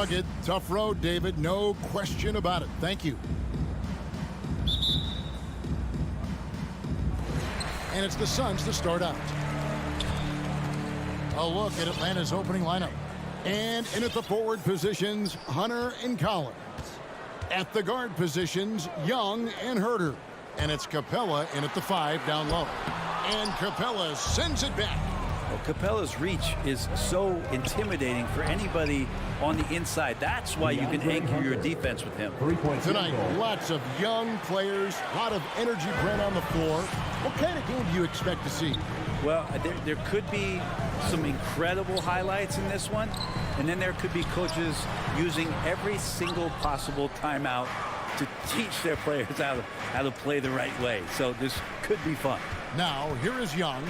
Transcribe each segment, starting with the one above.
Rugged, tough road, David. No question about it. Thank you. And it's the Suns to start out. A look at Atlanta's opening lineup. And in at the forward positions, Hunter and Collins. At the guard positions, Young and Herter. And it's Capella in at the 5 down low. And Capella sends it back. Well, Capella's reach is so intimidating for anybody on the inside. That's why you can anchor your defense with him. Tonight, lots of young players, a lot of energy brought on the floor. What kind of game do you expect to see? Well, there could be some incredible highlights in this one, and then there could be coaches using every single possible timeout to teach their players how to play the right way. So this could be fun. Now, here is Young,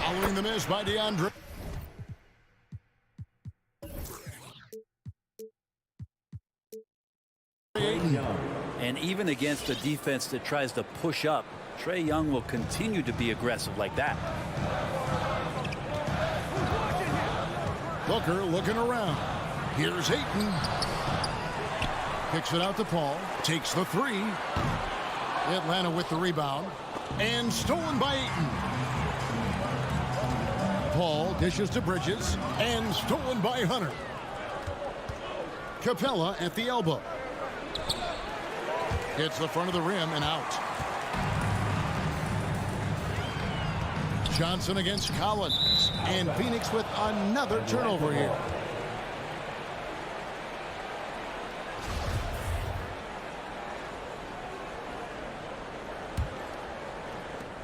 following the miss by DeAndre. And even against a defense that tries to push up, Trae Young will continue to be aggressive like that. Booker looking around. Here's Ayton. Kicks it out to Paul. Takes the 3. Atlanta with the rebound. And stolen by Ayton. Paul dishes to Bridges. And stolen by Hunter. Capella at the elbow. Hits the front of the rim and out. Johnson against Collins. And Phoenix with another turnover here.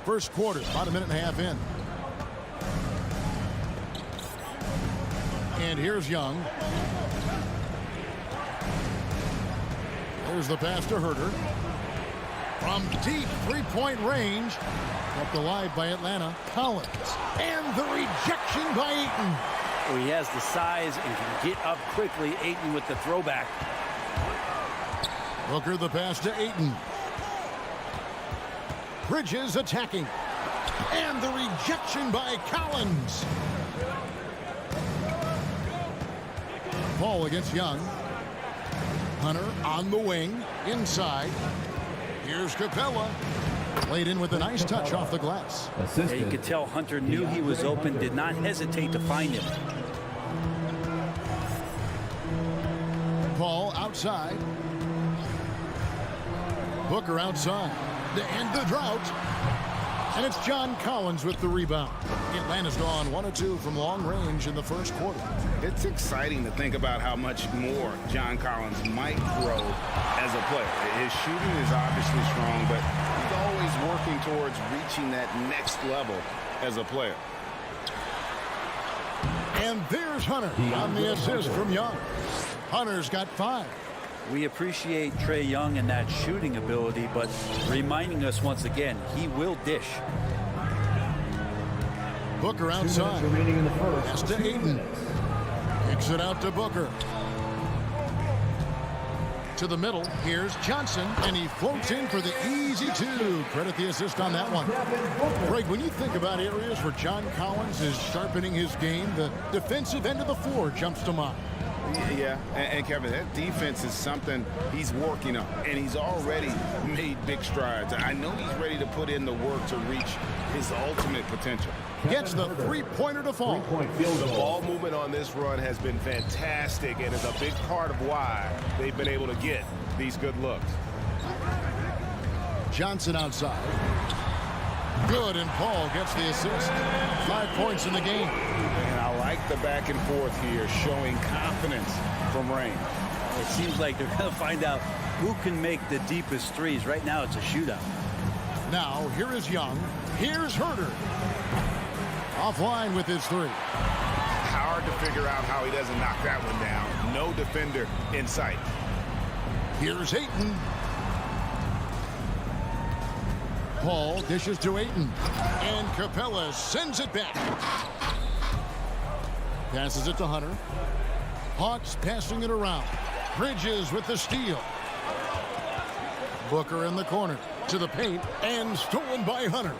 First quarter, about a minute and a half in. And here's Young. There's the pass to Herter. From deep three-point range. Kept alive by Atlanta. Collins. And the rejection by Ayton. Well, he has the size and can get up quickly. Ayton with the throwback. Booker the pass to Ayton. Bridges attacking. And the rejection by Collins. Paul against Young. Hunter on the wing. Inside. Here's Capella. Played in with a nice touch off the glass. Yeah, you could tell Hunter knew he was open, did not hesitate to find him. Paul outside. Booker outside. To end the drought. And it's John Collins with the rebound. Atlanta's gone 1 of 2 from long range in the first quarter. It's exciting to think about how much more John Collins might grow as a player. His shooting is obviously strong, but he's always working towards reaching that next level as a player. And there's Hunter on the assist from Young. Hunter's got 5. We appreciate Trae Young and that shooting ability, but reminding us once again, he will dish. Booker outside. Remaining in the first. Pass to Ayton. Kicks it out to Booker. To the middle. Here's Johnson, and he floats in for the easy 2. Credit the assist on that one. Greg, when you think about areas where John Collins is sharpening his game, the defensive end of the floor jumps to mind. Yeah, and Kevin, that defense is something he's working on, and he's already made big strides. I know he's ready to put in the work to reach his ultimate potential. Gets the three-pointer to fall. The ball movement on this run has been fantastic and is a big part of why they've been able to get these good looks. Johnson outside. Good, and Paul gets the assist. 5 points in the game. And I like the back and forth here, showing confidence from Rain. It seems like they're going to find out who can make the deepest threes. Right now, it's a shootout. Now, here is Young. Here's Herter. Offline with his 3. Hard to figure out how he doesn't knock that one down. No defender in sight. Here's Ayton. Paul dishes to Ayton. And Capella sends it back. Passes it to Hunter. Hawks passing it around. Bridges with the steal. Booker in the corner. To the paint. And stolen by Hunter.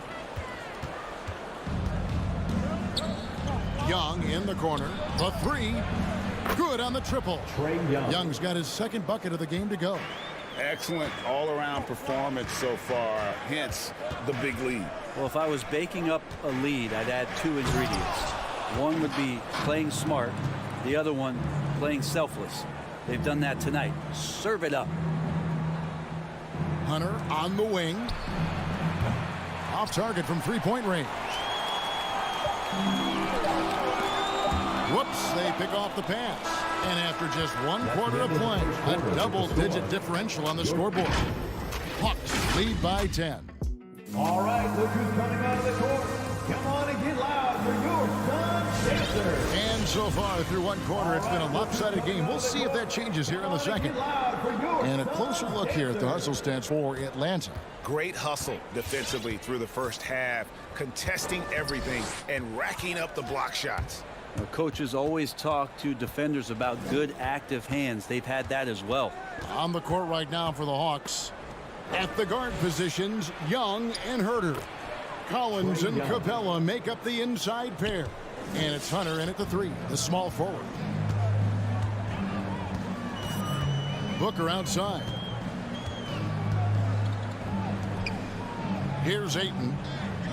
Young in the corner. The 3. Good on the triple. Young's got his second bucket of the game to go. Excellent all-around performance so far, hence the big lead. Well, if I was baking up a lead, I'd add 2 ingredients. One would be playing smart. The other one, playing selfless. They've done that tonight. Serve it up. Hunter on the wing. Off target from three-point range. Whoops, they pick off the pass. And after just 1 quarter of play, a double-digit differential on the scoreboard. Hawks lead by 10. All right, look who's coming out of the court. Come on and get loud for your Sun Dancers. And so far through 1 quarter, it's been a lopsided game. We'll see if that changes here in the second. And a closer look here at the hustle stats for Atlanta. Great hustle defensively through the first half, contesting everything and racking up the block shots. Well, coaches always talk to defenders about good active hands. They've had that as well. On the court right now for the Hawks. At the guard positions, Young and Herter. Collins and Capella make up the inside pair. And it's Hunter in at the 3, the small forward. Booker outside. Here's Ayton.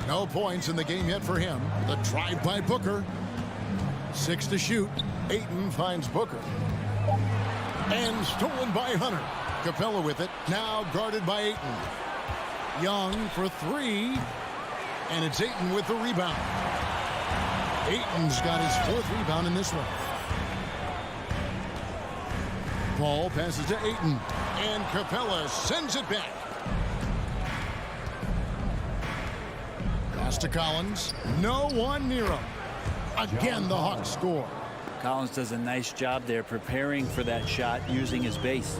No points in the game yet for him. The drive by Booker. 6 to shoot. Ayton finds Booker. And stolen by Hunter. Capella with it. Now guarded by Ayton. Young for 3. And it's Ayton with the rebound. Ayton's got his 4th rebound in this one. Paul passes to Ayton. And Capella sends it back. Pass to Collins. No one near him. Again, the Hawks score. Collins does a nice job there preparing for that shot using his base.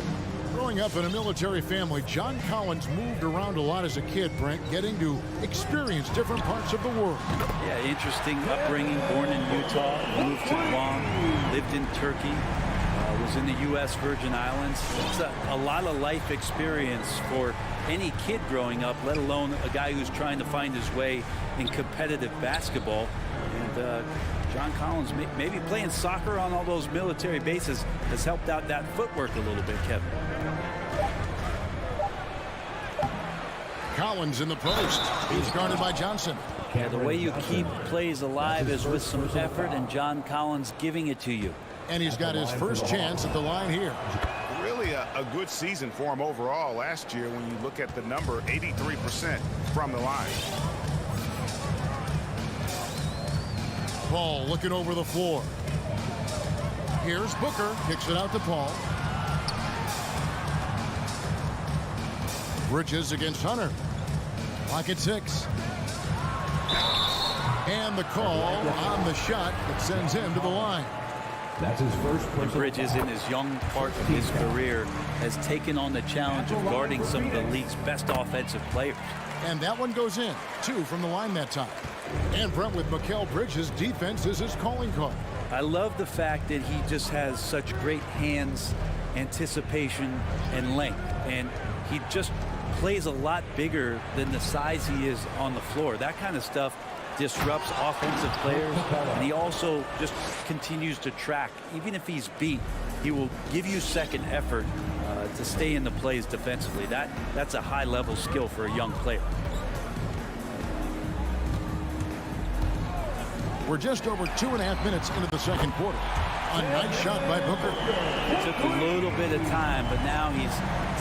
Growing up in a military family, John Collins moved around a lot as a kid, Brent, getting to experience different parts of the world. Yeah, interesting upbringing. Born in Utah, moved to Guam, lived in Turkey, was in the U.S. Virgin Islands. It's a lot of life experience for any kid growing up, let alone a guy who's trying to find his way in competitive basketball. And John Collins, maybe playing soccer on all those military bases has helped out that footwork a little bit, Kevin. Collins in the post. He's guarded by Johnson. Yeah, the way you keep plays alive is with some effort, and John Collins giving it to you. And he's got his first chance at the line here. Really a good season for him overall last year when you look at the number, 83% from the line. Paul looking over the floor. Here's Booker. Kicks it out to Paul. Bridges against Hunter. Clock at 6. And the call on the shot that sends him to the line. That's his first personal. Bridges, in his young part of his career, has taken on the challenge of guarding some of the league's best offensive players. And that one goes in. 2 from the line that time. And Brent, with Mikal Bridges, defense is his calling card. I love the fact that he just has such great hands, anticipation, and length. And he just plays a lot bigger than the size he is on the floor. That kind of stuff disrupts offensive players, and he also just continues to track. Even if he's beat, he will give you second effort to stay in the plays defensively. That's a high-level skill for a young player. We're just over 2.5 minutes into the second quarter. A nice shot by Booker. It took a little bit of time, but now he's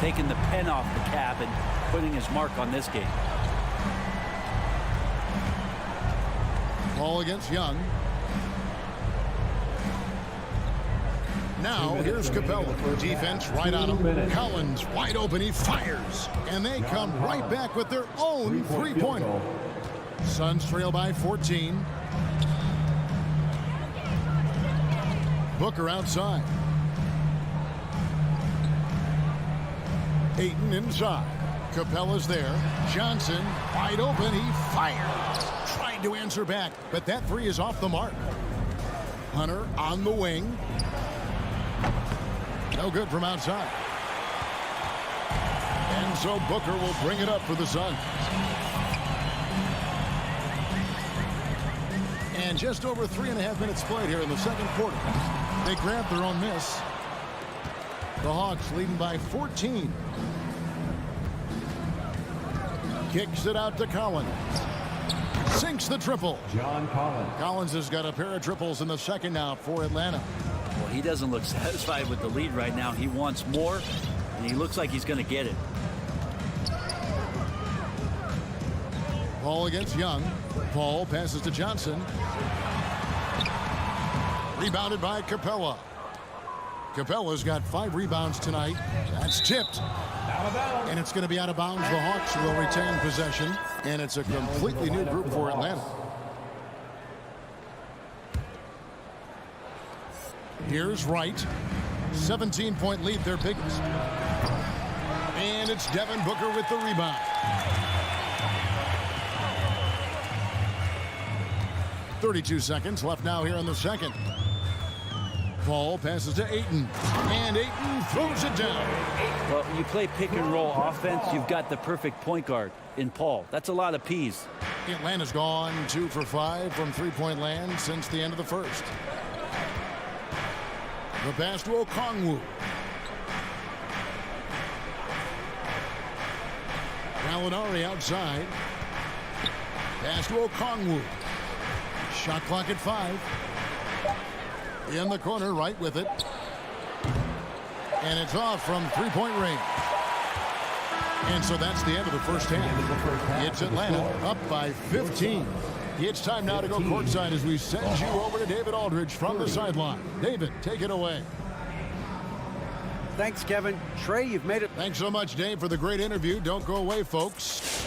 taking the pen off the cap and putting his mark on this game. Ball against Young. Now here's Capella. Defense right on him. Collins wide open. He fires. And they come right back with their own three-pointer. Suns trail by 14. Booker outside. Ayton inside. Capella's there. Johnson wide open. He fires. Tried to answer back, but that 3 is off the mark. Hunter on the wing. No good from outside. And so Booker will bring it up for the Suns. And just over 3.5 minutes played here in the second quarter. They grab their own miss. The Hawks leading by 14. Kicks it out to Collins. Sinks the triple. John Collins. Collins has got a pair of triples in the second now for Atlanta. Well, he doesn't look satisfied with the lead right now. He wants more, and he looks like he's going to get it. Paul against Young. Paul passes to Johnson. Rebounded by Capella. Capella's got 5 rebounds tonight. That's tipped. Out of bounds. And it's going to be out of bounds. The Hawks will retain possession. And it's a completely new group for Atlanta. Here's Wright. 17-point lead, their biggest. And it's Devin Booker with the rebound. .32 seconds left now here in the second. Paul passes to Ayton. And Ayton throws it down. Well, you play pick and roll offense, you've got the perfect point guard in Paul. That's a lot of P's. Atlanta's gone 2 for 5 from three-point land since the end of the first. The pass to Okongwu. Gallinari outside. Pass to Okongwu. Shot clock at 5. In the corner, right with it. And it's off from three-point range. And so that's the end of the first half. It's Atlanta up by 15. It's time now to go courtside as we send you over to David Aldridge from the sideline. David, take it away. Thanks, Kevin. Trey, you've made it. Thanks so much, Dave, for the great interview. Don't go away, folks.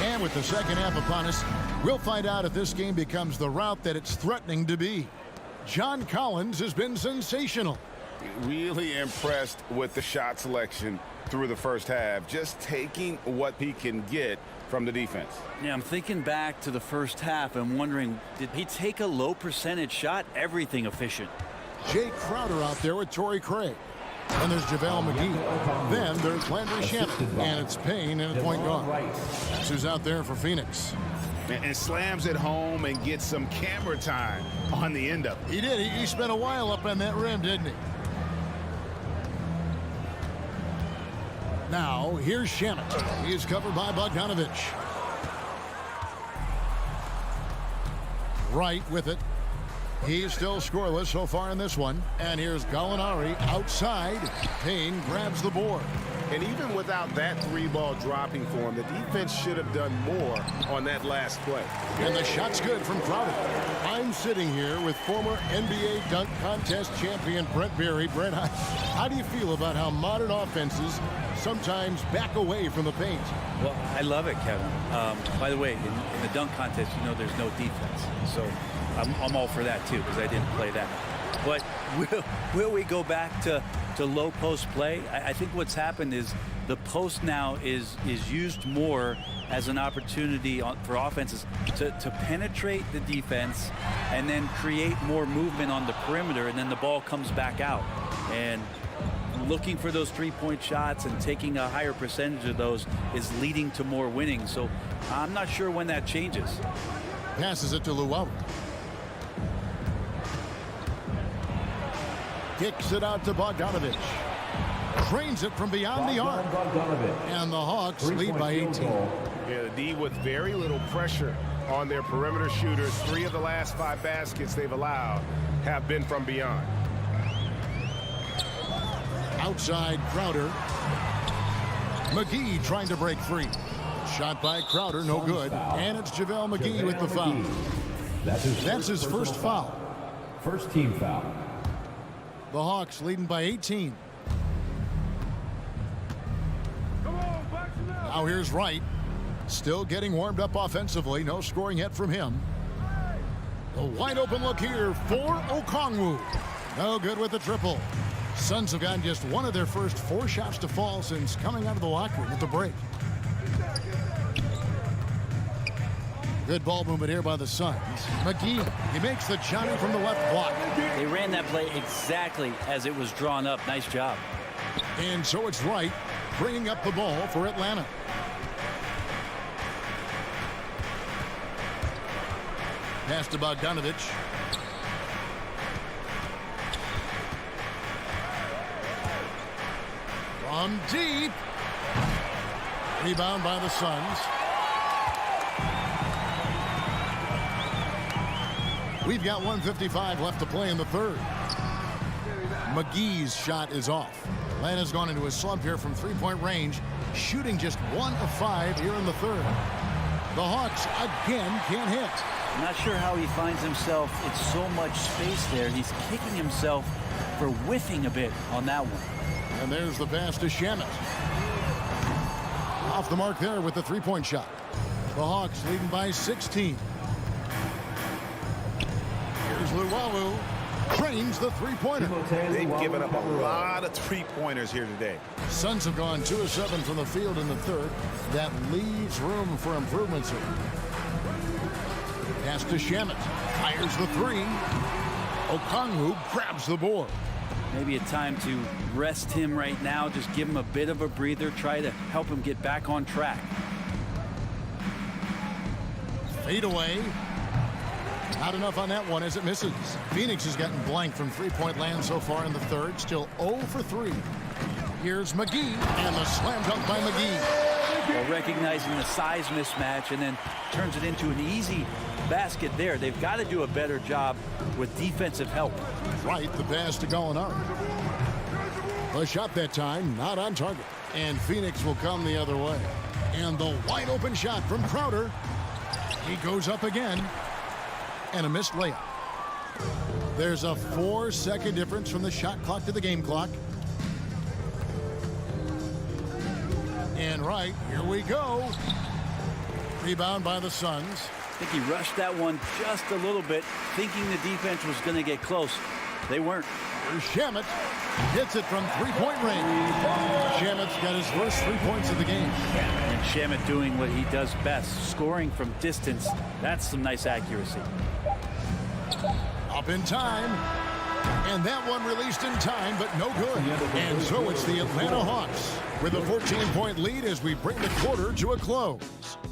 And with the second half upon us, we'll find out if this game becomes the route that it's threatening to be. John Collins has been sensational. Really impressed with the shot selection through the first half, just taking what he can get from the defense. Yeah, I'm thinking back to the first half and wondering, did he take a low percentage shot? Everything efficient. Jay Crowder out there with Torrey Craig. And there's JaVale McGee. Then there's Landry Shamet. And it's Payne and a point guard. That's who's out there for Phoenix. And slams it home and gets some camera time on the end of it. He did. He spent a while up on that rim, didn't he? Now, here's Shamet. He is covered by Bogdanovich. Right with it. He's still scoreless so far in this one. And here's Gallinari outside. Payne grabs the board. And even without that 3-ball dropping for him, the defense should have done more on that last play. And the shot's good from Crowder. I'm sitting here with former NBA dunk contest champion Brent Berry. Brent, how do you feel about how modern offenses sometimes back away from the paint? Well, I love it, Kevin. By the way, in the dunk contest, you know there's no defense. So I'm all for that, too, because I didn't play that. But will we go back to low post play? I think what's happened is the post now is used more as an opportunity for offenses to penetrate the defense and then create more movement on the perimeter, and then the ball comes back out. And looking for those three-point shots and taking a higher percentage of those is leading to more winning. So I'm not sure when that changes. Passes it to Llewellyn. Kicks it out to Bogdanovich. Trains it from beyond the arc. And the Hawks lead by 18. Yeah, the D with very little pressure on their perimeter shooters. 3 of the last 5 baskets they've allowed have been from beyond. Outside Crowder. McGee trying to break free. Shot by Crowder, no good. And it's JaVale McGee with the foul. That's his first foul. First team foul. The Hawks leading by 18. Now here's Wright. Still getting warmed up offensively. No scoring yet from him. A wide open look here for Okongwu. No good with the triple. Suns have gotten just one of their first 4 shots to fall since coming out of the locker room at the break. Good ball movement here by the Suns. McGee, he makes the Johnny from the left block. They ran that play exactly as it was drawn up. Nice job. And so it's Wright bringing up the ball for Atlanta. Pass to Bogdanovich. From deep. Rebound by the Suns. We've got 1:55 left to play in the third. McGee's shot is off. Atlanta's gone into a slump here from three-point range, shooting just 1 of 5 here in the third. The Hawks again can't hit. I'm not sure how he finds himself. It's so much space there. He's kicking himself for whiffing a bit on that one. And there's the pass to Shamet. Off the mark there with the three-point shot. The Hawks leading by 16. Here's Luwawu. Trains the three-pointer. They've given up a lot of three-pointers here today. Suns have gone 2 of 7 from the field in the third. That leaves room for improvements here. Pass to Shamet. Fires the three. Okongwu grabs the board. Maybe a time to rest him right now. Just give him a bit of a breather. Try to help him get back on track. Fade away. Not enough on that one as it misses. Phoenix has gotten blank from three-point land so far in the third. Still 0 for 3. Here's McGee, and the slam dunk by McGee. Well, recognizing the size mismatch and then turns it into an easy basket there. They've got to do a better job with defensive help. Right, the pass to Gallinari. The shot that time, not on target. And Phoenix will come the other way. And the wide open shot from Crowder. He goes up again. And a missed layup. There's a 4-second difference from the shot clock to the game clock. And right, here we go. Rebound by the Suns. I think he rushed that one just a little bit, thinking the defense was going to get close. They weren't. Here's Shamet. Hits it from three-point range. Shamet's got his first 3 points of the game. And Shamet doing what he does best, scoring from distance. That's some nice accuracy. Up in time. And that one released in time, but no good. And so it's the Atlanta Hawks with a 14-point lead as we bring the quarter to a close.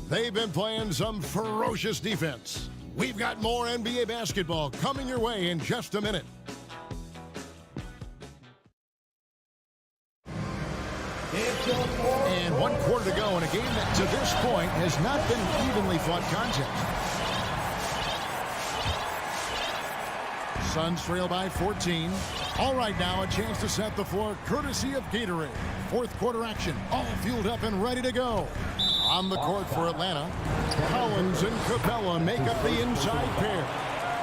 They've been playing some ferocious defense. We've got more NBA basketball coming your way in just a minute. And 1 quarter to go in a game that to this point has not been an evenly fought contest. Suns trail by 14. All right, now a chance to set the floor courtesy of Gatorade. Fourth quarter action, all fueled up and ready to go. On the court for Atlanta, Collins and Capella make up the inside pair.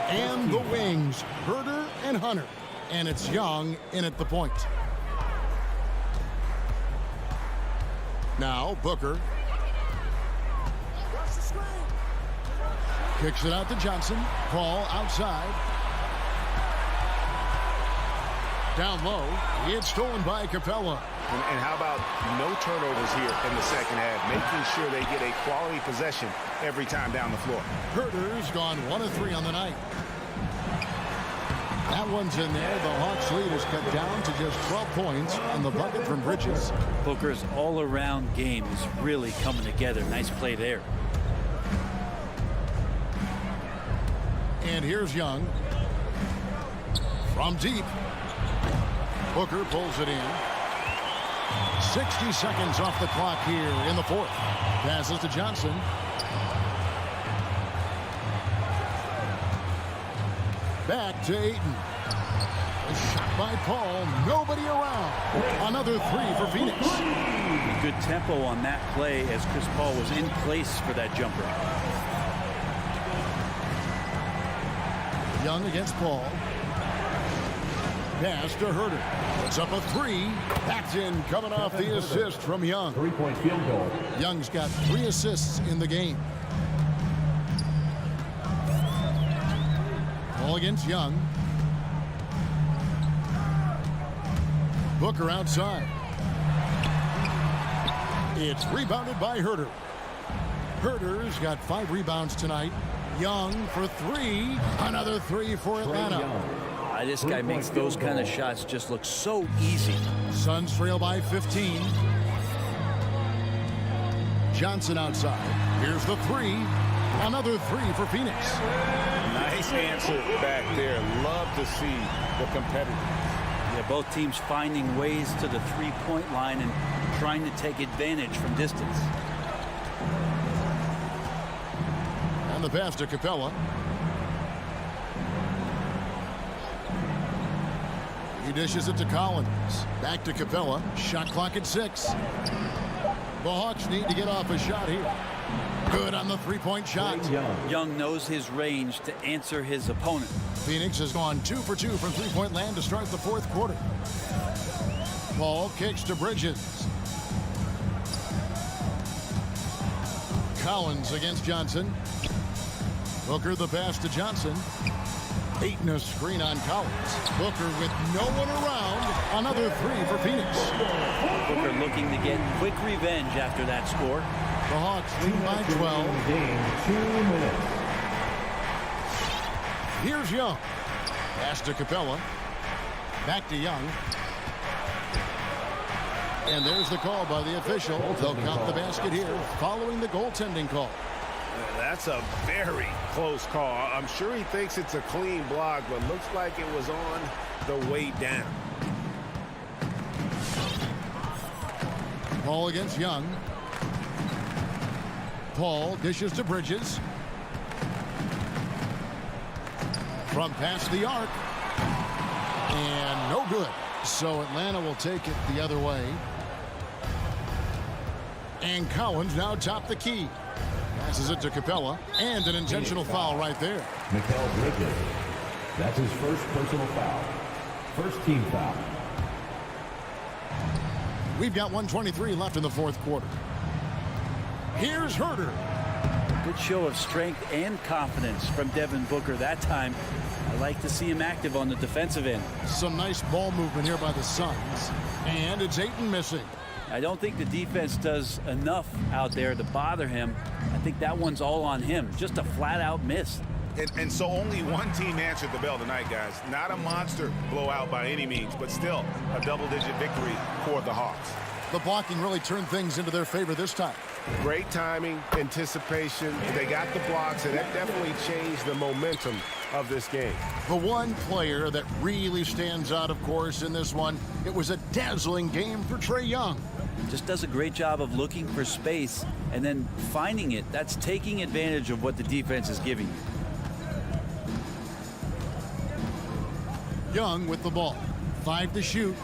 And the wings, Herder and Hunter. And it's Young in at the point. Now Booker. Kicks it out to Johnson. Paul outside. Down low. It's stolen by Capella. And how about no turnovers here in the second half, making sure they get a quality possession every time down the floor. Herder's gone 1 of 3 on the night. That one's in there. The Hawks lead is cut down to just 12 points on the bucket from Bridges. Booker's all-around game is really coming together. Nice play there. And here's Young. From deep. Booker pulls it in. 60 seconds off the clock here in the fourth. Passes to Johnson. Back to Ayton. A shot by Paul. Nobody around. Another 3 for Phoenix. Good tempo on that play as Chris Paul was in place for that jumper. Young against Paul. Pass to Herder. Puts up a 3. Backed in, coming off the assist from Young. 3-point field goal. Young's got 3 assists in the game. Paul against Young. Booker outside. It's rebounded by Herder. Herder's got 5 rebounds tonight. Young for 3. Another 3 for Atlanta. This guy makes those kind of shots just look so easy. Suns trail by 15. Johnson outside. Here's the three. Another three for Phoenix. Nice answer back there. Love to see the competitors. Yeah, both teams finding ways to the three-point line and trying to take advantage from distance. And the pass to Capella. He dishes it to Collins. Back to Capella. Shot clock at 6. The Hawks need to get off a shot here. Good on the three-point shot. Young knows his range to answer his opponent. Phoenix has gone 2 for 2 from three-point land to start the fourth quarter. Paul kicks to Bridges. Collins against Johnson. Booker the pass to Johnson. Ayton a screen on Collins. Booker with no one around. Another three for Phoenix. Booker looking to get quick revenge after that score. The Hawks lead by 12. Game, 2 minutes. Here's Young. Pass to Capella. Back to Young. And there's the call by the official. They'll count the basket here following the goaltending call. That's a very close call. I'm sure he thinks it's a clean block, but looks like it was on the way down. Paul against Young. Paul dishes to Bridges. From past the arc. And no good. So Atlanta will take it the other way. And Collins now top the key. Passes it to Capella. And an intentional foul right there. Mikal Bridges. That's his first personal foul. First team foul. We've got 1:23 left in the fourth quarter. Here's Herter. Good show of strength and confidence from Devin Booker that time. I like to see him active on the defensive end. Some nice ball movement here by the Suns. And it's Ayton missing. I don't think the defense does enough out there to bother him. I think that one's all on him. Just a flat-out miss. And so only one team answered the bell tonight, guys. Not a monster blowout by any means, but still a double-digit victory for the Hawks. The blocking really turned things into their favor this time. Great timing, anticipation. They got the blocks, and that definitely changed the momentum of this game. The one player that really stands out, of course, in this one, it was a dazzling game for Trae Young. Just does a great job of looking for space and then finding it. That's taking advantage of what the defense is giving you. Young with the ball. 5 to shoot.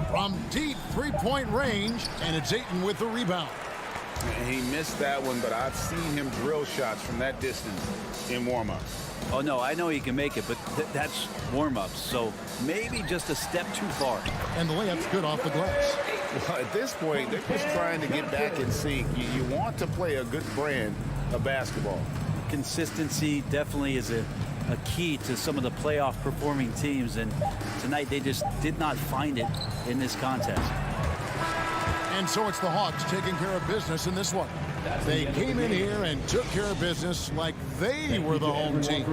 From deep three-point range, and it's Ayton with the rebound. And he missed that one, but I've seen him drill shots from that distance in warm-ups. Oh, no, I know he can make it, but that's warm-ups, so maybe just a step too far. And the layup's good off the glass. Well, at this point, they're just trying to get back in sync. You want to play a good brand of basketball. Consistency definitely is a key to some of the playoff performing teams, and tonight they just did not find it in this contest. And so it's the Hawks taking care of business in this one. They came in here and took care of business like they were the home team.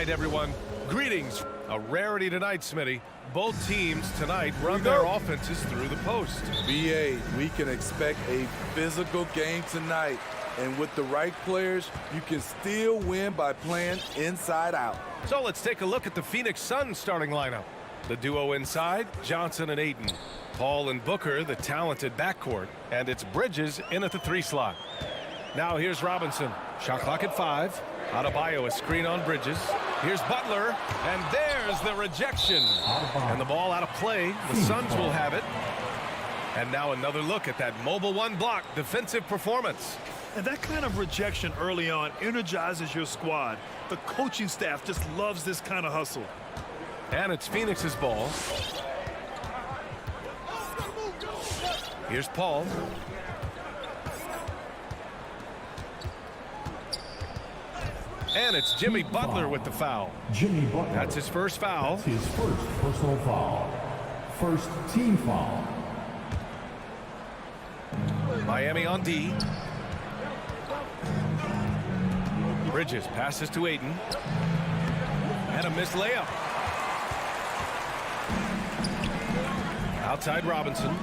night, everyone. Greetings. A rarity tonight, Smitty. Both teams tonight run their offenses through the post. BA, we can expect a physical game tonight. And with the right players, you can still win by playing inside out. So let's take a look at the Phoenix Suns starting lineup. The duo inside, Johnson and Ayton. Paul and Booker, the talented backcourt. And it's Bridges in at the 3 slot. Now here's Robinson. Shot clock at 5. Adebayo, a screen on Bridges. Here's Butler, and there's the rejection. And the ball out of play. The Suns will have it. And now another look at that mobile 1 block defensive performance. And that kind of rejection early on energizes your squad. The coaching staff just loves this kind of hustle. And it's Phoenix's ball. Here's Paul. And it's Jimmy Butler with the foul. Jimmy Butler. That's his first foul. That's his first personal foul. First team foul. Miami on D. Bridges passes to Ayton. And a missed layup. Outside Robinson.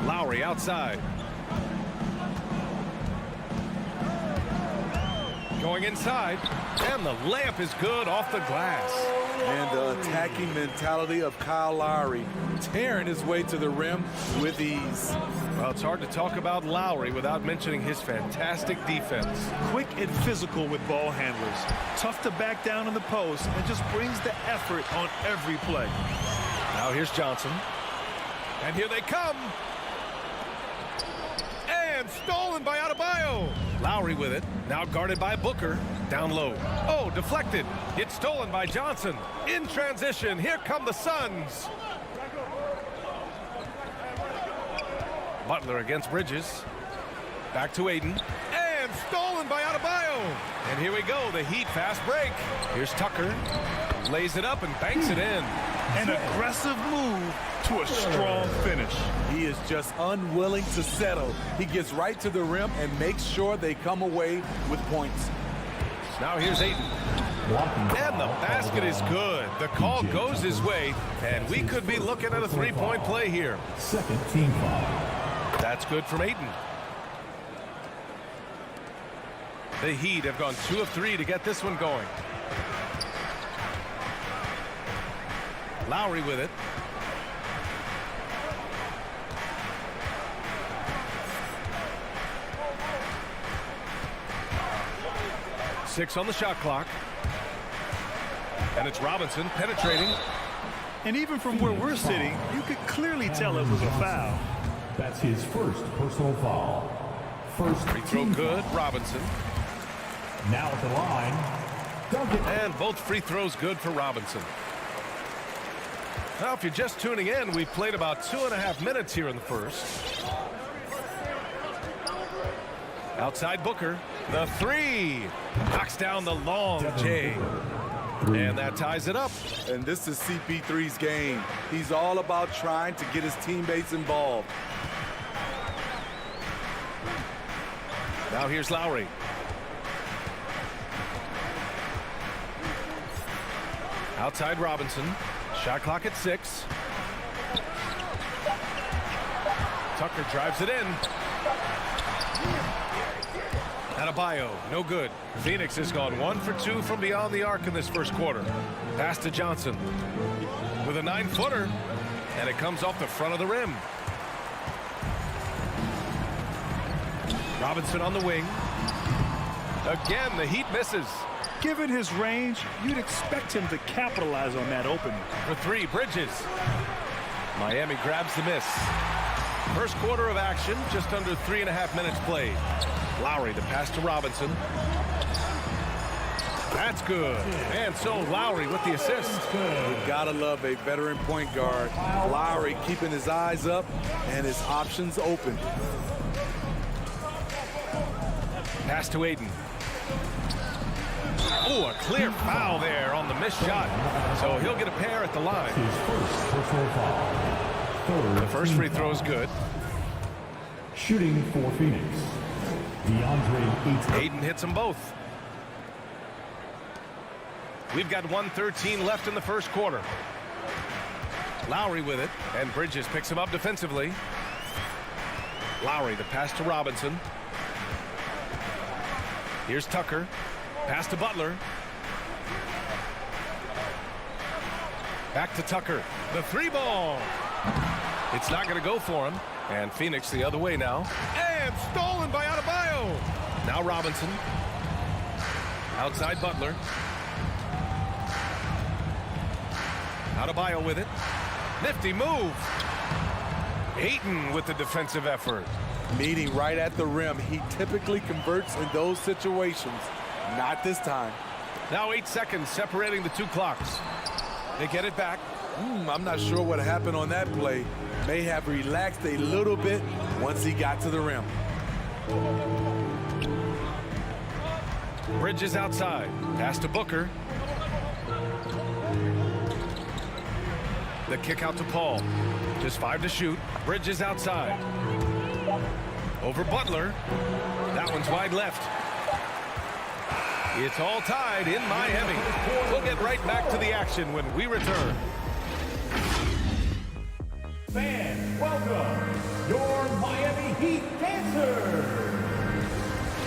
Lowry outside. Going inside. And the layup is good off the glass. And the attacking mentality of Kyle Lowry, tearing his way to the rim with ease. Well, it's hard to talk about Lowry without mentioning his fantastic defense. Quick and physical with ball handlers. Tough to back down in the post and just brings the effort on every play. Now here's Johnson. And here they come. And stolen by Adebayo. Lowry with it. Now guarded by Booker. Down low. Oh, deflected. It's stolen by Johnson. In transition, here come the Suns. Butler against Bridges. Back to Ayton. And stolen by Adebayo. And here we go, the Heat fast break. Here's Tucker. Lays it up and banks it in. An aggressive move to a strong finish. He is just unwilling to settle. He gets right to the rim and makes sure they come away with points. Now here's Ayton. And the basket is good. The call goes his way, and we could be looking at a 3-point play here. Second team foul. That's good from Ayton. The Heat have gone 2 of 3 to get this one going. Lowry with it. Six on the shot clock. And it's Robinson penetrating. And even from where we're sitting, you could clearly tell it was a foul. That's his first personal foul. First Free throw team good, foul. Robinson. Now at the line, Duncan. And both free throws good for Robinson. Now, if you're just tuning in, we've played about 2.5 minutes here in the first. Outside Booker. The 3. Knocks down the long J. And that ties it up. And this is CP3's game. He's all about trying to get his teammates involved. Now here's Lowry. Outside Robinson. Shot clock at 6. Tucker drives it in. Adebayo, no good. Phoenix has gone 1 for 2 from beyond the arc in this first quarter. Pass to Johnson with a 9-footer, and it comes off the front of the rim. Robinson on the wing. Again, the Heat misses. Given his range, you'd expect him to capitalize on that opening. For 3, Bridges. Miami grabs the miss. First quarter of action, just under 3.5 minutes played. Lowry, the pass to Robinson. That's good. And so Lowry with the assist. You gotta love a veteran point guard. Lowry keeping his eyes up and his options open. Pass to Ayton. Oh, a clear foul there on the missed shot. So he'll get a pair at the line. His first personal foul. The first free throw is good. Shooting for Phoenix. Aiden hits them both. We've got 1:13 left in the first quarter. Lowry with it, and Bridges picks him up defensively. Lowry, the pass to Robinson. Here's Tucker. Pass to Butler. Back to Tucker. The three ball. It's not going to go for him. And Phoenix the other way now. And stolen by Adebayo. Now Robinson. Outside Butler. Adebayo with it. Nifty move. Ayton with the defensive effort. Meeting right at the rim. He typically converts in those situations. Not this time. Now 8 seconds separating the two clocks. They get it back. I'm not sure what happened on that play. May have relaxed a little bit once he got to the rim. Bridges outside. Pass to Booker. The kick out to Paul. Just 5 to shoot. Bridges outside. Over Butler. That one's wide left. It's all tied in Miami. We'll get right back to the action when we return. Fans, welcome your Miami Heat dancers.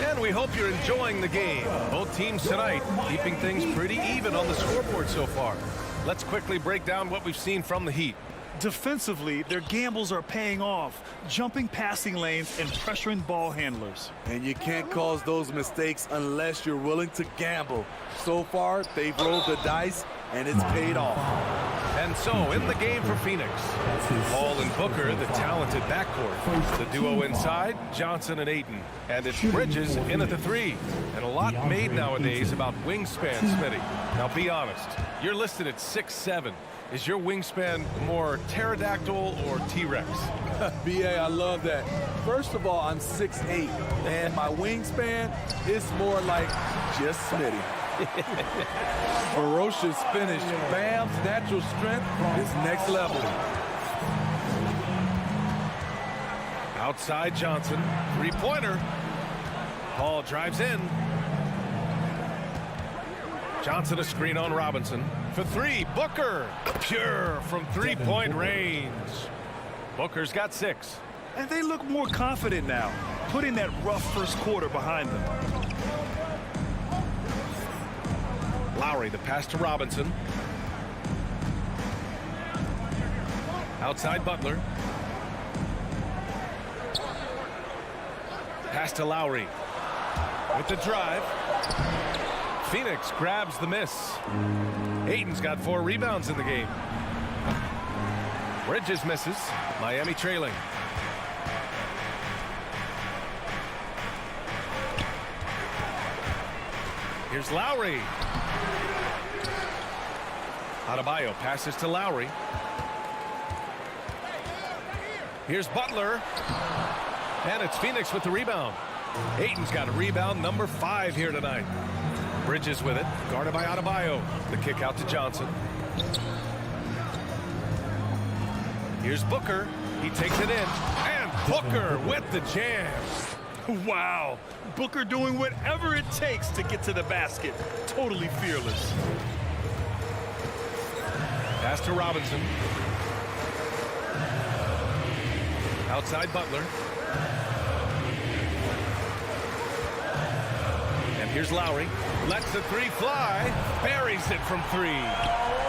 And we hope you're enjoying the game. Both teams tonight keeping things pretty even on the scoreboard so far. Let's quickly break down what we've seen from the Heat. Defensively, their gambles are paying off, jumping passing lanes and pressuring ball handlers. And you can't cause those mistakes unless you're willing to gamble. So far, they've rolled the dice, and it's paid off. And so, in the game for Phoenix, Paul and Booker, the talented backcourt. The duo inside, Johnson and Ayton. And it's Bridges in at the three. And a lot made nowadays about wingspan, Smitty. Now, be honest. You're listed at 6'7". Is your wingspan more pterodactyl or T-Rex? B.A., I love that. First of all, I'm 6'8", and my wingspan is more like just Smitty. Ferocious finish. Bam's natural strength is next level. Outside Johnson. Three-pointer. Paul drives in. Johnson a screen on Robinson. For three, Booker. Pure from three-point range. Booker's got 6. And they look more confident now, putting that rough first quarter behind them. Lowry, the pass to Robinson. Outside Butler. Pass to Lowry. With the drive. Phoenix grabs the miss. Ayton's got 4 rebounds in the game. Bridges misses. Miami trailing. Here's Lowry. Adebayo passes to Lowry. Here's Butler. And it's Phoenix with the rebound. Ayton's got a rebound number 5 here tonight. Bridges with it, guarded by Adebayo. The kick out to Johnson. Here's Booker. He takes it in. And Booker with the jam. Wow. Booker doing whatever it takes to get to the basket. Totally fearless. Pass to Robinson. Outside Butler. And here's Lowry. Lets the three fly. Buries it from 3.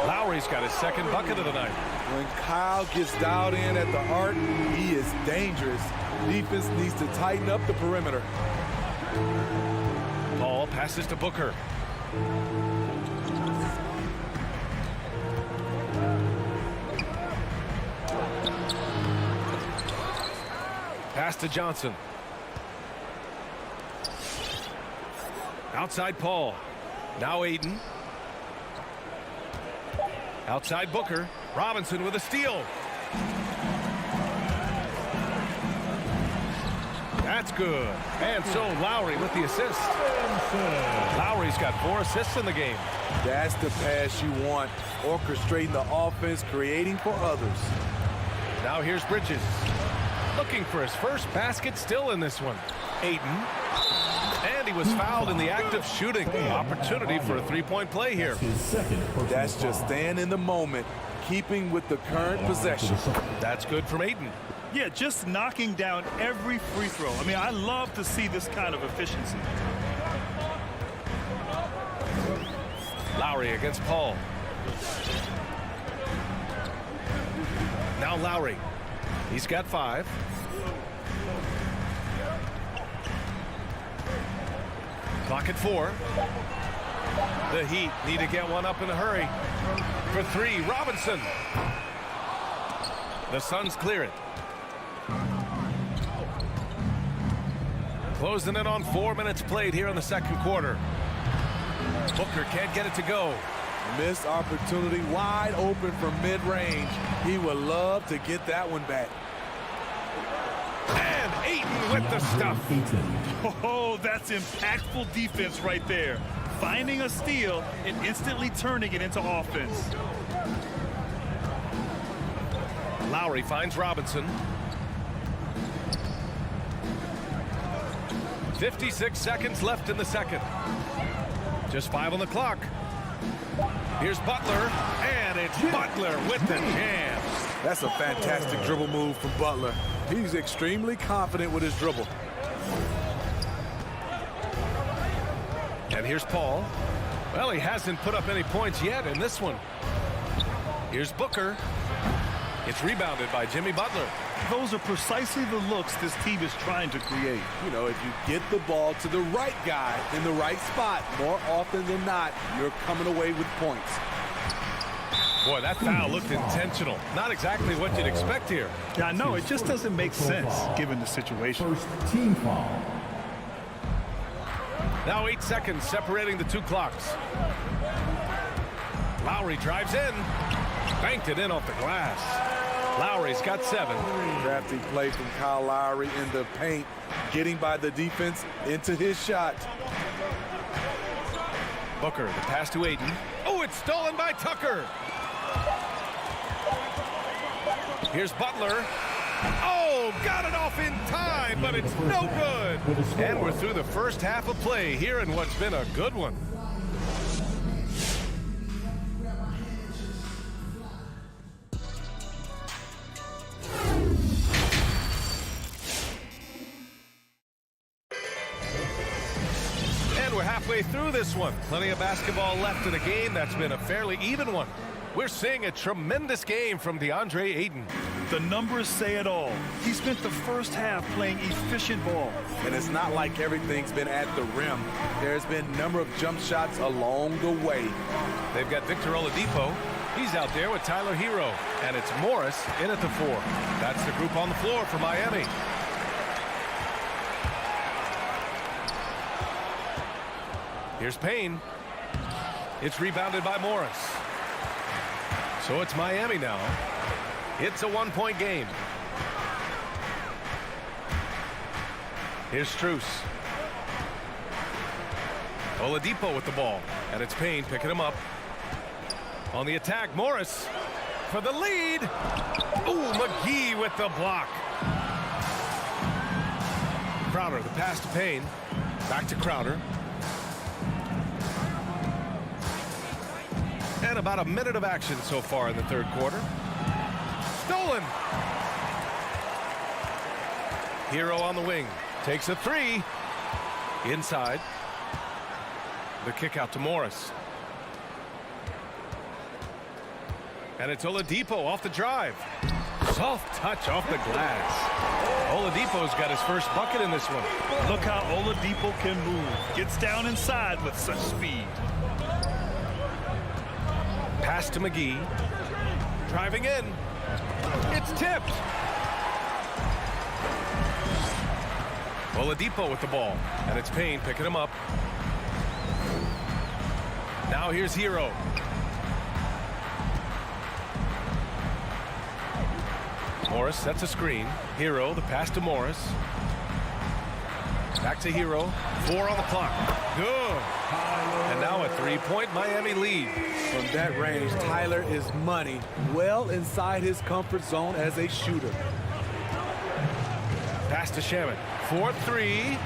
Lowry's got his second bucket of the night. When Kyle gets dialed in at the arc, he is dangerous. Defense needs to tighten up the perimeter. Paul passes to Booker. Pass to Johnson. Outside Paul. Now Ayton. Outside Booker. Robinson with a steal. That's good. And so Lowry with the assist. Lowry's got 4 assists in the game. That's the pass you want. Orchestrating the offense, creating for others. Now here's Bridges. Looking for his first basket still in this one. Ayton. And he was fouled in the act of shooting. Opportunity for a three-point play here. That's just staying in the moment, keeping with the current possession. That's good from Ayton. Yeah, just knocking down every free throw. I mean, I love to see this kind of efficiency. Lowry against Paul. Now Lowry. He's got 5. Clock at 4. The Heat need to get one up in a hurry. For 3, Robinson. The Suns clear it. Closing in on 4 minutes played here in the second quarter. Booker can't get it to go. Missed opportunity, wide open from mid-range. He would love to get that one back. And Ayton with the stuff. Oh, that's impactful defense right there. Finding a steal and instantly turning it into offense. Lowry finds Robinson. 56 seconds left in the second. Just 5 on the clock. Here's Butler, and it's Butler with the jam. That's a fantastic dribble move from Butler. He's extremely confident with his dribble. And here's Paul. Well, he hasn't put up any points yet in this one. Here's Booker. It's rebounded by Jimmy Butler. Those are precisely the looks this team is trying to create. You know, if you get the ball to the right guy in the right spot, more often than not, you're coming away with points. Boy, that foul looked intentional. Not exactly what you'd expect here. Yeah, I know. It just doesn't make sense given the situation. First team foul. Now 8 seconds separating the 2 clocks. Lowry drives in. Banked it in off the glass. Lowry's got 7. Crafty play from Kyle Lowry in the paint, getting by the defense into his shot. Booker, the pass to Ayton. Oh, it's stolen by Tucker. Here's Butler. Oh, got it off in time, but it's no good. And we're through the first half of play here in what's been a good one. And we're halfway through this one. Plenty of basketball left in a game that's been a fairly even one. We're seeing a tremendous game from DeAndre Ayton. The numbers say it all. He spent the first half playing efficient ball. And it's not like everything's been at the rim. There's been a number of jump shots along the way. They've got Victor Oladipo. He's out there with Tyler Hero. And it's Morris in at the 4. That's the group on the floor for Miami. Here's Payne. It's rebounded by Morris. So it's Miami now. It's a 1-point game. Here's Strus. Oladipo with the ball. And it's Payne picking him up. On the attack, Morris for the lead. Ooh, McGee with the block. Crowder, the pass to Payne. Back to Crowder. And about a minute of action so far in the third quarter. Stolen. Hero on the wing. Takes a 3. Inside. The kick out to Morris. And it's Oladipo off the drive. Soft touch off the glass. Oladipo's got his first bucket in this one. Look how Oladipo can move. Gets down inside with such speed. Pass to McGee. Driving in. It's tipped. Oladipo with the ball. And it's Payne picking him up. Now here's Hero. Morris sets a screen. Hero, the pass to Morris. Back to Hero. 4 on the clock. Good. And now a 3-point Miami lead. From that range, Tyler is money, well inside his comfort zone as a shooter. Pass to Shaman. 4-3.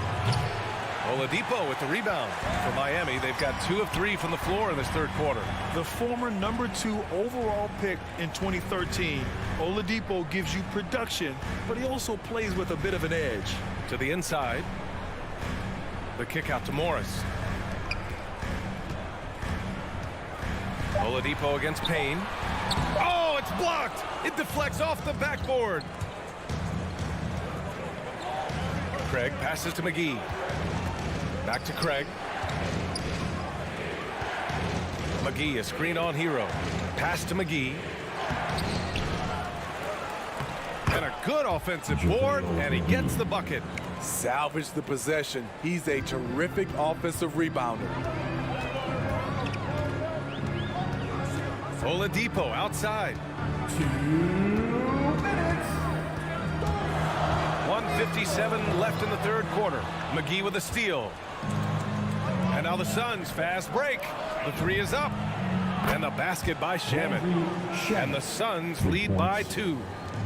Oladipo with the rebound. For Miami, they've got 2 of 3 from the floor in this third quarter. The former #2 overall pick in 2013, Oladipo gives you production, but he also plays with a bit of an edge. To the inside. The kick out to Morris. Oladipo against Payne. Oh, it's blocked. It deflects off the backboard. Craig passes to McGee. Back to Craig. McGee, a screen on Hero. Pass to McGee. And a good offensive board, and he gets the bucket. Salvage the possession. He's a terrific offensive rebounder. Oladipo outside. 2 minutes. 1:57 left in the third quarter. McGee with a steal. And now the Suns fast break. The 3 is up. And the basket by Shamet. And the Suns lead by 2.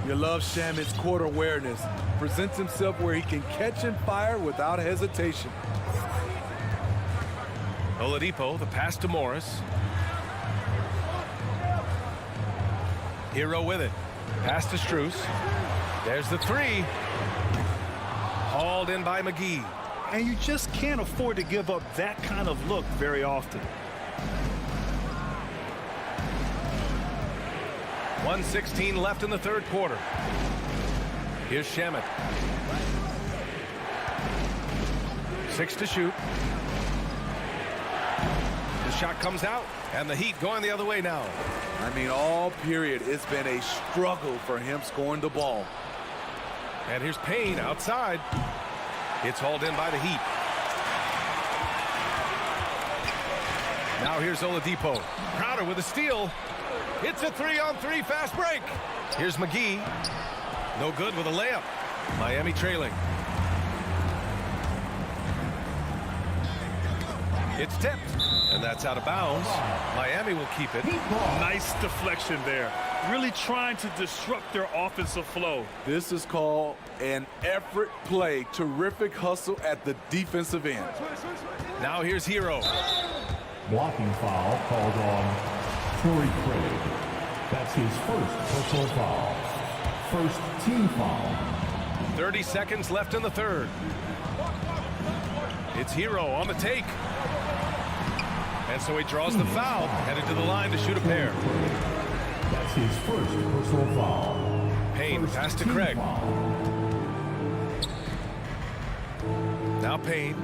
You love Shamit's court awareness. Presents himself where he can catch and fire without hesitation. Oladipo, the pass to Morris. Hero with it. Pass to Strus. There's the 3. Hauled in by McGee. And you just can't afford to give up that kind of look very often. 1:16 left in the third quarter. Here's Shamet. 6 to shoot. The shot comes out, and the Heat going the other way now. I mean, all period, it's been a struggle for him scoring the ball. And here's Payne outside. It's hauled in by the Heat. Now here's Oladipo. Crowder with a steal. It's a 3-on-3 fast break. Here's McGee. No good with a layup. Miami trailing. It's tipped. And that's out of bounds. Miami will keep it. Nice deflection there. Really trying to disrupt their offensive flow. This is called an effort play. Terrific hustle at the defensive end. Now here's Hero. Blocking foul called on Torrey Craig. That's his first personal foul. First team foul. 30 seconds left in the third. It's Hero on the take. And so he draws the foul, headed to the line to shoot a pair. That's his first personal foul. Payne, pass to Craig. Now Payne.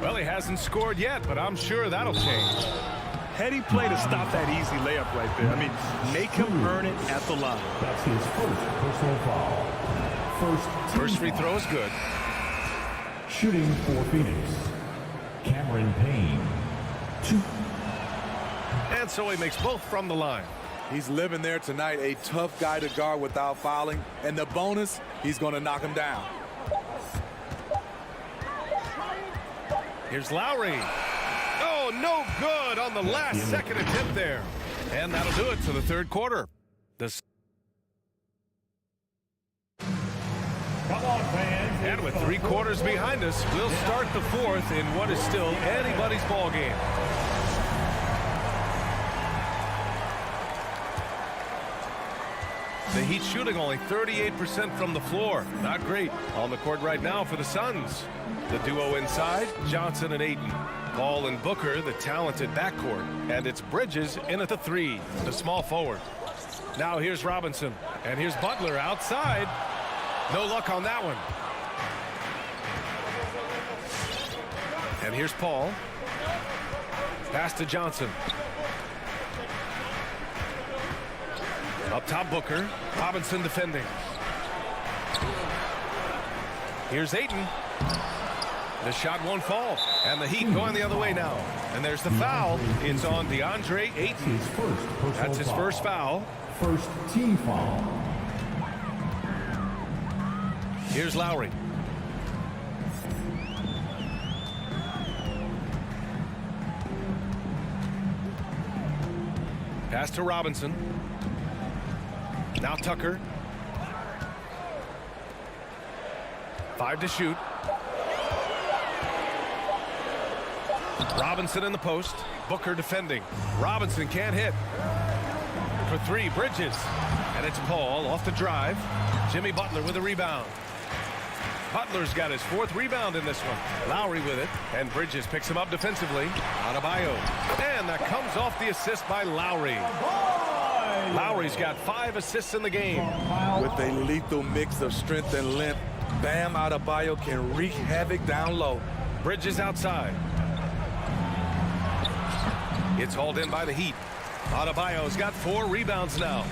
Well, he hasn't scored yet, but I'm sure that'll change. Heady play to stop that easy layup right there. I mean, make him earn it at the line. That's his first personal foul. First free throw is good. Shooting for Phoenix, Cameron Payne. 2. And so he makes both from the line. He's living there tonight, a tough guy to guard without fouling. And the bonus, he's going to knock him down. Here's Lowry. Oh, no good on the last second attempt there. And that'll do it for the third quarter. Come on, fans. And with 3 quarters behind us, we'll start the fourth in what is still anybody's ball game. The Heat shooting only 38% from the floor. Not great. On the court right now for the Suns. The duo inside, Johnson and Ayton. Paul and Booker, the talented backcourt. And it's Bridges in at the 3, the small forward. Now here's Robinson. And here's Butler outside. No luck on that one. And here's Paul. Pass to Johnson. Up top, Booker. Robinson defending. Here's Ayton. The shot won't fall. And the Heat going the other way now. And there's the foul. It's on DeAndre Ayton. That's his first foul. First team foul. Here's Lowry. Pass to Robinson. Now Tucker. 5 to shoot. Robinson in the post. Booker defending. Robinson can't hit. For three, Bridges. And it's Paul off the drive. Jimmy Butler with a rebound. Butler's got his 4th rebound in this one. Lowry with it. And Bridges picks him up defensively. Adebayo. And that comes off the assist by Lowry. Lowry's got 5 assists in the game. With a lethal mix of strength and length, Bam Adebayo can wreak havoc down low. Bridges outside. It's hauled in by the Heat. Adebayo's got 4 rebounds now.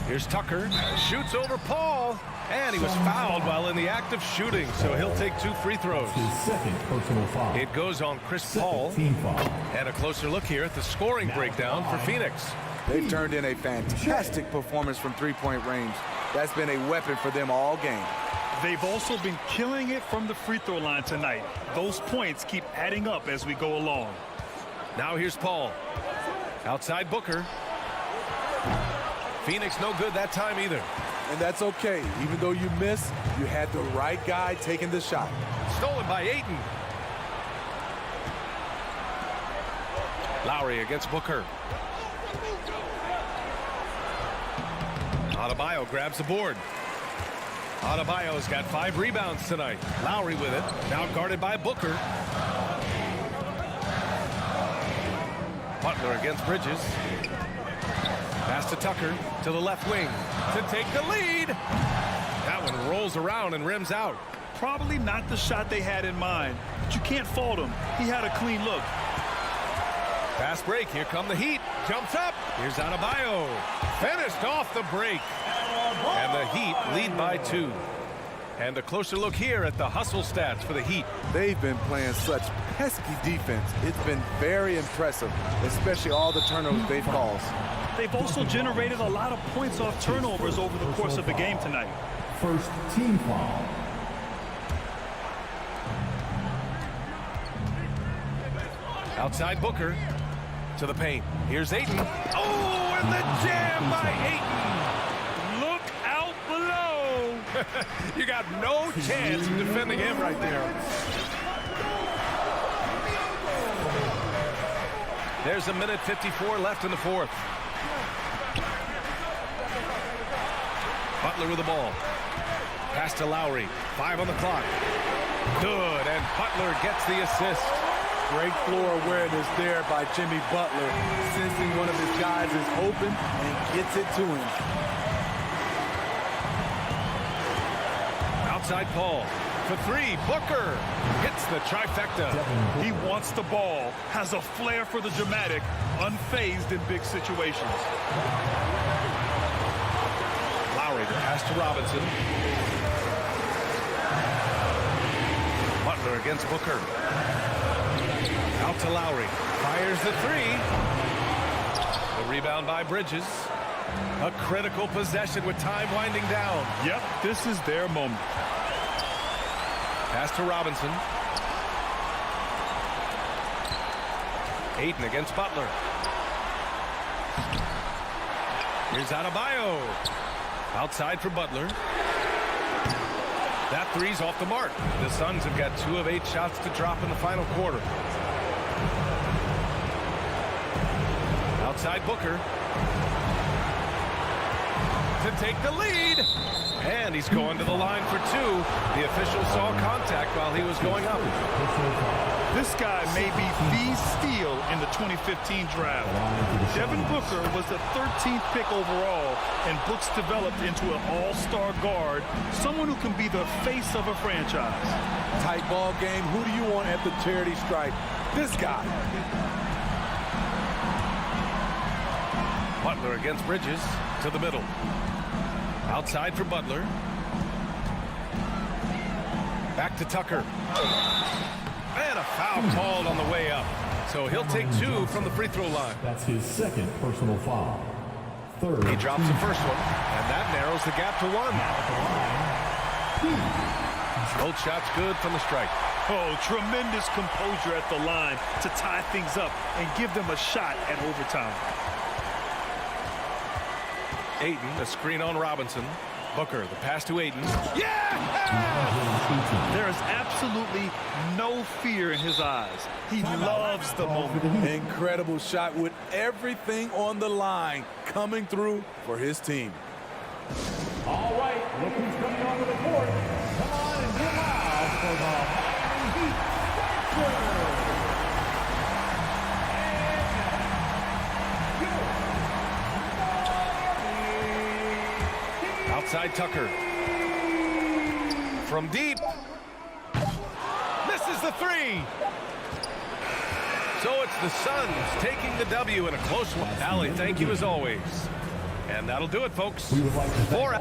Here's Tucker. Shoots over Paul. And he was fouled while in the act of shooting, so he'll take 2 free throws. His second personal foul. It goes on Chris Paul. Team foul. And a closer look here at the scoring breakdown for Phoenix. They've turned in a fantastic performance from three-point range. That's been a weapon for them all game. They've also been killing it from the free throw line tonight. Those points keep adding up as we go along. Now here's Paul. Outside Booker. Phoenix no good that time either. And that's okay. Even though you miss, you had the right guy taking the shot. Stolen by Ayton. Lowry against Booker. Adebayo grabs the board. Adebayo's got 5 rebounds tonight. Lowry with it. Now guarded by Booker. Butler against Bridges. Pass to Tucker to the left wing to take the lead. That one rolls around and rims out. Probably not the shot they had in mind, but you can't fault him. He had a clean look. Fast break. Here come the Heat. Jumps up. Here's Adebayo. Finished off the break. And the Heat lead by 2. And a closer look here at the hustle stats for the Heat. They've been playing such pesky defense. It's been very impressive, especially all the turnovers they've caused. They've also generated a lot of points off turnovers over the course of the game tonight. First team foul. Outside Booker to the paint. Here's Ayton. Oh, and the jam by Ayton. Look out below. You got no chance of defending him right there. There's 1:54 left in the 4th. Butler with the ball. Pass to Lowry. 5 on the clock. Good, and Butler gets the assist. Great floor awareness there by Jimmy Butler, sensing one of his guys is open and gets it to him. Outside Paul for 3. Booker hits the trifecta. He wants the ball, has a flair for the dramatic, unfazed in big situations. Lowry, the pass to Robinson. Butler against Booker. Out to Lowry. Fires the 3. The rebound by Bridges. A critical possession with time winding down. Yep, this is their moment. Pass to Robinson. Ayton against Butler. Here's Adebayo. Outside for Butler. That 3's off the mark. The Suns have got 2 of 8 shots to drop in the final quarter. Outside Booker. To take the lead. And he's going to the line for 2. The official saw contact while he was going up. This guy may be the steal in the 2015 draft. Devin Booker was the 13th pick overall, and Brooks developed into an all-star guard, someone who can be the face of a franchise. Tight ball game. Who do you want at the charity stripe? This guy. Butler against Bridges to the middle. Outside for Butler. Back to Tucker. And a foul called on the way up. So he'll take 2 from the free throw line. That's his second personal foul. Third. He drops the first one, and that narrows the gap to 1. Both shots good from the strike. Oh, tremendous composure at the line to tie things up and give them a shot at overtime. Ayton, a screen on Robinson. Booker, the pass to Aiden. Yeah! There is absolutely no fear in his eyes. He loves the moment. Incredible shot with everything on the line coming through for his team. All right, look who's coming onto the court. Come on and get loud for the Miami Heat. Outside Tucker. From deep. Misses the three. So it's the Suns taking the W in a close one. Allie, thank you as always. And that'll do it, folks. For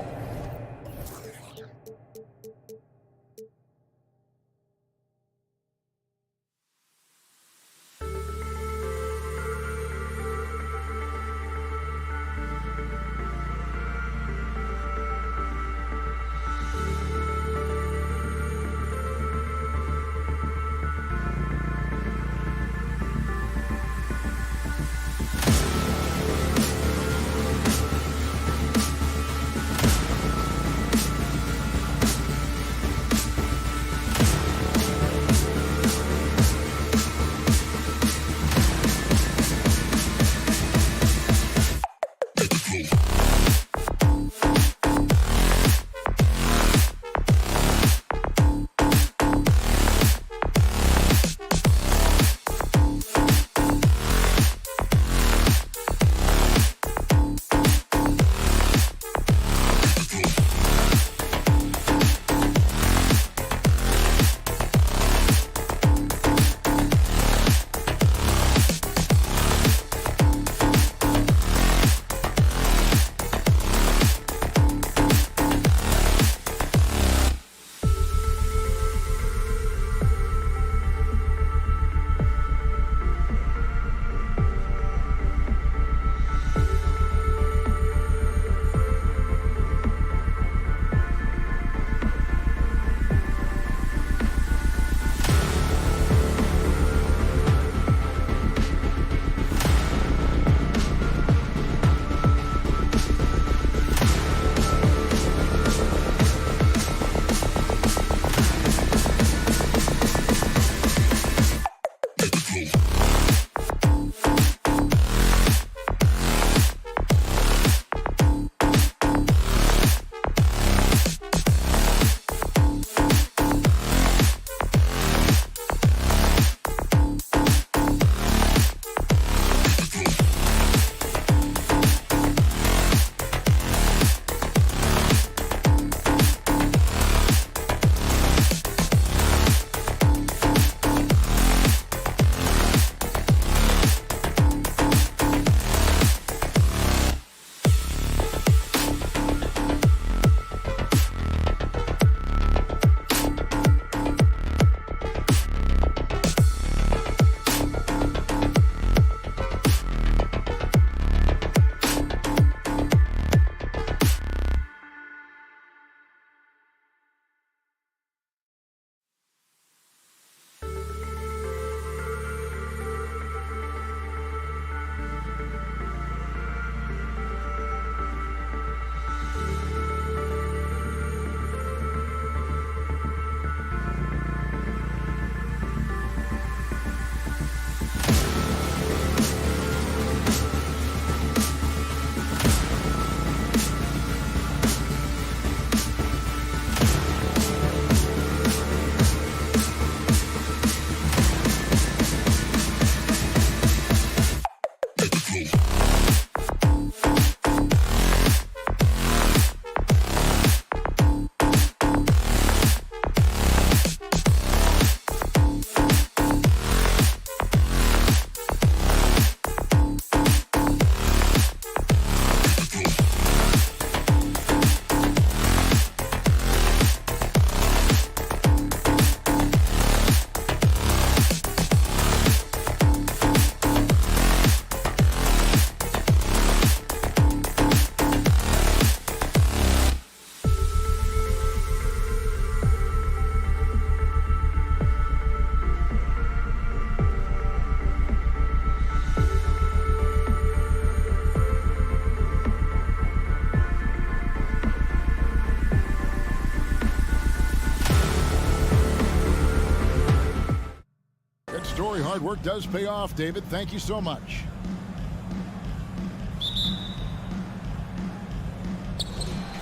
hard work does pay off, David. Thank you so much.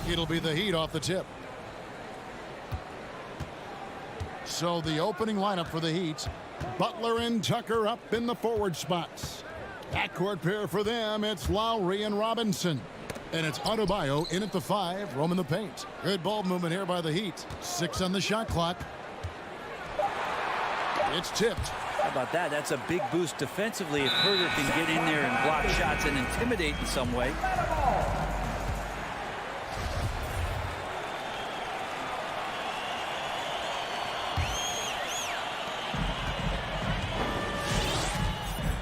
It'll be the Heat off the tip. So the opening lineup for the Heat, Butler and Tucker up in the forward spots. Backcourt pair for them, it's Lowry and Robinson. And it's Adebayo in at the 5, roaming the paint. Good ball movement here by the Heat. 6 on the shot clock. It's tipped. How about that? That's a big boost defensively if Herter can get in there and block shots and intimidate in some way.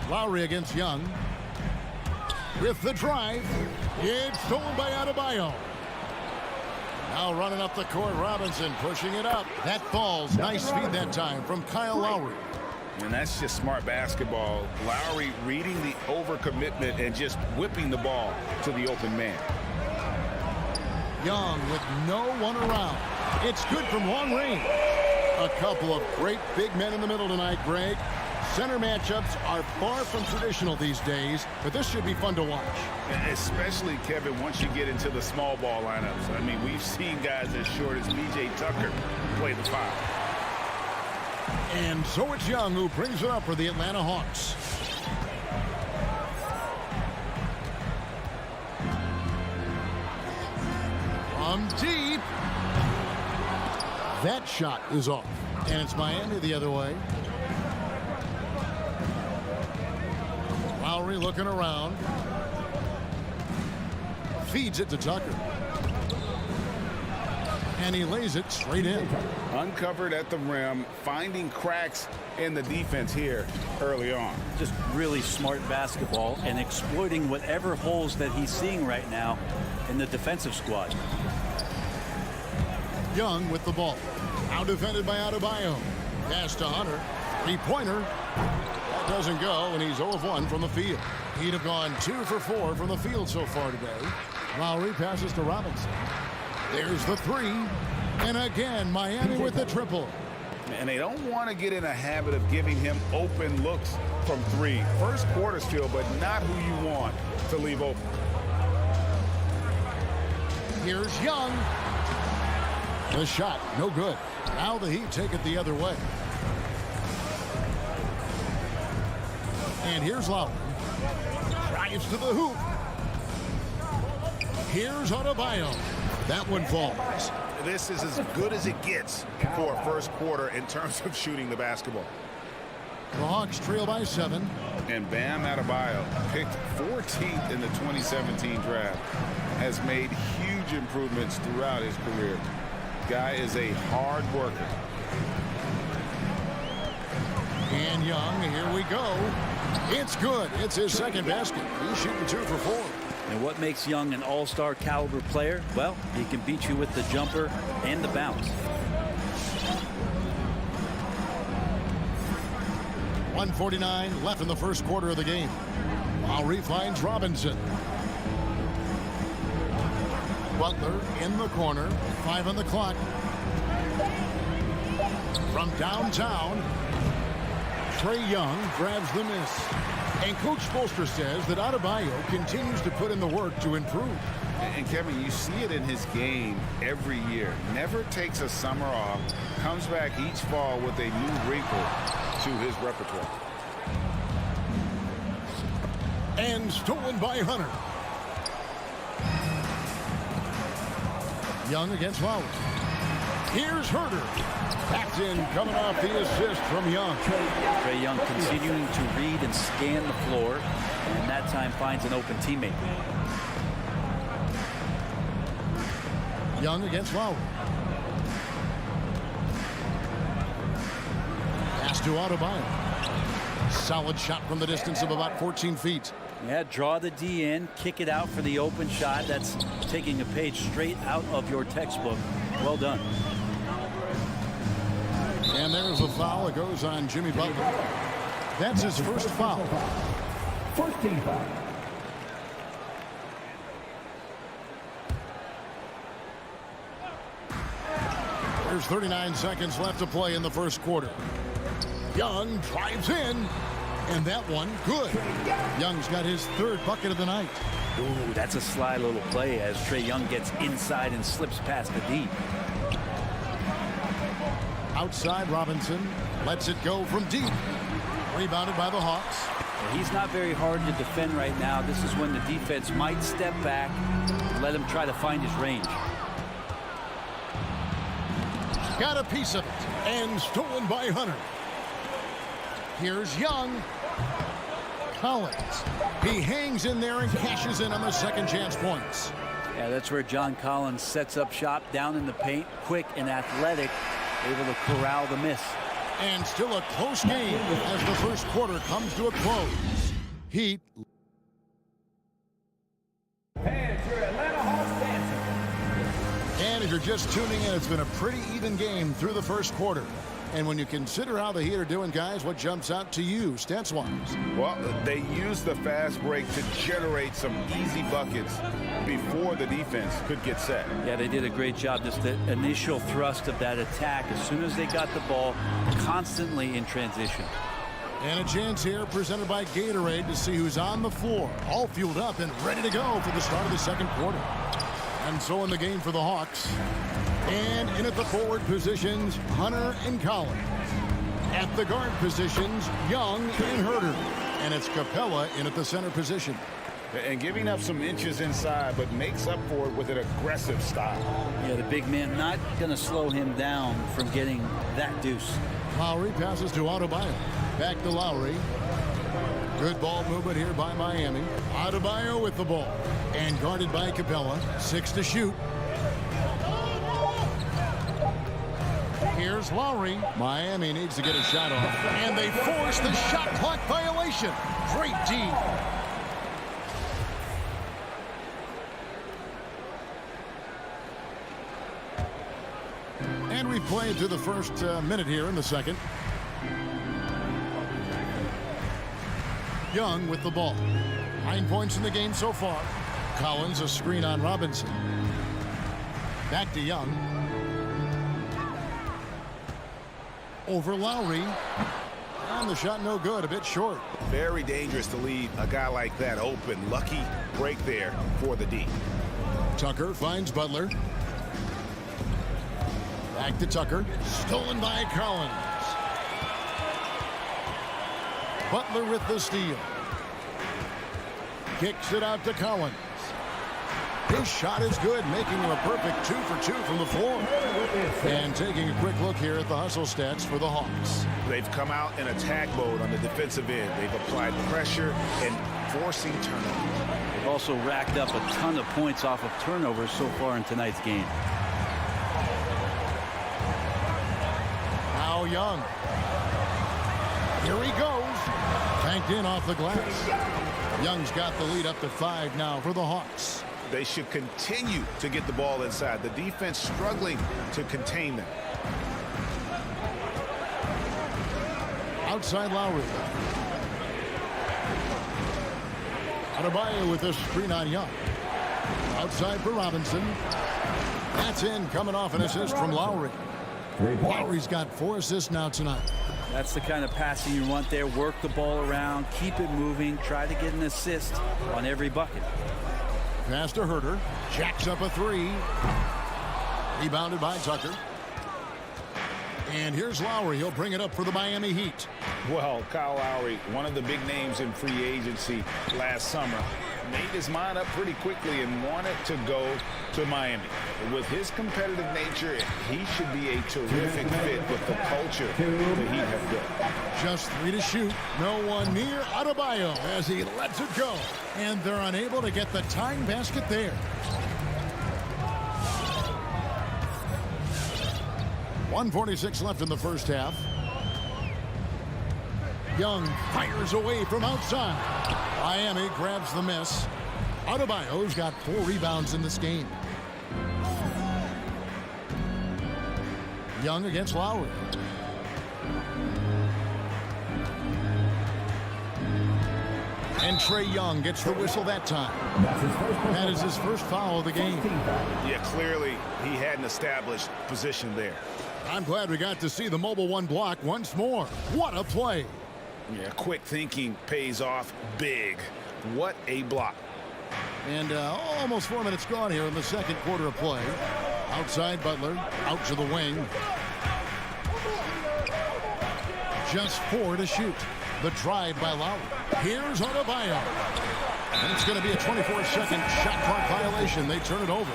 Lowry against Young. With the drive, it's stolen by Adebayo. Now running up the court, Robinson pushing it up. That falls. Nice feed that time from Kyle Lowry. And that's just smart basketball. Lowry reading the overcommitment and just whipping the ball to the open man. Young with no one around. It's good from long range. A couple of great big men in the middle tonight, Greg. Center matchups are far from traditional these days, but this should be fun to watch. Especially, Kevin, once you get into the small ball lineups. I mean, we've seen guys as short as B.J. Tucker play the 5. And so it's Young who brings it up for the Atlanta Hawks. From deep. That shot is off. And it's Miami the other way. Lowry looking around. Feeds it to Tucker. And he lays it straight in. Uncovered at the rim, finding cracks in the defense here early on. Just really smart basketball and exploiting whatever holes that he's seeing right now in the defensive squad. Young with the ball. Now defended by Adebayo. Pass to Hunter. 3-pointer. That doesn't go, and he's 0 of 1 from the field. He'd have gone 2 for 4 from the field so far today. Lowry passes to Robinson. There's the 3. And again, Miami with the triple. And they don't want to get in a habit of giving him open looks from 3. First quarter still, but not who you want to leave open. Here's Young. The shot, no good. Now the Heat take it the other way. And here's Lowry. Drives to the hoop. Here's Adebayo. That one falls. This is as good as it gets for a first quarter in terms of shooting the basketball. The Hawks trail by 7. And Bam Adebayo, picked 14th in the 2017 draft, has made huge improvements throughout his career. Guy is a hard worker. And Young, here we go. It's good. It's his second basket. He's shooting 2 for 4. And what makes Young an all-star caliber player? Well, he can beat you with the jumper and the bounce. 1:49 left in the first quarter of the game. Lowry finds Robinson. Butler in the corner. 5 on the clock. From downtown, Trae Young grabs the miss. And Coach Spoelstra says that Adebayo continues to put in the work to improve. And Kevin, you see it in his game every year. Never takes a summer off. Comes back each fall with a new wrinkle to his repertoire. And stolen by Hunter. Young against Lowry. Here's Herter. Backed in, coming off the assist from Young. Trae Young continuing to read and scan the floor, and that time finds an open teammate. Young against Lowry. Pass to Adebayo. Solid shot from the distance of about 14 feet. Yeah, draw the D in, kick it out for the open shot. That's taking a page straight out of your textbook. Well done. And there's a foul. It goes on Jimmy Butler. That's his first foul. First team foul. There's 39 seconds left to play in the first quarter. Young drives in. And that one, good. Young's got his third bucket of the night. Ooh, that's a sly little play as Trae Young gets inside and slips past the D. Outside, Robinson lets it go from deep. Rebounded by the Hawks. He's not very hard to defend right now. This is when the defense might step back and let him try to find his range. Got a piece of it and stolen by Hunter. Here's Young. Collins. He hangs in there and cashes in on the second chance points. Yeah, that's where John Collins sets up shop down in the paint, quick and athletic, able to corral the miss. And still a close game as the first quarter comes to a close. Heat. And if you're just tuning in, it's been a pretty even game through the first quarter. And when you consider how the Heat are doing, guys, what jumps out to you, stats-wise? Well, they used the fast break to generate some easy buckets before the defense could get set. Yeah, they did a great job. Just the initial thrust of that attack, as soon as they got the ball, constantly in transition. And a chance here presented by Gatorade to see who's on the floor, all fueled up and ready to go for the start of the second quarter. And so in the game for the Hawks. And in at the forward positions, Hunter and Collins. At the guard positions, Young and Herter. And it's Capella in at the center position. And giving up some inches inside, but makes up for it with an aggressive style. Yeah, the big man not going to slow him down from getting that deuce. Lowry passes to Adebayo. Back to Lowry. Good ball movement here by Miami. Adebayo with the ball. And guarded by Capella. 6 to shoot. Here's Lowry. Miami needs to get a shot off. And they force the shot clock violation. Great D. And we've played through the first minute here in the second. Young with the ball. 9 points in the game so far. Collins a screen on Robinson. Back to Young. Over Lowry. And the shot no good, a bit short. Very dangerous to leave a guy like that open. Lucky break there for the D. Tucker finds Butler. Back to Tucker. Stolen by Collins. Butler with the steal. Kicks it out to Collins. His shot is good, making him a perfect 2 for 2 from the floor. And taking a quick look here at the hustle stats for the Hawks. They've come out in attack mode on the defensive end. They've applied pressure and forcing turnovers. They've also racked up a ton of points off of turnovers so far in tonight's game. Now Young. Here he goes. Tanked in off the glass. Young's got the lead up to 5 now for the Hawks. They should continue to get the ball inside. The defense struggling to contain them. Outside Lowry. Adebayo with a screen on Young. Outside for Robinson. That's in, coming off an assist from Lowry. Lowry's got 4 assists now tonight. That's the kind of passing you want there. Work the ball around, keep it moving, try to get an assist on every bucket. Pass to Herter. Jacks up a 3. Rebounded by Tucker. And here's Lowry. He'll bring it up for the Miami Heat. Well, Kyle Lowry, one of the big names in free agency last summer, made his mind up pretty quickly and wanted to go to Miami. With his competitive nature, he should be a terrific fit with the culture the Heat have built. Just 3 to shoot. No one near Adebayo as he lets it go. And they're unable to get the tying basket there. .146 left in the first half. Young fires away from outside. Miami grabs the miss. Adebayo's got 4 rebounds in this game. Young against Lowry. And Trae Young gets the whistle that time. That is his first foul of the game. Yeah, clearly he had an established position there. I'm glad we got to see the mobile one block once more. What a play. Yeah, quick thinking pays off big. What a block. And almost 4 minutes gone here in the second quarter of play. Outside Butler, out to the wing. Just 4 to shoot. The drive by Lowry. Here's Adebayo. And it's going to be a 24-second shot clock violation. They turn it over.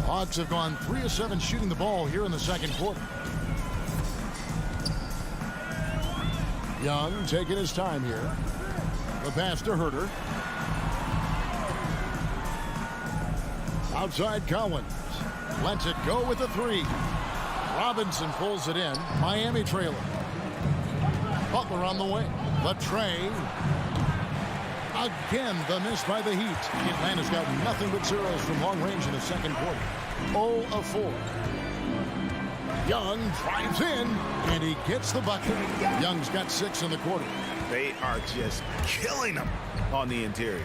Hawks have gone 3 of 7 shooting the ball here in the second quarter. Young taking his time here. The pass to Herter. Outside Collins. Lets it go with a 3. Robinson pulls it in. Miami trailing. Butler on the wing. The tray. Again, the miss by the Heat. Atlanta's got nothing but zeros from long range in the second quarter. 0 of 4. Young drives in, and he gets the bucket. Young's got 6 in the quarter. They are just killing them on the interior.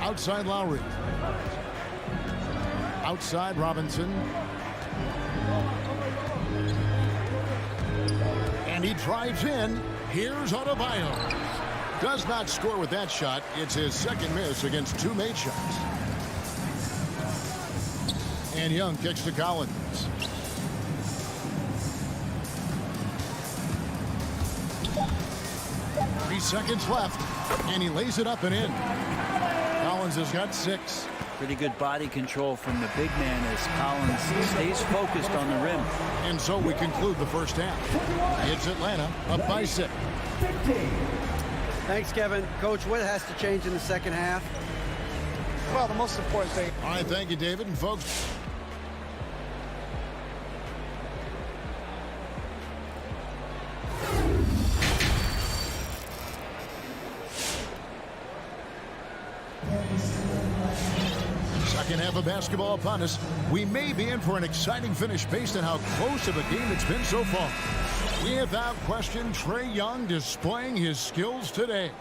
Outside Lowry. Outside Robinson. And he drives in. Here's Adebayo. Does not score with that shot. It's his second miss against 2 made shots. And Young kicks to Collins. Three seconds left. And he lays it up and in. Collins has got 6. Pretty good body control from the big man as Collins stays focused on the rim. And so we conclude the first half. It's Atlanta up by 6. Thanks, Kevin. Coach, what has to change in the second half? Well, the most important thing. All right, thank you, David. And folks, second half of basketball upon us. We may be in for an exciting finish based on how close of a game it's been so far. Without question, Trae Young displaying his skills today.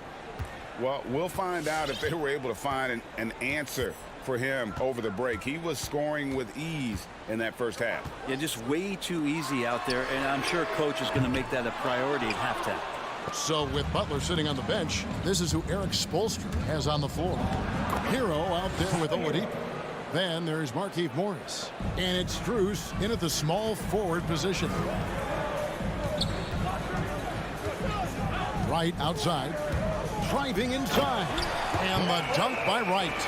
Well, we'll find out if they were able to find an answer for him over the break. He was scoring with ease in that first half. Yeah, just way too easy out there, and I'm sure coach is going to make that a priority at halftime. So with Butler sitting on the bench, this is who Eric Spoelstra has on the floor. Hero out there with Oladipo. Then there's Markieff Morris. And it's Strus in at the small forward position. Wright outside. Driving inside. And the dunk by Wright.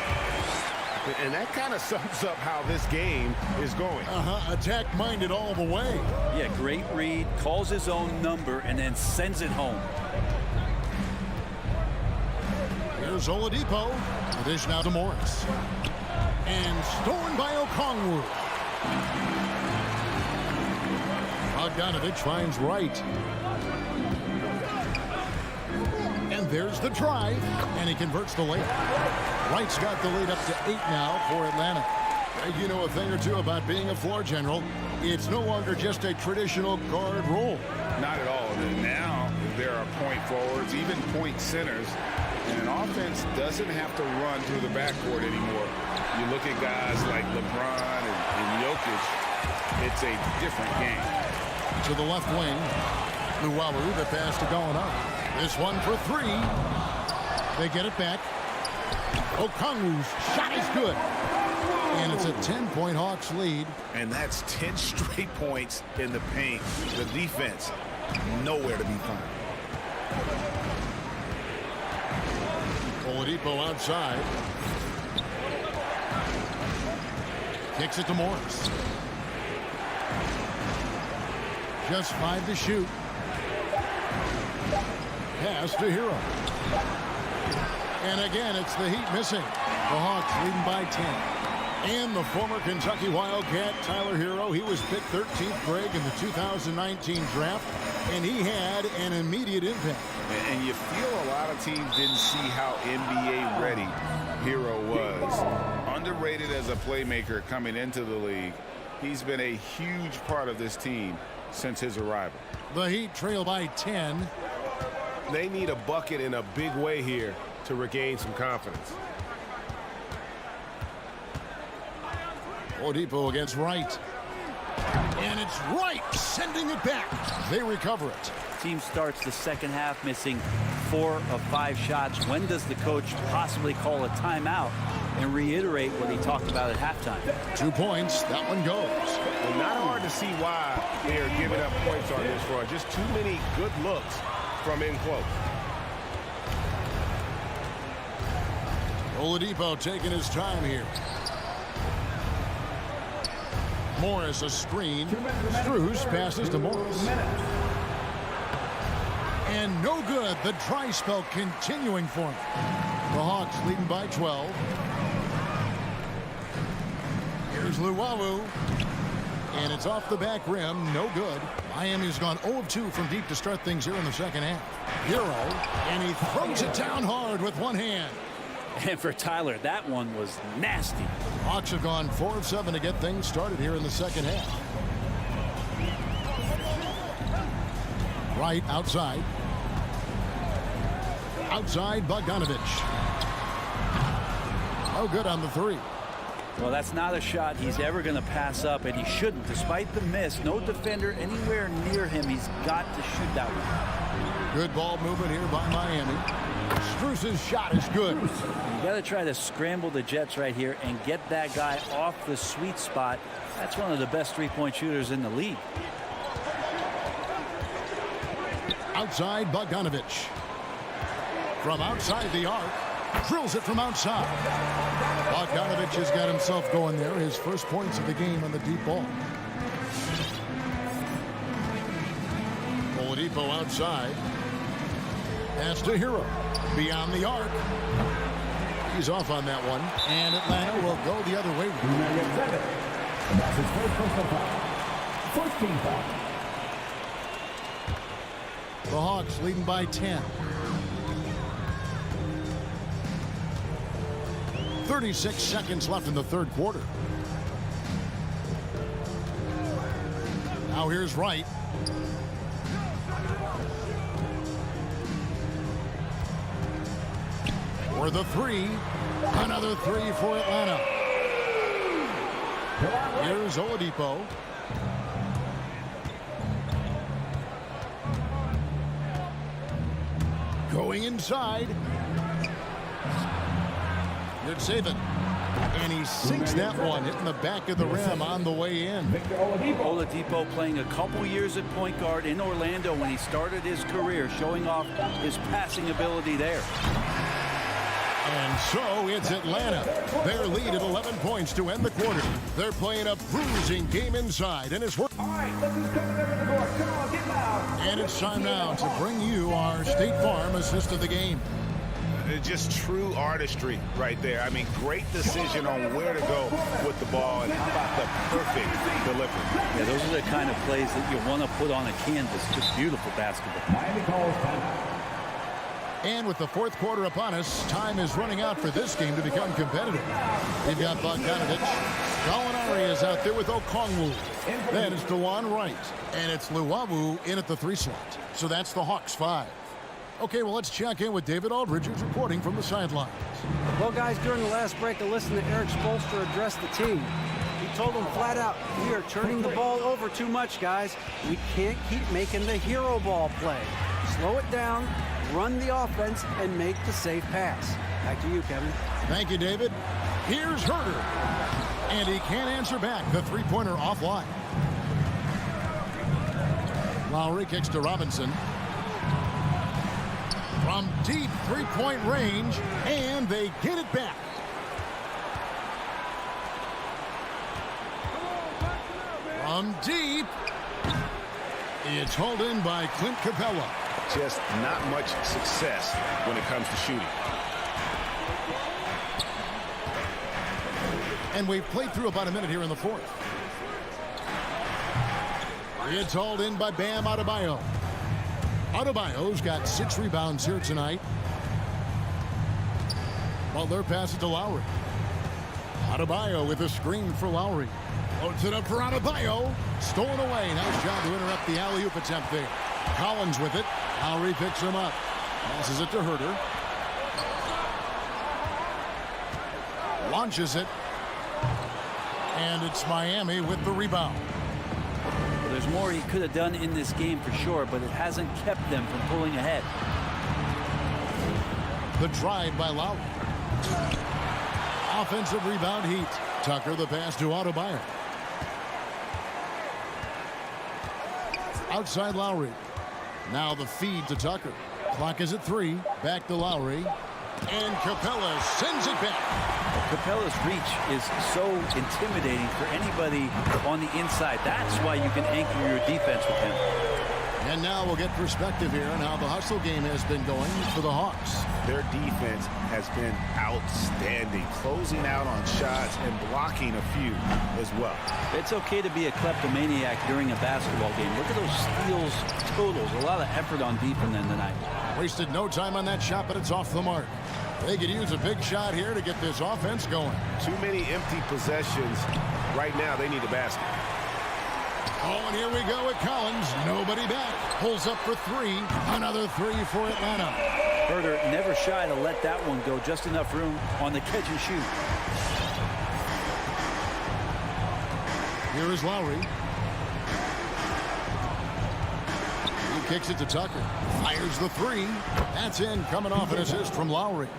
And that kind of sums up how this game is going. Attack-minded all the way. Yeah, great read. Calls his own number and then sends it home. Here's Oladipo. The dish now to Morris. And stolen by Okongwu. Bogdanovich finds Wright. And there's the drive. And he converts the layup. Wright's got the lead up to 8 now for Atlanta. You know a thing or two about being a floor general. It's no longer just a traditional guard role. Not at all. Now there are point forwards, even point centers. And an offense doesn't have to run through the backcourt anymore. You look at guys like LeBron and Jokic, it's a different game. To the left wing, Luwawu, the pass to Gallinari. This one for 3. They get it back. Okongwu's shot is good. And it's a 10-point Hawks lead. And that's 10 straight points in the paint. The defense, nowhere to be found. Oladipo outside. Kicks it to Morris. Just 5 to shoot. Pass to Hero. And again, it's the Heat missing. The Hawks leading by 10. And the former Kentucky Wildcat, Tyler Hero, he was picked 13th Greg in the 2019 draft, and he had an immediate impact. And you feel a lot of teams didn't see how NBA ready Hero was. Underrated as a playmaker coming into the league. He's been a huge part of this team since his arrival. The Heat trail by 10. They need a bucket in a big way here to regain some confidence. Oladipo against Wright. And it's Wright sending it back. They recover it. Team starts the second half missing 4 of 5 shots. When does the coach possibly call a timeout and reiterate what he talked about at halftime? 2 points. That one goes. Well, not hard to see why they are giving up points on this run. Just too many good looks from in close. Oladipo taking his time here. Morris a screen. Strus passes to Morris. And no good. The dry spell continuing for him. The Hawks leading by 12. Here's Luwawu. And it's off the back rim. No good. Miami's gone 0 of 2 from deep to start things here in the second half. Hero. And he throws it down hard with one hand. And for Tyler, that one was nasty. Hawks have gone 4 of 7 to get things started here in the second half. Right outside. Outside Bogdanovich. Oh, good on the 3. Well, that's not a shot he's ever going to pass up, and he shouldn't. Despite the miss, no defender anywhere near him. He's got to shoot that one. Good ball movement here by Miami. Strus's shot is good. You got to try to scramble the Jets right here and get that guy off the sweet spot. That's one of the best three-point shooters in the league. Outside Bogdanovich. From outside the arc. Drills it from outside. Bogdanovich has got himself going there. His first points of the game on the deep ball. Oladipo outside. Pass to Hero. Beyond the arc. He's off on that one. And Atlanta will go the other way. And that's his first personal foul. First team foul. The Hawks leading by 10. 36 seconds left in the third quarter. Now here's Wright. For the 3. Another 3 for Atlanta. Here's Oladipo. Going inside. Good save it. And he sinks that one, hitting the back of the rim on the way in. Oladipo playing a couple years at point guard in Orlando when he started his career, showing off his passing ability there. And so it's Atlanta. Their lead at 11 points to end the quarter. They're playing a bruising game inside, and it's working. And it's time now to bring you our State Farm assist of the game. Just true artistry right there. I mean, great decision on where to go with the ball, and how about the perfect delivery. Yeah, those are the kind of plays that you want to put on a canvas. Just beautiful basketball. Miami calls timeout. And with the fourth quarter upon us, time is running out for this game to become competitive. We've got Bogdanovich. Gallinari is out there with Okongwu. Then it's DeJuan Wright. And it's Luwawu in at the 3 slot. So that's the Hawks 5. Okay, well, let's check in with David Aldridge, who's reporting from the sidelines. Well, guys, during the last break, I listened to Eric Spoelstra address the team. He told them flat out, we are turning the ball over too much, guys. We can't keep making the hero ball play. Slow it down, run the offense, and make the safe pass. Back to you, Kevin. Thank you, David. Here's Herter. And he can't answer back. The three-pointer offline. Lowry kicks to Robinson. From deep three-point range, and they get it back. From deep. It's hauled in by Clint Capella. Just not much success when it comes to shooting. And we've played through about a minute here in the fourth. It's hauled in by Bam Adebayo. Adebayo's got 6 rebounds here tonight. Butler passes to Lowry. Adebayo with a screen for Lowry. Loads it up for Adebayo. Stolen away. Nice job to interrupt the alley-oop attempt there. Collins with it. Lowry picks him up. Passes it to Herder. Launches it. And it's Miami with the rebound. Well, there's more he could have done in this game for sure, but it hasn't kept them from pulling ahead. The drive by Lowry. Offensive rebound Heat. Tucker the pass to Adebayo. Outside Lowry. Now the feed to Tucker. Clock is at 3. Back to Lowry. And Capella sends it back. Capella's reach is so intimidating for anybody on the inside. That's why you can anchor your defense with him. And now we'll get perspective here on how the hustle game has been going for the Hawks. Their defense has been outstanding, closing out on shots and blocking a few as well. It's okay to be a kleptomaniac during a basketball game. Look at those steals totals. A lot of effort on deep in them tonight. Wasted no time on that shot, but it's off the mark. They could use a big shot here to get this offense going. Too many empty possessions. Right now, they need a basket. Oh, and here we go with Collins. Nobody back. Pulls up for 3. Another 3 for Atlanta. Herder never shy to let that one go. Just enough room on the catch and shoot. Here is Lowry. He kicks it to Tucker. Fires the 3. That's in, coming off an assist from Lowry.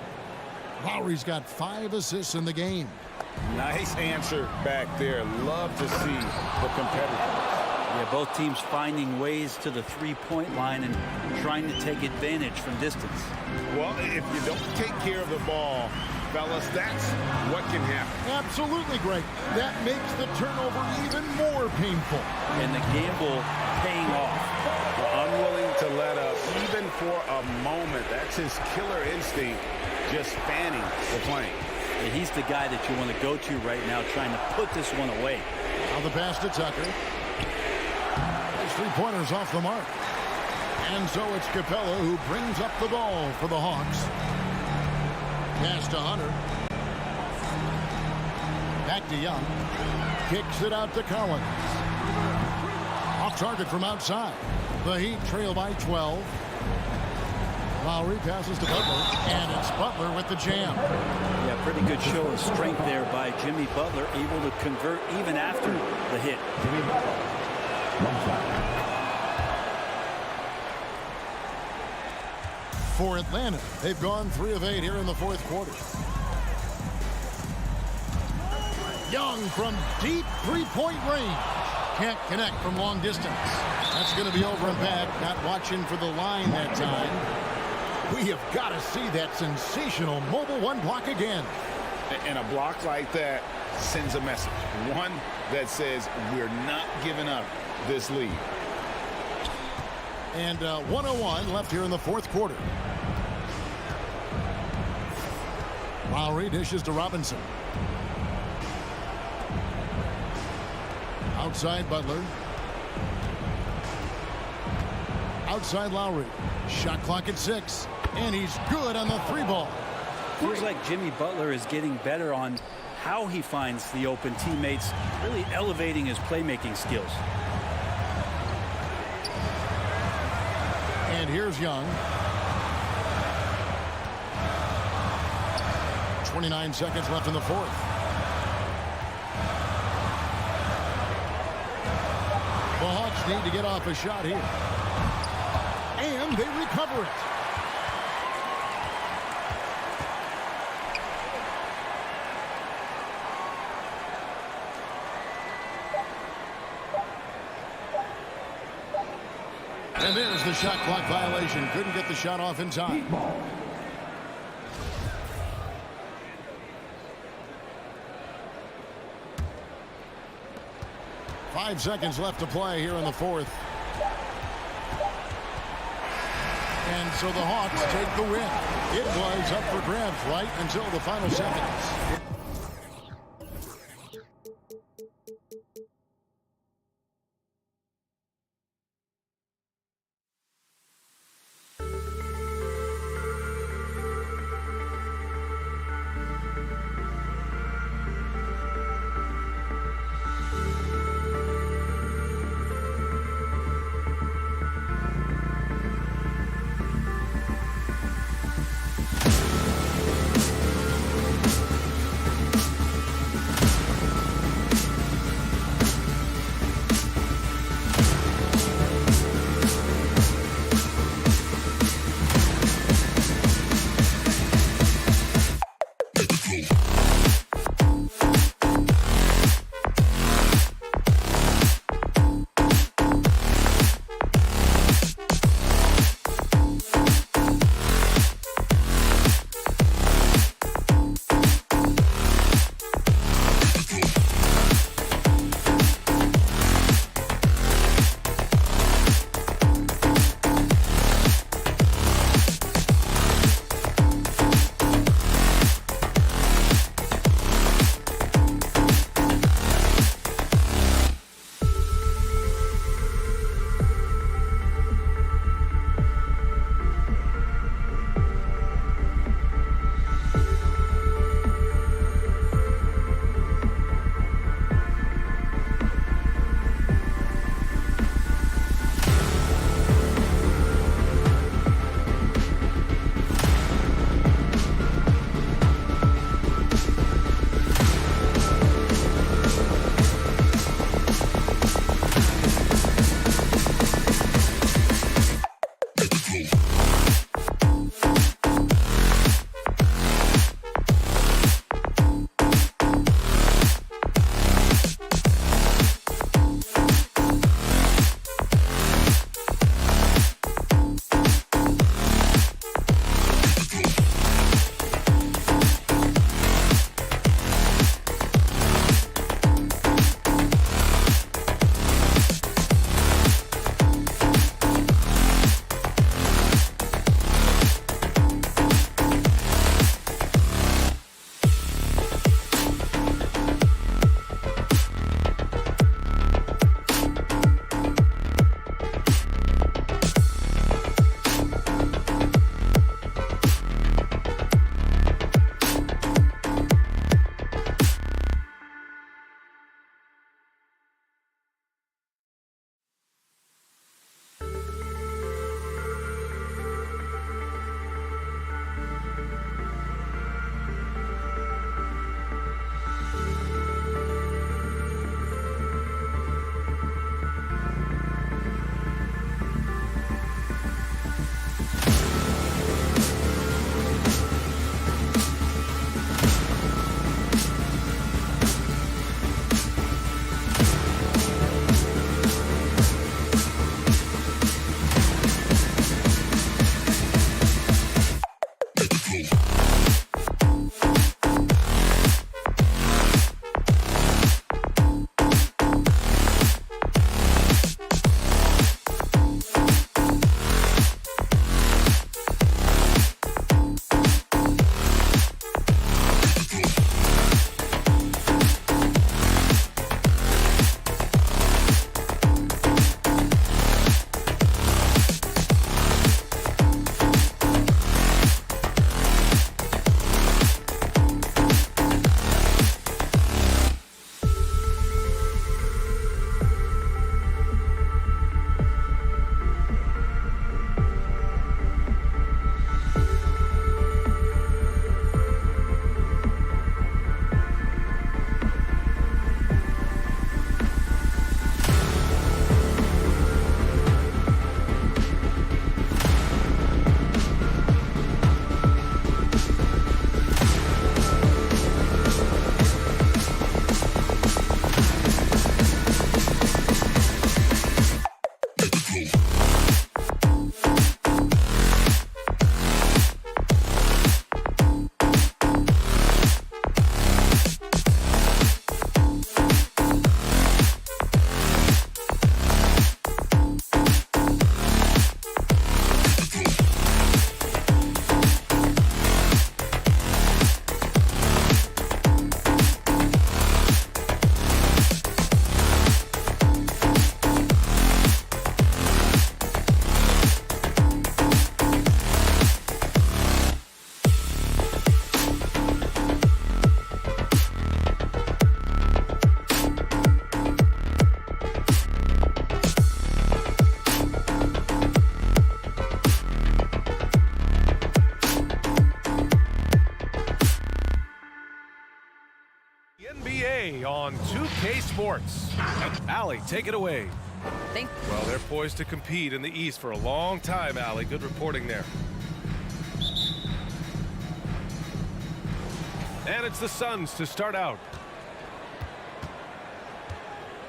Lowry's got 5 assists in the game. Nice answer back there. Love to see the competitor. Yeah, both teams finding ways to the three-point line and trying to take advantage from distance. Well, if you don't take care of the ball, fellas, that's what can happen. Absolutely great. That makes the turnover even more painful. And the gamble paying off. Unwilling to let up even for a moment. That's his killer instinct, just fanning the plane. And he's the guy that you want to go to right now, trying to put this one away. Now the pass to Tucker. His 3-pointers off the mark. And so it's Capella who brings up the ball for the Hawks. Pass to Hunter. Back to Young. Kicks it out to Collins. Off target from outside. The Heat trail by 12. Lowry passes to Butler, and it's Butler with the jam. Yeah, pretty good show of strength there by Jimmy Butler, able to convert even after the hit. For Atlanta, they've gone 3 of 8 here in the 4th quarter. Young from deep 3-point range. Can't connect from long distance. That's going to be over and back. Not watching for the line that time. We have got to see that sensational mobile 1 block again. And a block like that sends a message. One that says we're not giving up this lead. And 1:01 left here in the 4th quarter. Lowry dishes to Robinson. Outside Butler. Outside Lowry. Shot clock at 6. And he's good on the 3 ball. Feels like Jimmy Butler is getting better on how he finds the open teammates, really elevating his playmaking skills. And here's Young. 29 seconds left in the 4th. The Hawks need to get off a shot here. And they recover it. And there's the shot clock violation. Couldn't get the shot off in time. 5 seconds left to play here in the 4th. And so the Hawks take the win. It was up for grabs right until the final seconds. 2K Sports. Allie, take it away. Well, they're poised to compete in the East for a long time, Allie. Good reporting there. And it's the Suns to start out.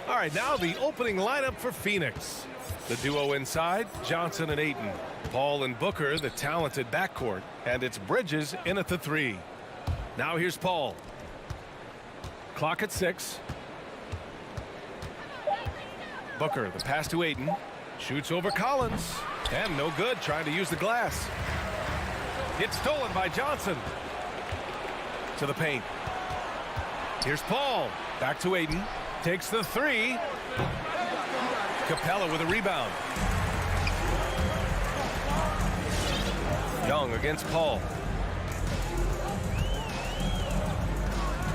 All right, now the opening lineup for Phoenix. The duo inside, Johnson and Ayton. Paul and Booker, the talented backcourt. And it's Bridges in at the 3. Now here's Paul. Clock at 6. Booker, the pass to Ayton. Shoots over Collins. And no good, trying to use the glass. It's stolen by Johnson. To the paint. Here's Paul. Back to Ayton. Takes the 3. Capella with a rebound. Young against Paul.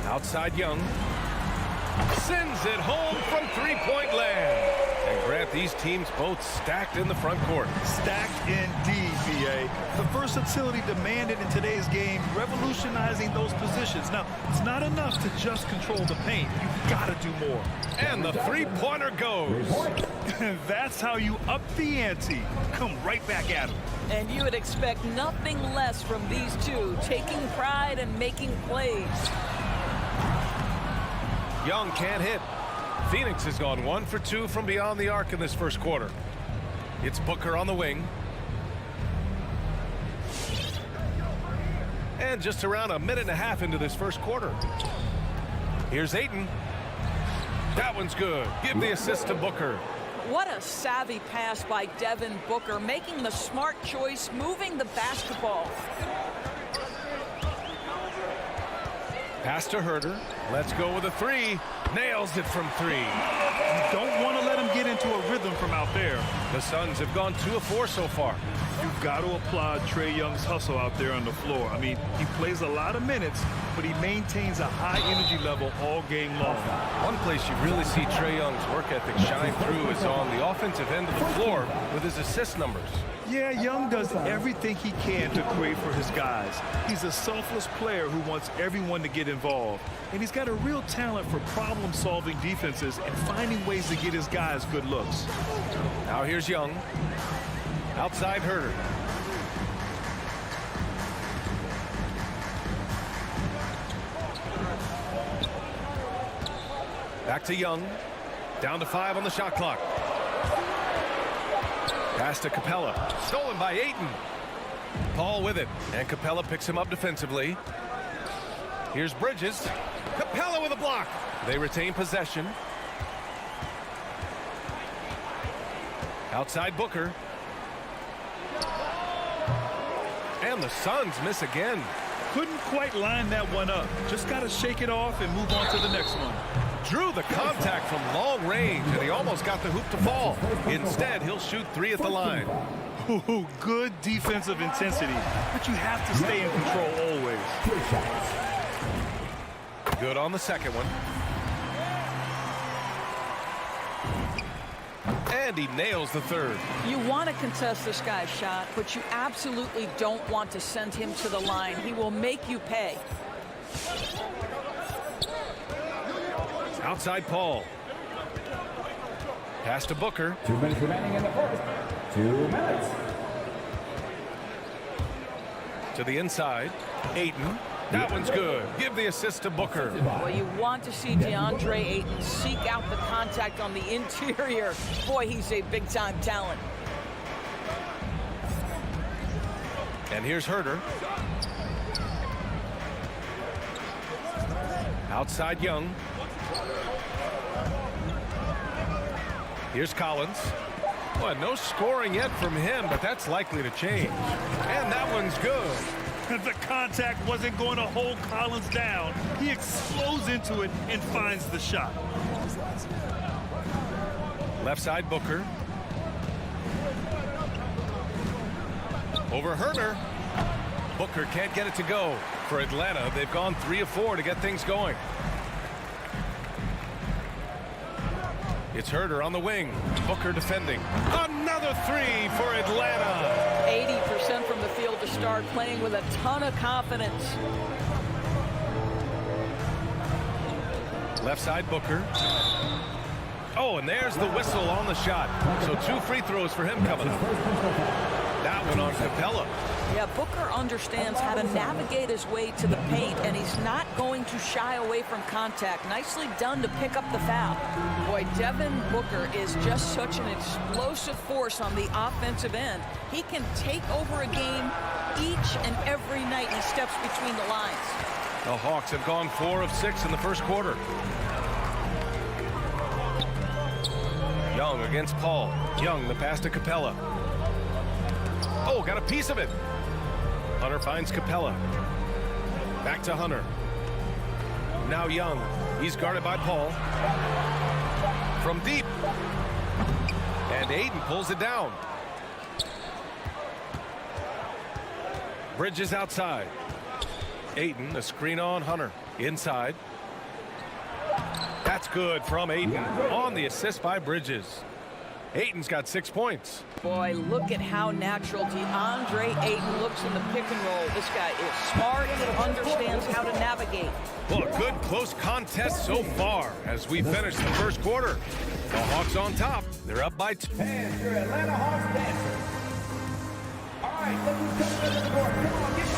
Outside Young. Sends it home from three-point land. And Grant, these teams both stacked in the front court. Stacked indeed, B.A. The versatility demanded in today's game, revolutionizing those positions. Now, it's not enough to just control the paint. You've got to do more. And the three-pointer goes. That's how you up the ante. Come right back at him. And you would expect nothing less from these two, taking pride and making plays. Young can't hit. Phoenix has gone 1 for 2 from beyond the arc in this first quarter. It's Booker on the wing. And just around a minute and a half into this first quarter. Here's Ayton. That one's good. Give the assist to Booker. What a savvy pass by Devin Booker, making the smart choice, moving the basketball. Pass to Herter. Let's go with a 3. Nails it from 3. You don't want to let him get into a rhythm from out there. The Suns have gone 2 of 4 so far. You've got to applaud Trae Young's hustle out there on the floor. I mean, he plays a lot of minutes, but he maintains a high energy level all game long. One place you really see Trae Young's work ethic shine through is on the offensive end of the floor with his assist numbers. Yeah, Young does everything he can to create for his guys. He's a selfless player who wants everyone to get involved. And he's got a real talent for problem-solving defenses and finding ways to get his guys good looks. Now here's Young. Outside Herter. Back to Young. Down to 5 on the shot clock. Pass to Capella. Stolen by Ayton. Paul with it. And Capella picks him up defensively. Here's Bridges. Capella with a block. They retain possession. Outside Booker. And the Suns miss again. Couldn't quite line that one up. Just got to shake it off and move on to the next one. Drew the contact from long range, and he almost got the hoop to fall. Instead, he'll shoot 3 at the line. Ooh, good defensive intensity, but you have to stay in control always. Good on the second one. And he nails the third. You want to contest this guy's shot, but you absolutely don't want to send him to the line. He will make you pay. Outside Paul. Pass to Booker. 2 minutes remaining in the first. 2 minutes. To the inside. Ayton. That one's good. Give the assist to Booker. Well, you want to see DeAndre Ayton seek out the contact on the interior. Boy, he's a big-time talent. And here's Herter. Outside Young. Here's Collins. Well, no scoring yet from him, but that's likely to change. And that one's good. The contact wasn't going to hold Collins down. He explodes into it and finds the shot. Left side Booker. Over Herter. Booker can't get it to go. For Atlanta, they've gone 3 of 4 to get things going. It's Herter on the wing. Booker defending. Another 3 for Atlanta. 80% from the field to start, playing with a ton of confidence. Left side, Booker. Oh, and there's the whistle on the shot. So 2 free throws for him coming up. That one on Capella. Yeah, Booker understands how to navigate his way to the paint, and he's not going to shy away from contact. Nicely done to pick up the foul. Boy, Devin Booker is just such an explosive force on the offensive end. He can take over a game each and every night he steps between the lines. The Hawks have gone 4 of 6 in the first quarter. Young against Paul. Young, the pass to Capella. Oh, got a piece of it. Hunter finds Capella. Back to Hunter. Now Young. He's guarded by Paul. From deep. And Aiden pulls it down. Bridges outside. Aiden, a screen on Hunter. Inside. That's good from Aiden. On the assist by Bridges. Aiden's got 6 points. Boy, look at how natural DeAndre Ayton looks in the pick and roll. This guy is smart and understands how to navigate. Well, a good close contest so far as we finish the first quarter. The Hawks on top. They're up by 2. And your Atlanta Hawks dancer. All right, let's go.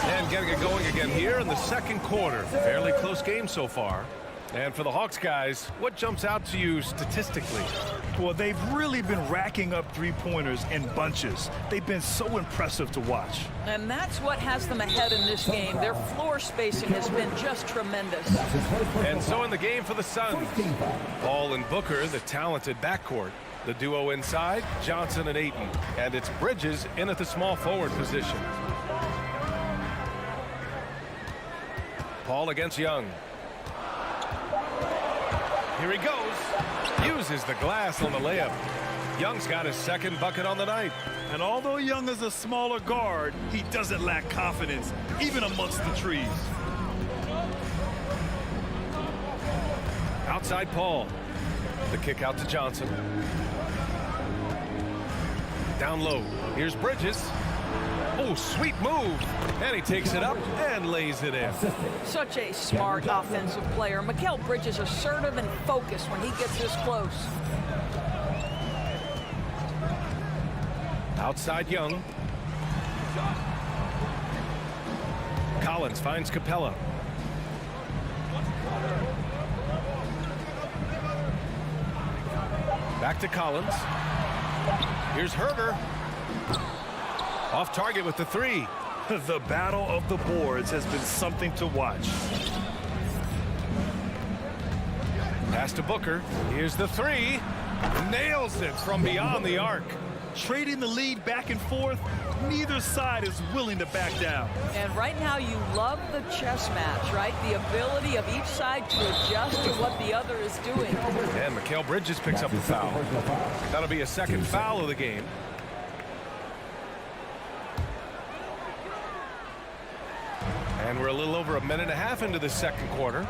And getting it going again here in the second quarter. Fairly close game so far. And for the Hawks guys, what jumps out to you statistically? Well, they've really been racking up three-pointers in bunches. They've been so impressive to watch. And that's what has them ahead in this game. Their floor spacing has been just tremendous. And so in the game for the Suns, Paul and Booker, the talented backcourt. The duo inside, Johnson and Ayton. And it's Bridges in at the small forward position. Paul against Young. Here he goes. Uses the glass on the layup. Young's got his second bucket on the night. And although Young is a smaller guard, he doesn't lack confidence, even amongst the trees. Outside Paul. The kick out to Johnson. Down low. Here's Bridges. Oh, sweet move. And he takes it up and lays it in. Such a smart offensive player. Mikal Bridges assertive and focused when he gets this close. Outside Young. Collins finds Capella. Back to Collins. Here's Herter. Off target with the three. The battle of the boards has been something to watch. Pass to Booker. Here's the three. Nails it from beyond the arc. Trading the lead back and forth, neither side is willing to back down. And right now you love the chess match, right? The ability of each side to adjust to what the other is doing. And Mikal Bridges picks up the foul. That'll be a second foul of the game. And we're a little over a minute and a half into the second quarter.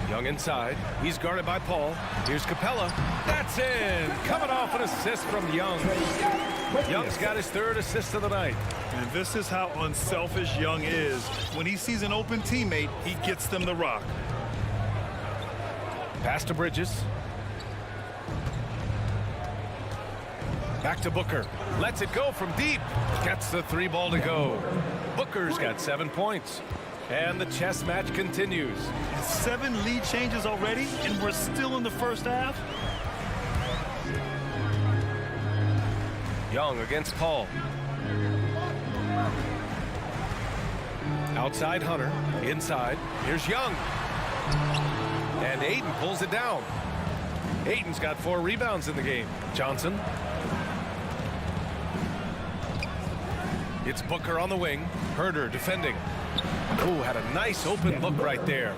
Young inside. He's guarded by Paul. Here's Capella. That's in. Coming off an assist from Young. Young's got his third assist of the night. And this is how unselfish Young is. When he sees an open teammate, he gets them the rock. Pass to Bridges. Back to Booker. Lets it go from deep. Gets the three ball to go. Booker's got 7 points. And the chess match continues. 7 lead changes already, and we're still in the first half. Young against Paul. Outside Hunter. Inside. Here's Young. And Ayton pulls it down. Ayton's got 4 rebounds in the game. Johnson. It's Booker on the wing. Herter defending. Oh, had a nice open look right there.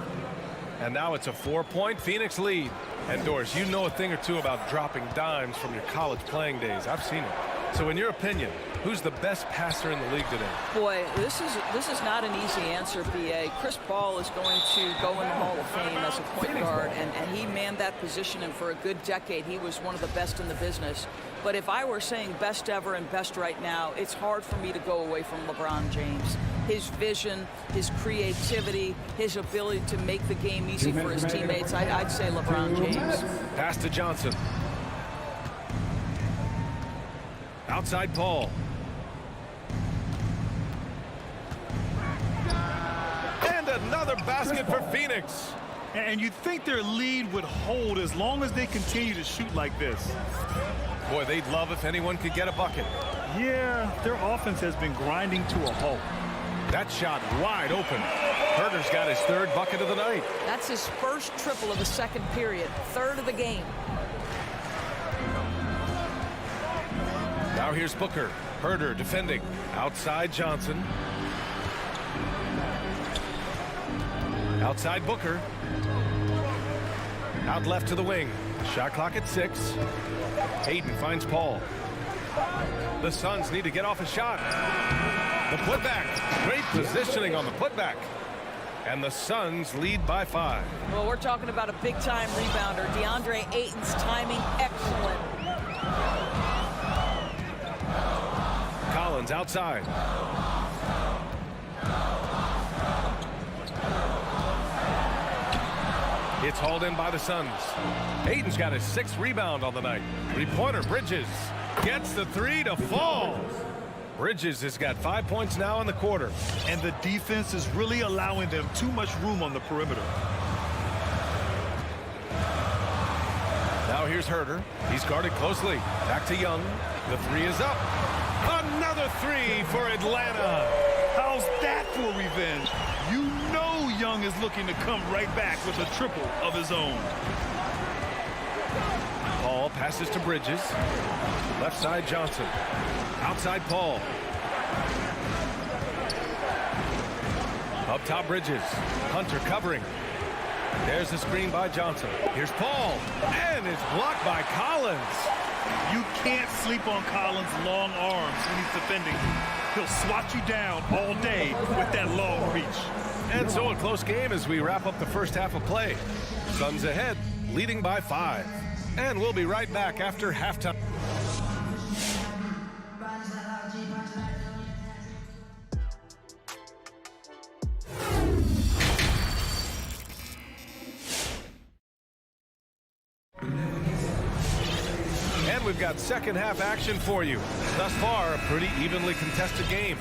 And now it's a 4-point Phoenix lead. And Doris, you know a thing or two about dropping dimes from your college playing days. I've seen it. So in your opinion, who's the best passer in the league today? Boy, this is not an easy answer, BA. Chris Paul is going to go in the Hall of Fame as a point guard, and he manned that position, and for a good decade, he was one of the best in the business. But if I were saying best ever and best right now, it's hard for me to go away from LeBron James. his vision, his creativity, his ability to make the game easy for his teammates. I'd say LeBron James. Pass to Johnson. Outside Paul. And another basket for Phoenix. And you'd think their lead would hold as long as they continue to shoot like this. Boy, they'd love if anyone could get a bucket. Yeah, their offense has been grinding to a halt. That shot wide open. Herder's got his third bucket of the night. That's his first triple of the second period, third of the game. Now here's Booker. Herder defending. Outside Johnson. Outside Booker. Out left to the wing. Shot clock at 6. Hayden finds Paul. The Suns need to get off a shot. The putback. Great positioning on the putback. And the Suns lead by 5. Well, we're talking about a big-time rebounder. DeAndre Ayton's timing excellent. Collins outside. It's hauled in by the Suns. Ayton's got his 6th rebound on the night. Three-pointer. Bridges gets the 3 to fall. Bridges has got 5 points now in the quarter. And the defense is really allowing them too much room on the perimeter. Now here's Herder. He's guarded closely. Back to Young. The 3 is up. Another 3 for Atlanta. How's that for revenge? You know Young is looking to come right back with a triple of his own. Paul passes to Bridges. Left side Johnson. Outside Paul. Up top Bridges. Hunter covering. There's the screen by Johnson. Here's Paul. And it's blocked by Collins. You can't sleep on Collins' long arms when he's defending. He'll swat you down all day with that long reach. And so a close game as we wrap up the first half of play. Suns ahead, leading by 5. And we'll be right back after halftime. And we've got second half action for you. Thus far, a pretty evenly contested game.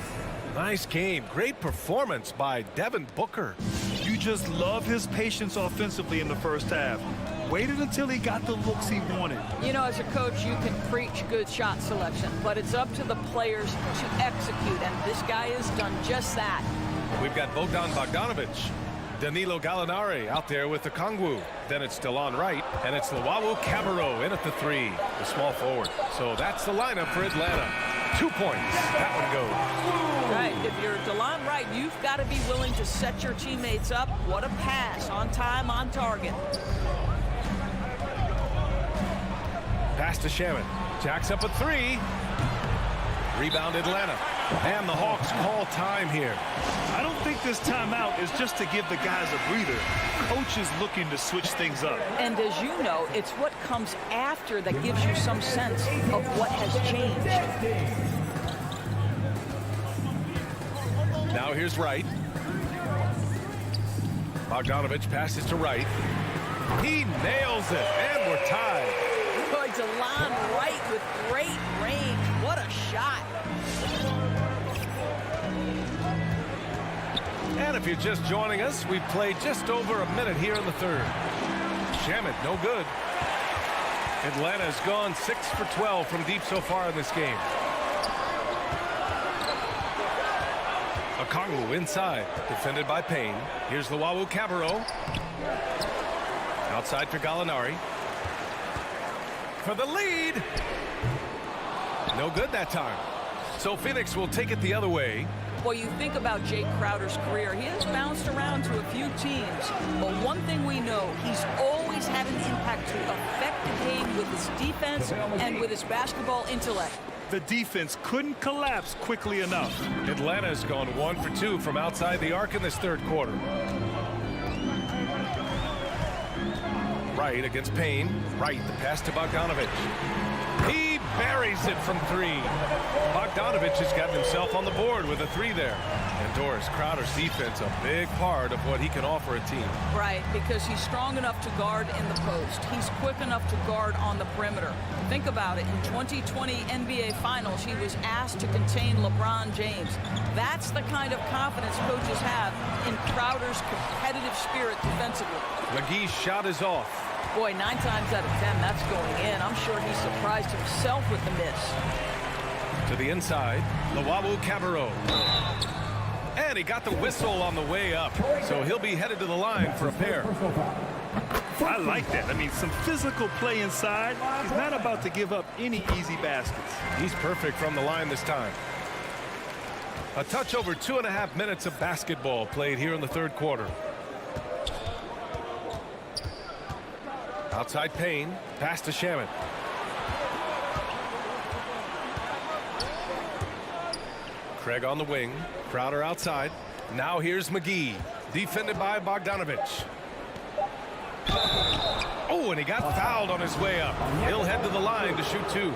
Nice game. Great performance by Devin Booker. You just love his patience offensively in the first half. Waited until he got the looks he wanted. You know, as a coach, you can preach good shot selection, but it's up to the players to execute, and this guy has done just that. We've got Bogdan Bogdanovic, Danilo Gallinari out there with the Kongwu. Then it's DeLon Wright, and it's Luwawu Cabarrot in at the 3, the small forward. So that's the lineup for Atlanta. 2 points. That one goes. Right, if you're DeLon Wright, you've got to be willing to set your teammates up. What a pass, on time, on target. Pass to Shaman. Jacks up a 3. Rebound Atlanta. And the Hawks call time here. I don't think this timeout is just to give the guys a breather. Coach is looking to switch things up. And as you know, it's what comes after that gives you some sense of what has changed. Now here's Wright. Bogdanovic passes to Wright. He nails it, and we're tied. Boy, DeLon Wright with great range. What a shot. And if you're just joining us, we've played just over a minute here in the third. Shamet, no good. Atlanta's gone 6 for 12 from deep so far in this game. Okongwu inside, defended by Payne. Here's Luwawu Cabarrot. Outside for Gallinari. For the lead. No good that time. So Phoenix will take it the other way. Well, you think about Jake Crowder's career. He has bounced around to a few teams. But one thing we know, he's always had an impact to affect the game with his defense and with his basketball intellect. The defense couldn't collapse quickly enough. Atlanta's gone 1 for 2 from outside the arc in this third quarter. Wright against Payne. Wright, the pass to Bogdanovic. He buries it from 3. Bogdanovic has gotten himself on the board with a 3 there. And Doris, Crowder's defense, a big part of what he can offer a team. Right, because he's strong enough to guard in the post. He's quick enough to guard on the perimeter. Think about it. In 2020 NBA Finals, he was asked to contain LeBron James. That's the kind of confidence coaches have in Crowder's competitive spirit defensively. McGee's shot is off. Boy, 9 times out of 10, that's going in. I'm sure he surprised himself with the miss. To the inside, Lawawu Cabarro. And he got the whistle on the way up, so he'll be headed to the line for a pair. I like that. I mean, some physical play inside. He's not about to give up any easy baskets. He's perfect from the line this time. A touch over 2.5 minutes of basketball played here in the third quarter. Outside Payne, pass to Shaman. Craig on the wing, Crowder outside. Now here's McGee, defended by Bogdanovich. Oh, and he got fouled on his way up. He'll head to the line to shoot 2.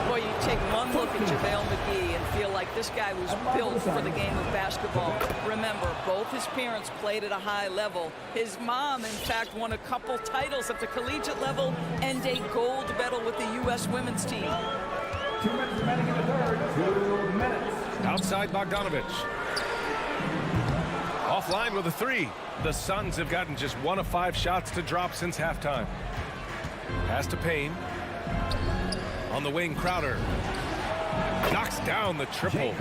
Boy, you take one look at JaVale McGee and feel like this guy was built for the game of basketball. Remember, both his parents played at a high level. His mom, in fact, won a couple titles at the collegiate level and a gold medal with the U.S. women's team. 2 minutes remaining in the third. 2 minutes. Outside Bogdanovich. Offline with a 3. The Suns have gotten just 1 of 5 shots to drop since halftime. Pass to Payne. On the wing, Crowder. Knocks down the triple.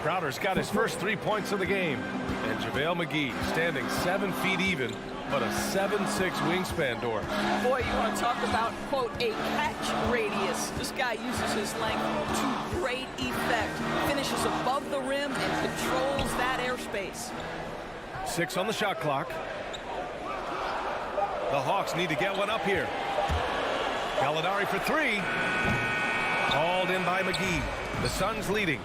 Crowder's got his first 3 points of the game. And JaVale McGee standing 7 feet even, but a 7'6" wingspan, Doris. Boy, you want to talk about, quote, a catch radius. This guy uses his length to great effect. Finishes above the rim and controls that airspace. 6 on the shot clock. The Hawks need to get one up here. Gallinari for 3. Called in by McGee. The Suns leading.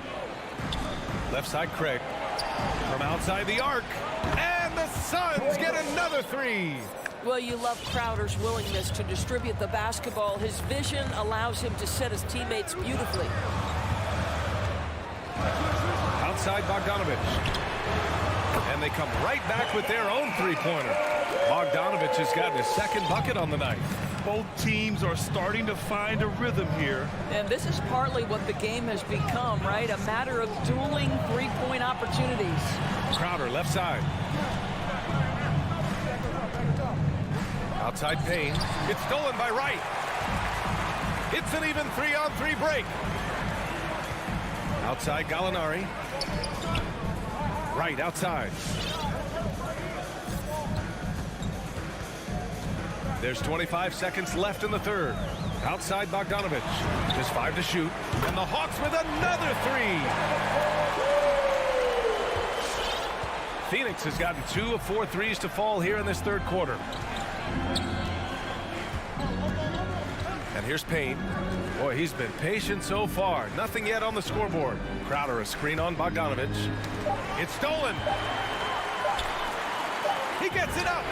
Left side, Craig. From outside the arc. And the Suns get another 3. Well, you love Crowder's willingness to distribute the basketball. His vision allows him to set his teammates beautifully. Outside Bogdanovich. And they come right back with their own 3-pointer. Bogdanovich has gotten his second bucket on the night. Both teams are starting to find a rhythm here. And this is partly what the game has become, right? A matter of dueling 3-point opportunities. Crowder left side. Outside Payne. It's stolen by Wright. It's an even 3-on-3 break. Outside Gallinari. Right outside. There's 25 seconds left in the third. Outside Bogdanovich. Just 5 to shoot. And the Hawks with another 3. Phoenix has gotten 2 of 4 threes to fall here in this third quarter. And here's Payne. Boy, he's been patient so far. Nothing yet on the scoreboard. Crowder a screen on Bogdanovich. It's stolen. He gets it up.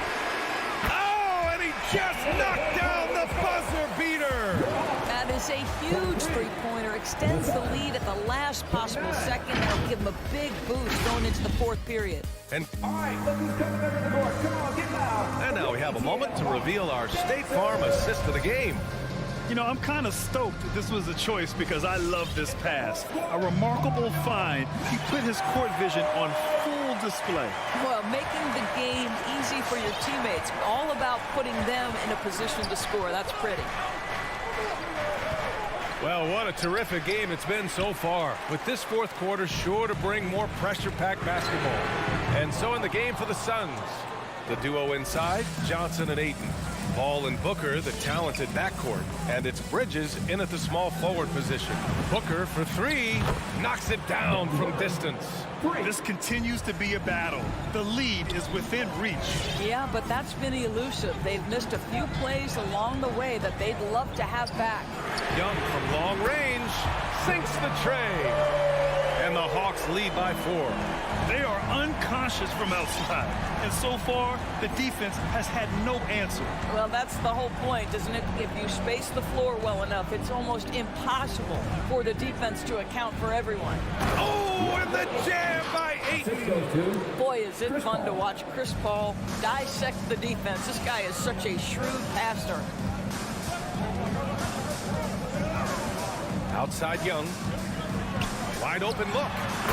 Oh, and he just knocked down the buzzer beater. That is a huge three-pointer. Extends the lead at the last possible second. That'll give him a big boost going into the fourth period. And All right, look who's coming under the door. Come on, get loud. And now we have a moment to reveal our State Farm assist of the game. You know, I'm kind of stoked that this was a choice because I love this pass. A remarkable find. He put his court vision on full display. Well, making the game easy for your teammates. All about putting them in a position to score. That's pretty. Well, what a terrific game it's been so far. With this fourth quarter sure to bring more pressure-packed basketball. And so in the game for the Suns, the duo inside, Johnson and Ayton. Paul and Booker, the talented backcourt. And it's Bridges in at the small forward position. Booker for 3, knocks it down from distance. This continues to be a battle. The lead is within reach. Yeah, but that's been elusive. They've missed a few plays along the way that they'd love to have back. Young from long range sinks the tray. And the Hawks lead by 4. They are unconscious from outside. And so far, the defense has had no answer. Well, that's the whole point, isn't it? If you space the floor well enough, it's almost impossible for the defense to account for everyone. Oh, and the jam by Ayton. Boy, is it fun to watch Chris Paul dissect the defense. This guy is such a shrewd passer. Outside Young. Wide open look.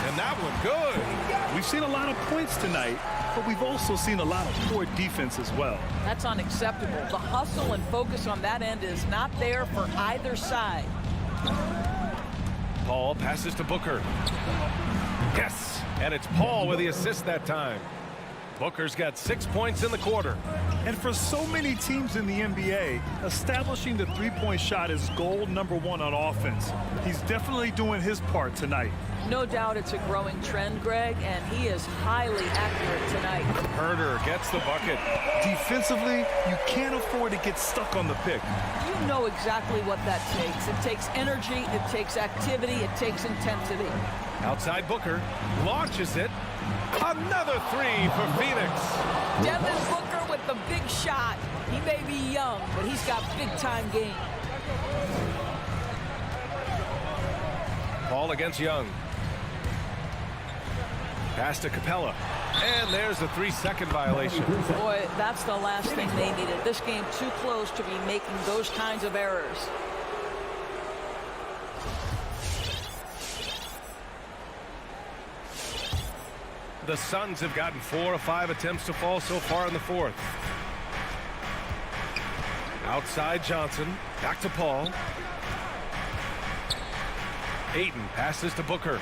And that one good. We've seen a lot of points tonight, but we've also seen a lot of poor defense as well. That's unacceptable. The hustle and focus on that end is not there for either side. Paul passes to Booker. Yes, and it's Paul with the assist that time. Booker's got 6 points in the quarter. And for so many teams in the NBA, establishing the three-point shot is goal number one on offense. He's definitely doing his part tonight. No doubt it's a growing trend, Greg, and he is highly accurate tonight. Herder gets the bucket. Defensively, you can't afford to get stuck on the pick. You know exactly what that takes. It takes energy, it takes activity, it takes intensity. Outside Booker, launches it. Another three for Phoenix. Devin Booker with the big shot. He may be young, but he's got big-time game. Paul against Young. Pass to Capella. And there's a 3-second violation. Boy, that's the last thing they needed. This game too close to be making those kinds of errors. The Suns have gotten 4 of 5 attempts to fall so far in the fourth. Outside Johnson. Back to Paul. Ayton passes to Booker.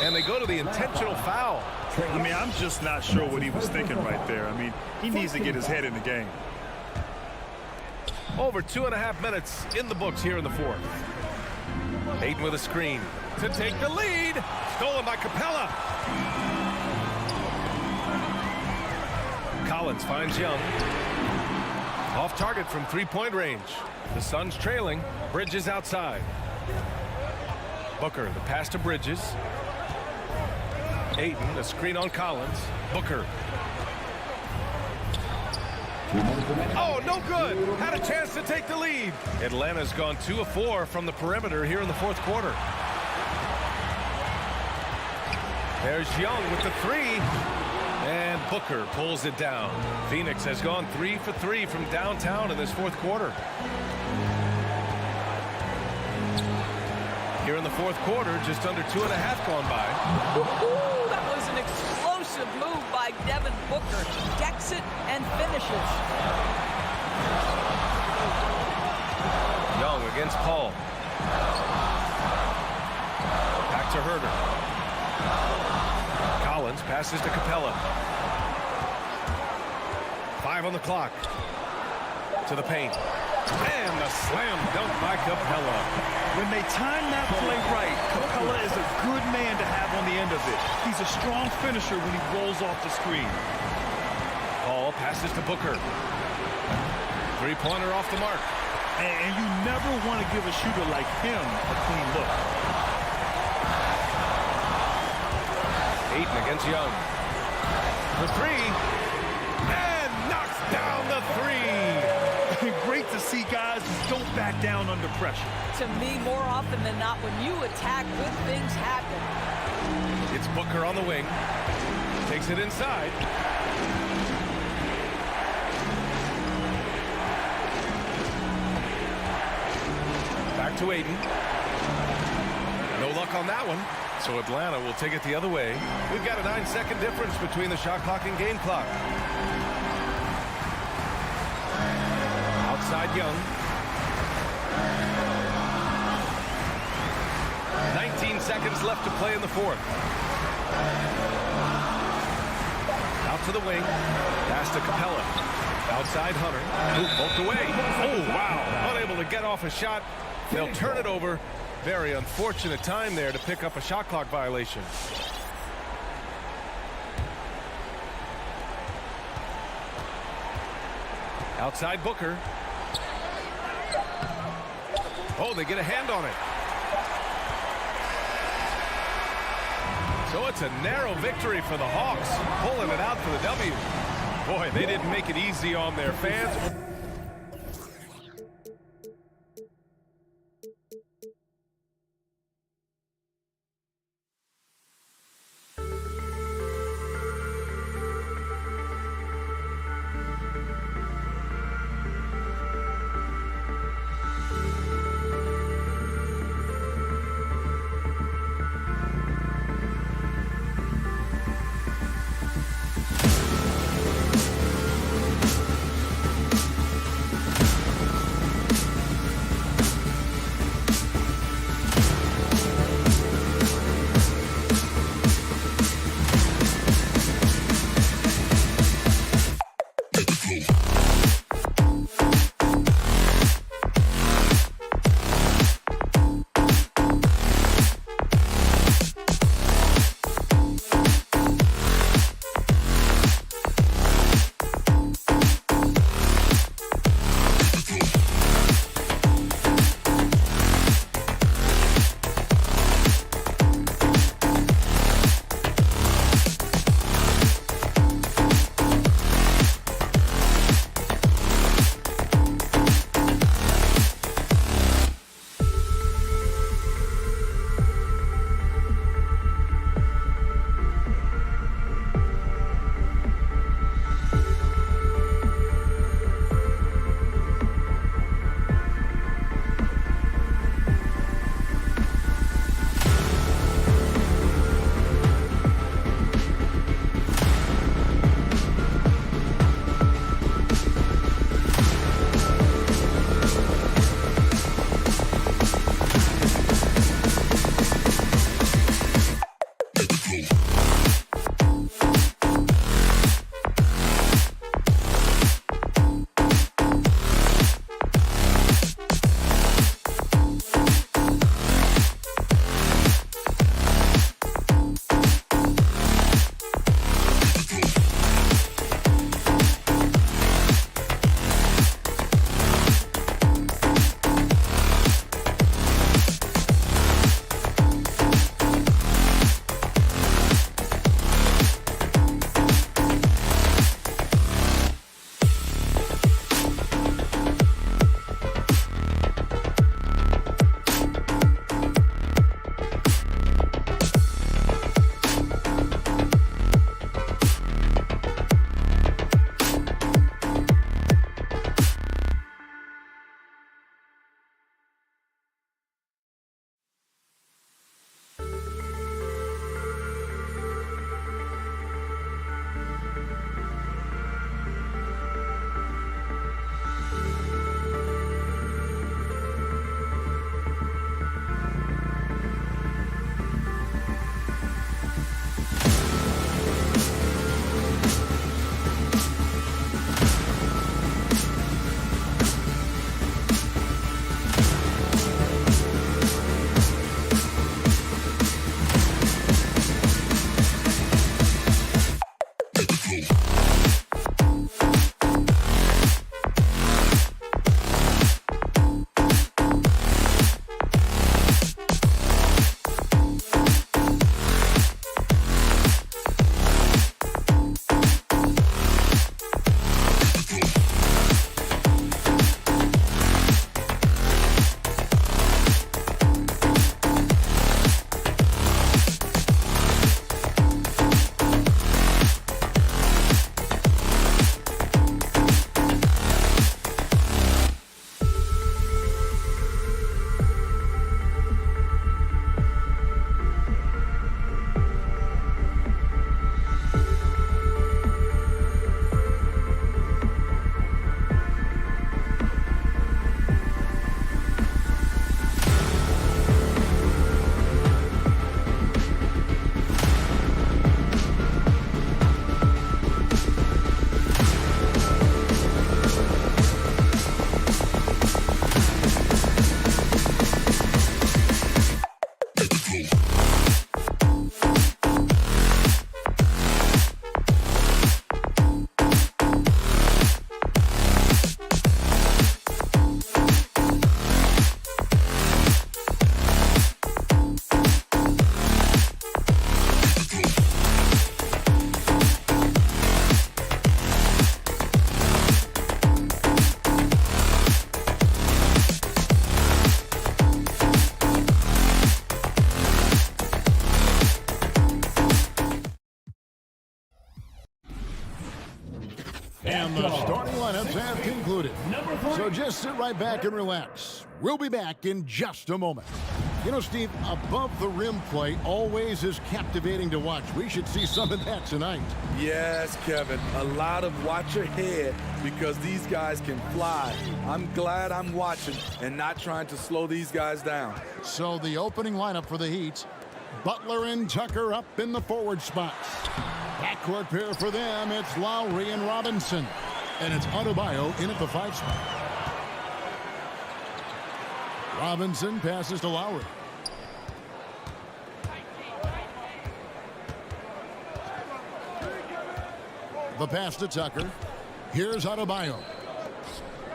And they go to the intentional foul. I mean, I'm just not sure what he was thinking right there. I mean, he needs to get his head in the game. Over 2.5 minutes in the books here in the fourth. Ayton with a screen to take the lead. Stolen by Capella. Collins finds Young. Off target from three-point range. The Suns trailing. Bridges outside. Booker, the pass to Bridges. Ayton, a screen on Collins. Booker. Oh, no good. Had a chance to take the lead. Atlanta's gone 2 of 4 from the perimeter here in the fourth quarter. There's Young with the three. And Booker pulls it down. Phoenix has gone 3 for 3 from downtown in this fourth quarter. Here in the fourth quarter, just under 2.5 gone by. That was an explosive move by Devin Booker. Decks it and finishes. Young against Paul. Back to Herder. Collins passes to Capella. 5 on the clock. To the paint. And the slam dunk by Capella. When they time that play right, Capella is a good man to have on the end of it. He's a strong finisher when he rolls off the screen. Paul passes to Booker. Three-pointer off the mark. And you never want to give a shooter like him a clean look. Ayton against Young. The three. And knocks down the three. Great to see guys who don't back down under pressure. To me, more often than not, when you attack, good things happen. It's Booker on the wing. Takes it inside. Back to Ayton. No luck on that one. So Atlanta will take it the other way. We've got a 9-second difference between the shot clock and game clock. Outside Young. 19 seconds left to play in the fourth. Out to the wing. Pass to Capella. Outside Hunter. Who poked away. Oh, wow. Unable to get off a shot. They'll turn it over. Very unfortunate time there to pick up a shot clock violation. Outside Booker. Oh, they get a hand on it. So it's a narrow victory for the Hawks, pulling it out for the W. Boy, they didn't make it easy on their fans. And the starting lineups have concluded. So just sit right back and relax. We'll be back in just a moment. You know, Steve, above the rim play always is captivating to watch. We should see some of that tonight. Yes, Kevin. A lot of watch your head because these guys can fly. I'm glad I'm watching and not trying to slow these guys down. So the opening lineup for the Heat, Butler and Tucker up in the forward spots. Backcourt pair for them, it's Lowry and Robinson. And it's Adebayo in at the 5 spot. Robinson passes to Lowry. The pass to Tucker. Here's Adebayo.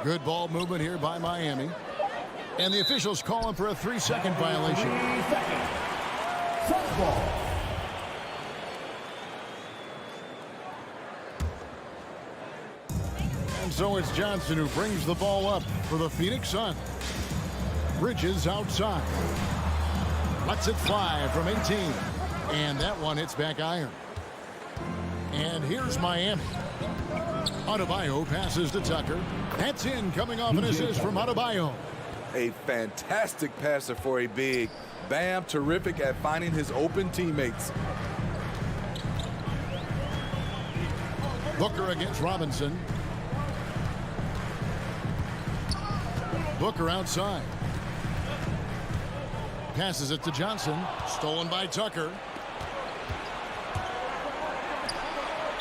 Good ball movement here by Miami. And the officials calling for a 3-second violation. 3 seconds. Touch ball. And so it's Johnson who brings the ball up for the Phoenix Suns. Bridges outside. Lets it fly from 18. And that one hits back iron. And here's Miami. Adebayo passes to Tucker. That's in, coming off an assist from Adebayo. A fantastic passer for a big. Bam, terrific at finding his open teammates. Booker against Robinson. Booker outside. Passes it to Johnson. Stolen by Tucker.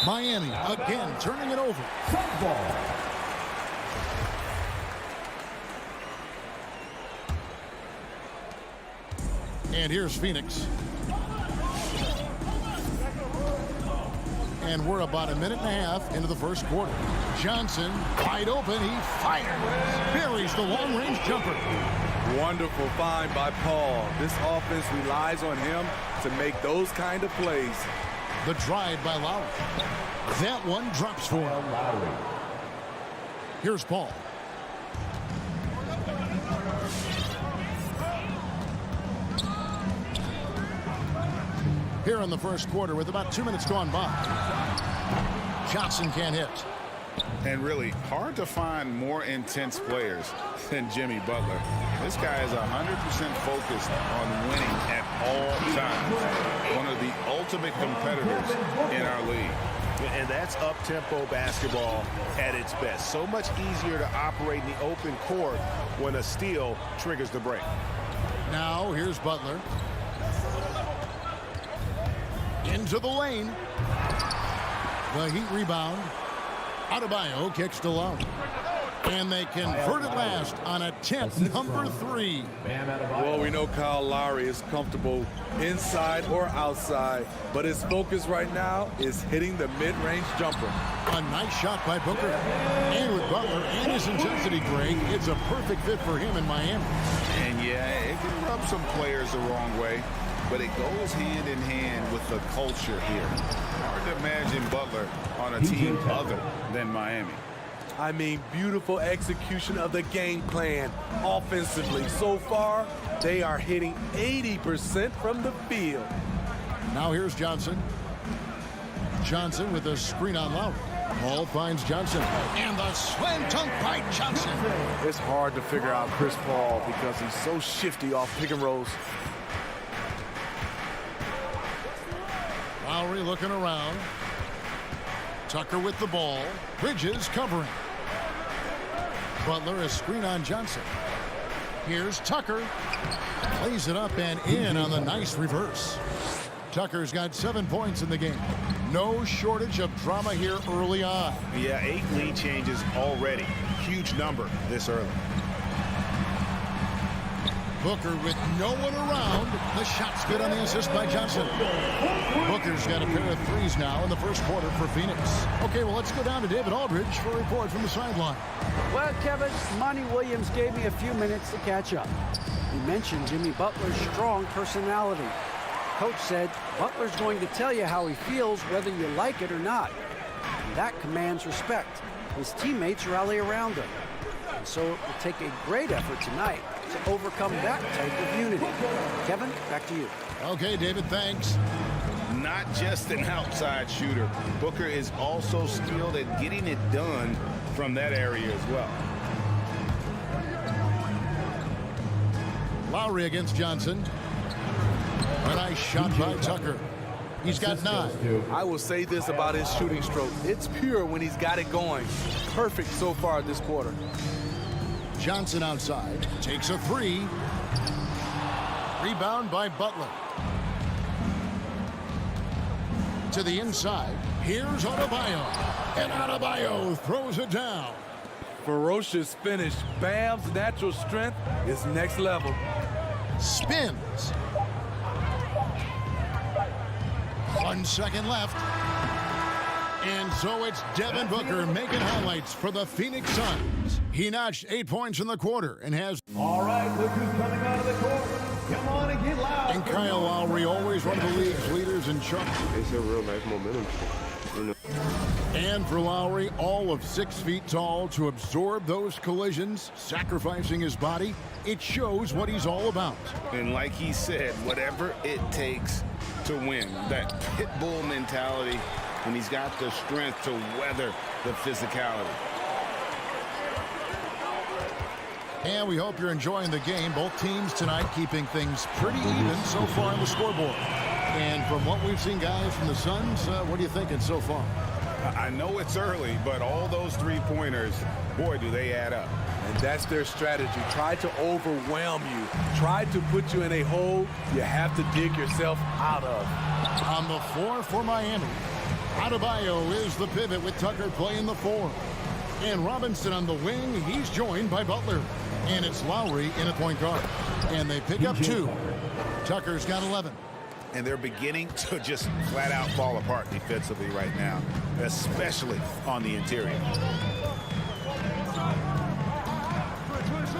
Miami again turning it over. Ball. And here's Phoenix. And we're about a minute and a half into the first quarter. Johnson wide open. He fires. Buries the long-range jumper. Wonderful find by Paul. This offense relies on him to make those kind of plays. The drive by Lowry. That one drops for him. Lowry. Here's Paul. Here in the first quarter with about 2 minutes gone by. Johnson can't hit. And really hard to find more intense players than Jimmy Butler. This guy is 100% focused on winning at all times. One of the ultimate competitors in our league. And that's up-tempo basketball at its best. So much easier to operate in the open court when a steal triggers the break. Now here's Butler. Into the lane. The Heat rebound. Adebayo kicks to Lowry. And they convert at last on attempt number 3. Well, we know Kyle Lowry is comfortable inside or outside, but his focus right now is hitting the mid-range jumper. A nice shot by Booker. And with Butler and his intensity, Greg, it's a perfect fit for him in Miami. And yeah, it can rub some players the wrong way, but it goes hand in hand with the culture here. Hard to imagine Butler on a team other than Miami. I mean, beautiful execution of the game plan offensively. So far, they are hitting 80% from the field. Now here's Johnson. Johnson with a screen on Lowry. Paul finds Johnson. And the slam dunk by Johnson. It's hard to figure out Chris Paul because he's so shifty off pick and rolls. Lowry looking around. Tucker with the ball. Bridges covering. Butler a screen on Johnson. Here's Tucker. Plays it up and in on the nice reverse. Tucker's got 7 points in the game. No shortage of drama here early on. Yeah, 8 lead changes already. Huge number this early. Booker with no one around. The shot's good on the assist by Johnson. Booker's got a pair of threes now in the first quarter for Phoenix. Okay, well, let's go down to David Aldridge for a report from the sideline. Well, Kevin, Monty Williams gave me a few minutes to catch up. He mentioned Jimmy Butler's strong personality. Coach said Butler's going to tell you how he feels whether you like it or not. And that commands respect. His teammates rally around him. And so it will take a great effort tonight to overcome that type of unity. Kevin, back to you. Okay, David, thanks. not just an outside shooter. Booker is also skilled at getting it done from that area as well. Lowry against Johnson. A nice shot by Tucker. He's got 9. I will say this about his shooting stroke. It's pure when he's got it going. Perfect so far this quarter. Johnson outside. Takes a 3. Rebound by Butler. To the inside. Here's Adebayo. And Adebayo throws it down. Ferocious finish. Bam's natural strength is next level. Spins. 1 second left. And so it's Devin Booker making highlights for the Phoenix Suns. He notched 8 points in the quarter and has... All right, look who's coming out of the court. Come on and get loud. And Kyle Lowry, always one of the league's leaders in charge. It's a real nice momentum. And for Lowry, all of 6 feet tall to absorb those collisions, sacrificing his body, it shows what he's all about. And like he said, whatever it takes to win, that pit bull mentality, and he's got the strength to weather the physicality. And we hope you're enjoying the game. Both teams tonight keeping things pretty even so far on the scoreboard. And from what we've seen, guys, from the Suns, what are you thinking so far? I know it's early, but all those three-pointers, boy, do they add up. And that's their strategy. Try to overwhelm you. Try to put you in a hole you have to dig yourself out of. On the floor for Miami, Adebayo is the pivot with Tucker playing the 4. And Robinson on the wing. He's joined by Butler. And it's Lowry in at point guard. And they pick up 2. Tucker's got 11. And they're beginning to just flat out fall apart defensively right now, especially on the interior.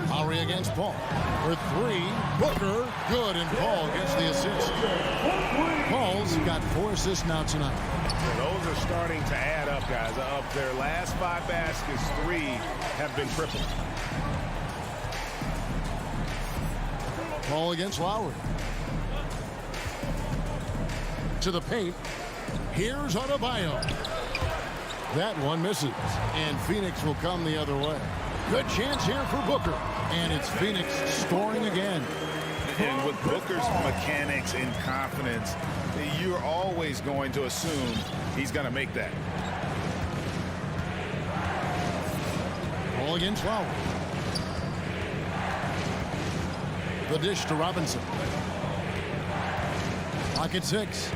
Lowry against Paul. For 3, Booker, good, and Paul gets the assist. Paul's got 4 assists now tonight. Those are starting to add up, guys. Of their last 5 baskets, 3 have been triples. Paul against Lowry. To the paint. Here's Adebayo. That one misses. And Phoenix will come the other way. Good chance here for Booker. And it's Phoenix scoring again. And with Booker's mechanics and confidence, you're always going to assume he's going to make that. Ball against Lowry. The dish to Robinson. Clock at 6.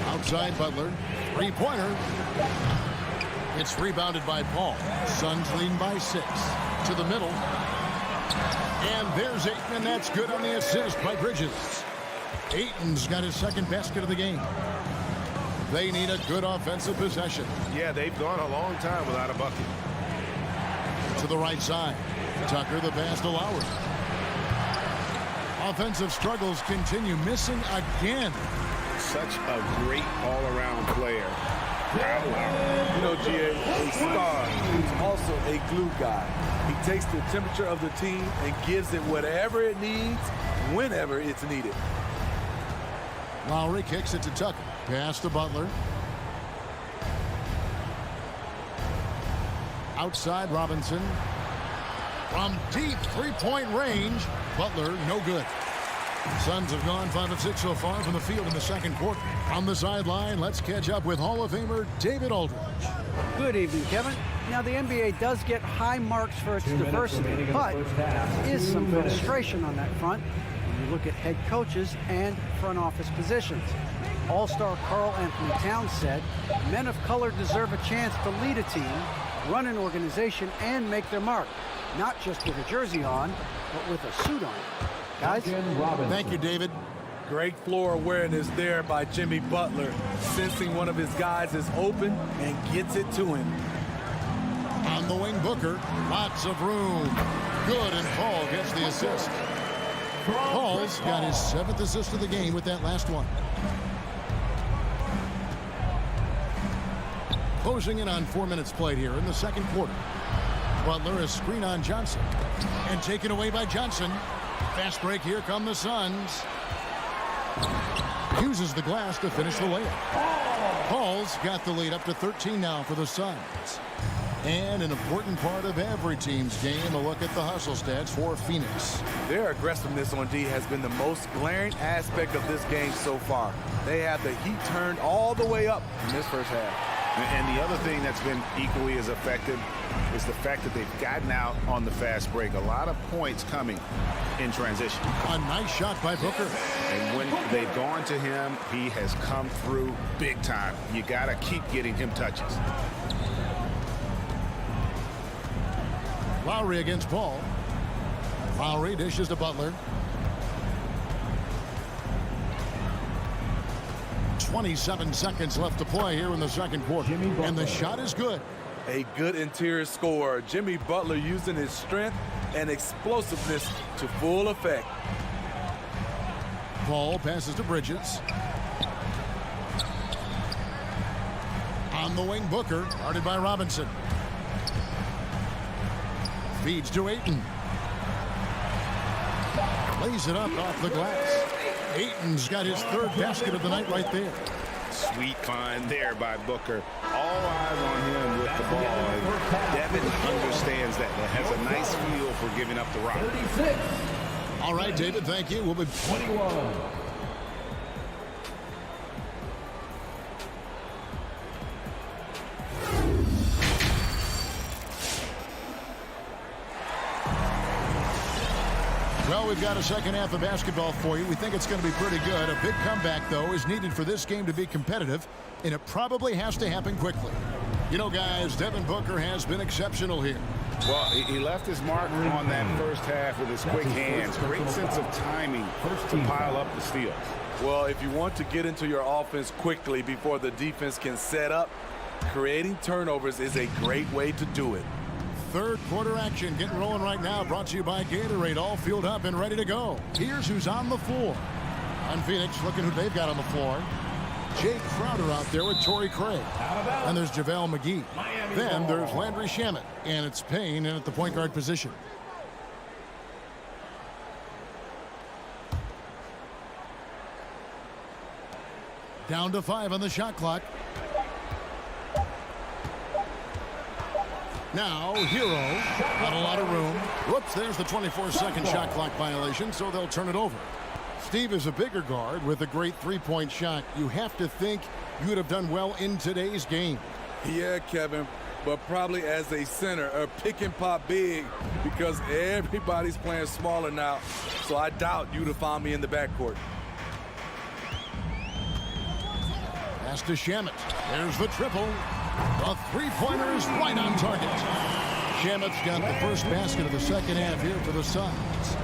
Outside Butler. 3-pointer. It's rebounded by Paul. Suns leading by 6. To the middle. And there's Ayton, and that's good on the assist by Bridges. Ayton's got his 2nd basket of the game. They need a good offensive possession. Yeah, they've gone a long time without a bucket. To the right side. Tucker the pass to Lowry. Offensive struggles continue. Missing again. Such a great all-around player. You know, GA, a star who's also a glue guy. He takes the temperature of the team and gives it whatever it needs, whenever it's needed. Lowry kicks it to Tucker. Pass to Butler. Outside Robinson. From deep 3-point range. Butler, no good. Suns have gone 5 of 6 so far from the field in the 2nd quarter. On the sideline, let's catch up with Hall of Famer David Aldridge. Good evening, Kevin. Now, the NBA does get high marks for its diversity, but there is some frustration on that front when you look at head coaches and front office positions. All-star Karl Anthony Towns said, men of color deserve a chance to lead a team, run an organization, and make their mark, not just with a jersey on, but with a suit on. Guys? Thank you, David. Great floor awareness there by Jimmy Butler, sensing one of his guys is open and gets it to him. On the wing, Booker. Lots of room. Good, and Paul gets the assist. Paul's got his 7th assist of the game with that last one. Closing in on 4 minutes played here in the 2nd quarter. Butler is screen on Johnson. And taken away by Johnson. Fast break, here come the Suns. Uses the glass to finish the layup. Paul's got the lead up to 13 now for the Suns. And an important part of every team's game, a look at the hustle stats for Phoenix. Their aggressiveness on D has been the most glaring aspect of this game so far. They have the heat turned all the way up in this first half. And the other thing that's been equally as effective is the fact that they've gotten out on the fast break. A lot of points coming in transition. A nice shot by Booker. And when they've gone to him, he has come through big time. You got to keep getting him touches. Lowry against Paul. Lowry dishes to Butler. 27 seconds left to play here in the second quarter. And the shot is good. A good interior scorer. Jimmy Butler using his strength and explosiveness to full effect. Paul passes to Bridges. On the wing, Booker, guarded by Robinson. Feeds to Ayton. Lays it up off the glass. Ayton's got his third basket of the night right there. Sweet find there by Booker. All eyes on him with the ball. And Devin understands that. And has a nice feel for giving up the rock. 36. All right, David, thank you. We'll be 21. Well, we've got a second half of basketball for you. We think it's going to be pretty good. A big comeback, though, is needed for this game to be competitive, and it probably has to happen quickly. You know, guys, Devin Booker has been exceptional here. Well, he left his mark on that first half with his quick hands. Great sense of timing to pile up the steals. Well, if you want to get into your offense quickly before the defense can set up, creating turnovers is a great way to do it. Third quarter action getting rolling right now, brought to you by Gatorade, all fueled up and ready to go. Here's who's on the floor. On Phoenix, looking who they've got on the floor. Jake Crowder out there with Torrey Craig. And there's JaVale McGee. Then there's Landry Shamet. And it's Payne in at the point guard position. Down to 5 on the shot clock. Now, Hero, not a lot of room. Whoops, there's the 24-second shot clock violation, so they'll turn it over. Steve is a bigger guard with a great three-point shot. You have to think you would have done well in today's game. Yeah, Kevin, but probably as a center, a pick and pop big because everybody's playing smaller now, so I doubt you'd have found me in the backcourt. Pass to Shamet. There's the triple. The three-pointer is right on target. Shamet's got the first basket of the second half here for the Suns.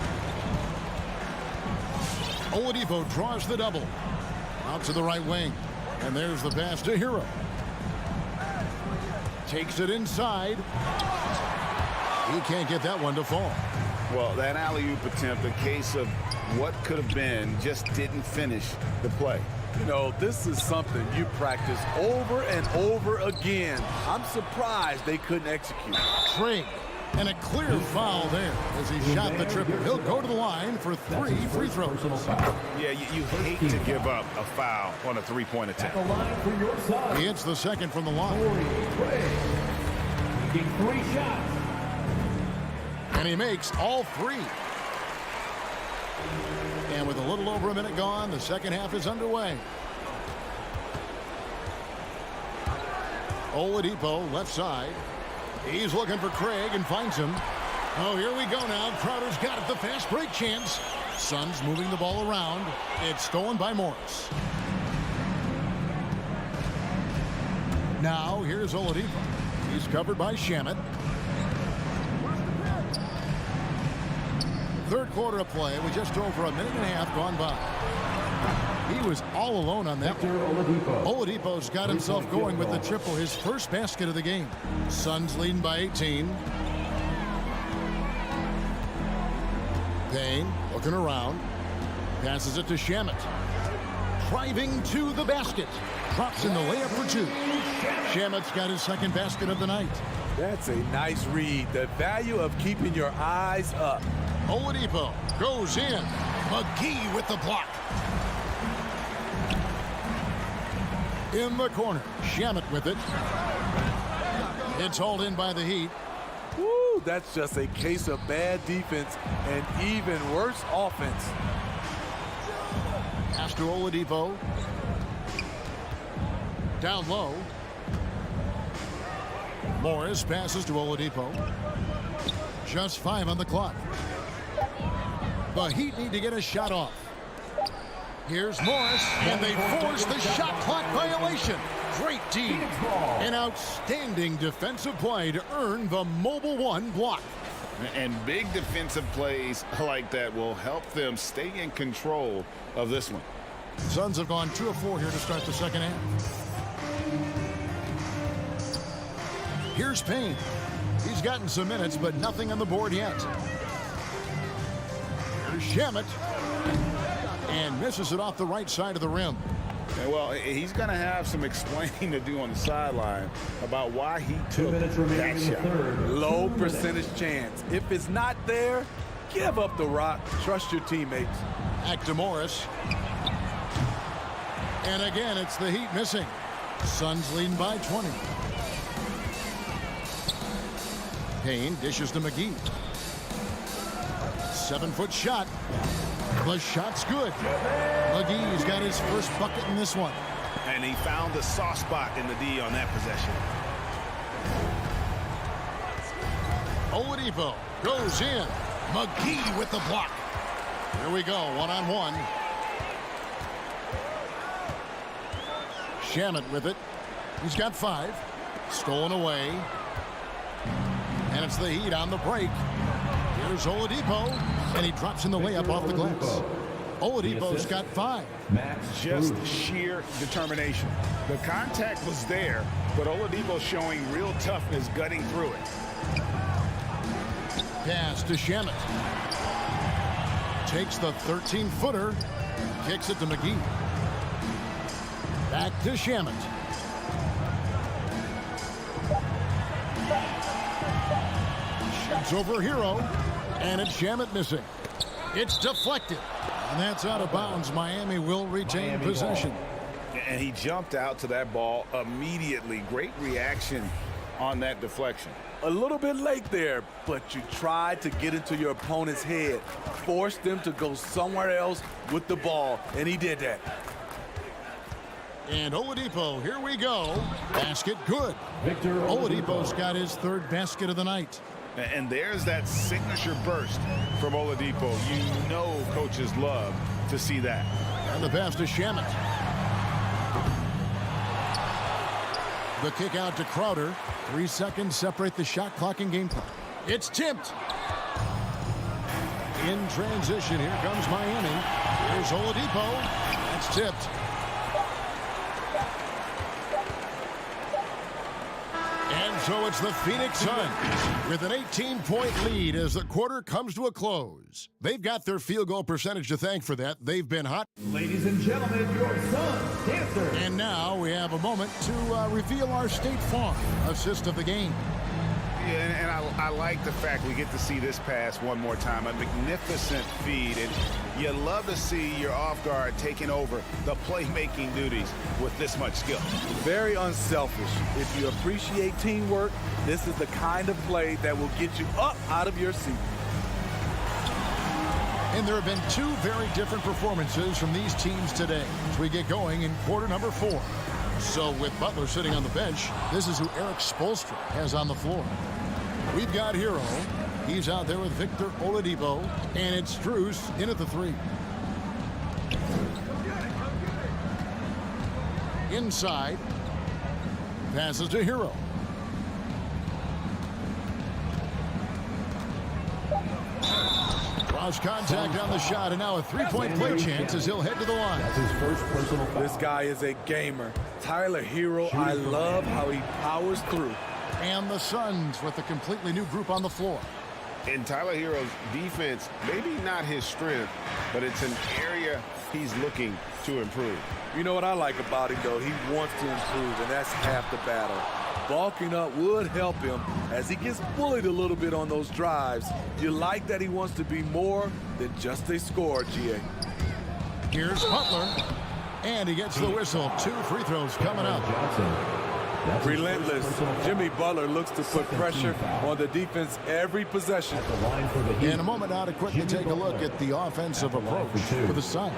Oladipo draws the double. Out to the right wing. And there's the pass to Hero. Takes it inside. He can't get that one to fall. Well, that alley-oop attempt, a case of what could have been, just didn't finish the play. You know, this is something you practice over and over again. I'm surprised they couldn't execute. Craig, and a clear foul there as he shot the triple. He'll go to the line for 3 free throws. Yeah, you hate to give up a foul on a three-point attempt. He hits the second from the line. Making 3 shots. And he makes all 3. And with a little over a minute gone, the second half is underway. Oladipo, left side. He's looking for Craig and finds him. Oh, here we go now. Crowder's got it, the fast break chance. Suns moving the ball around. It's stolen by Morris. Now, here's Oladipo. He's covered by Shamet. Third quarter of play with just over a minute and a half gone by. He was all alone on that one. Oladipo's got himself going with the triple, his first basket of the game. Suns leading by 18. Payne looking around. Passes it to Shamet. Driving to the basket. Drops in the layup for 2. Shamet's got his second basket of the night. That's a nice read. The value of keeping your eyes up. Oladipo goes in. McGee with the block. In the corner, Shamet with it. It's hauled in by the Heat. Woo, that's just a case of bad defense and even worse offense. Pass to Oladipo. Down low. Morris passes to Oladipo. Just 5 on the clock. The Heat need to get a shot off. Here's Morris, and they force the shot clock violation. Great D. An outstanding defensive play to earn the mobile 1 block. And big defensive plays like that will help them stay in control of this one. Suns have gone 2 of 4 here to start the second half. Here's Payne. He's gotten some minutes, but nothing on the board yet. Here's Shamet. And misses it off the right side of the rim. And well, he's going to have some explaining to do on the sideline about why he took that shot. Low percentage chance. If it's not there, give up the rock. Trust your teammates. Back to Morris. And again, it's the Heat missing. Suns leading by 20. Payne dishes to McGee. 7-foot shot. The shot's good. McGee's got his first bucket in this one. And he found the soft spot in the D on that possession. Oladipo goes in. McGee with the block. Here we go, 1-on-1. Shamet with it. He's got 5. Stolen away. And it's the Heat on the break. Here's Oladipo, and he drops in the layup off the glass. Oladipo's got 5. Just sheer determination. The contact was there, but Oladipo showing real toughness gutting through it. Pass to Shamet. Takes the 13-footer, kicks it to McGee. Back to Shamet. Shoots over Hero, and it's Shamet missing. It's deflected, and that's out of bounds. Miami will retain possession. And he jumped out to that ball immediately. Great reaction on that deflection. A little bit late there, but you tried to get into your opponent's head. Force them to go somewhere else with the ball, and he did that. And Oladipo, here we go. Basket good. Oladipo's got his 3rd basket of the night. And there's that signature burst from Oladipo. You know coaches love to see that. And the pass to Shamet. The kick out to Crowder. 3 seconds separate the shot clock and game clock. It's tipped. In transition, here comes Miami. Here's Oladipo. That's tipped. And so it's the Phoenix Suns with an 18-point lead as the quarter comes to a close. They've got their field goal percentage to thank for that. They've been hot. Ladies and gentlemen, your Suns dancer. And now we have a moment to reveal our State Farm assist of the game. Yeah, and I like the fact we get to see this pass one more time. A magnificent feed, and you love to see your off guard taking over the playmaking duties with this much skill. Very unselfish. If you appreciate teamwork, this is the kind of play that will get you up out of your seat. And there have been 2 very different performances from these teams today as we get going in quarter number 4. So with Butler sitting on the bench, this is who Eric Spoelstra has on the floor. We've got Hero. He's out there with Victor Oladipo. And it's Strus in at the 3. Inside. Passes to Hero. Draws contact on the shot, and now a 3-point play chance as he'll head to the line. That's his first personal foul. This guy is a gamer. Tyler Hero, I love how he powers through. And the Suns with a completely new group on the floor. In Tyler Hero's defense, maybe not his strength, but it's an area he's looking to improve. You know what I like about him, though? He wants to improve, and that's half the battle. Bulking up would help him as he gets bullied a little bit on those drives. You like that he wants to be more than just a scorer, GA. Here's Butler. And he gets the whistle. 2 free throws coming up. Relentless. Jimmy Butler looks to put pressure on the defense every possession. In a moment now to quickly take a look at the offensive approach for the Suns.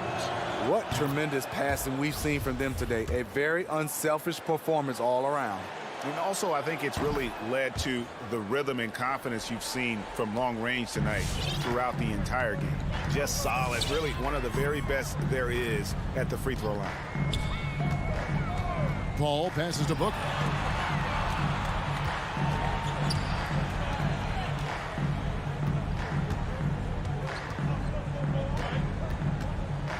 What tremendous passing we've seen from them today. A very unselfish performance all around. And also, I think it's really led to the rhythm and confidence you've seen from long range tonight throughout the entire game. Just solid. Really one of the very best there is at the free throw line. Paul passes to Booker.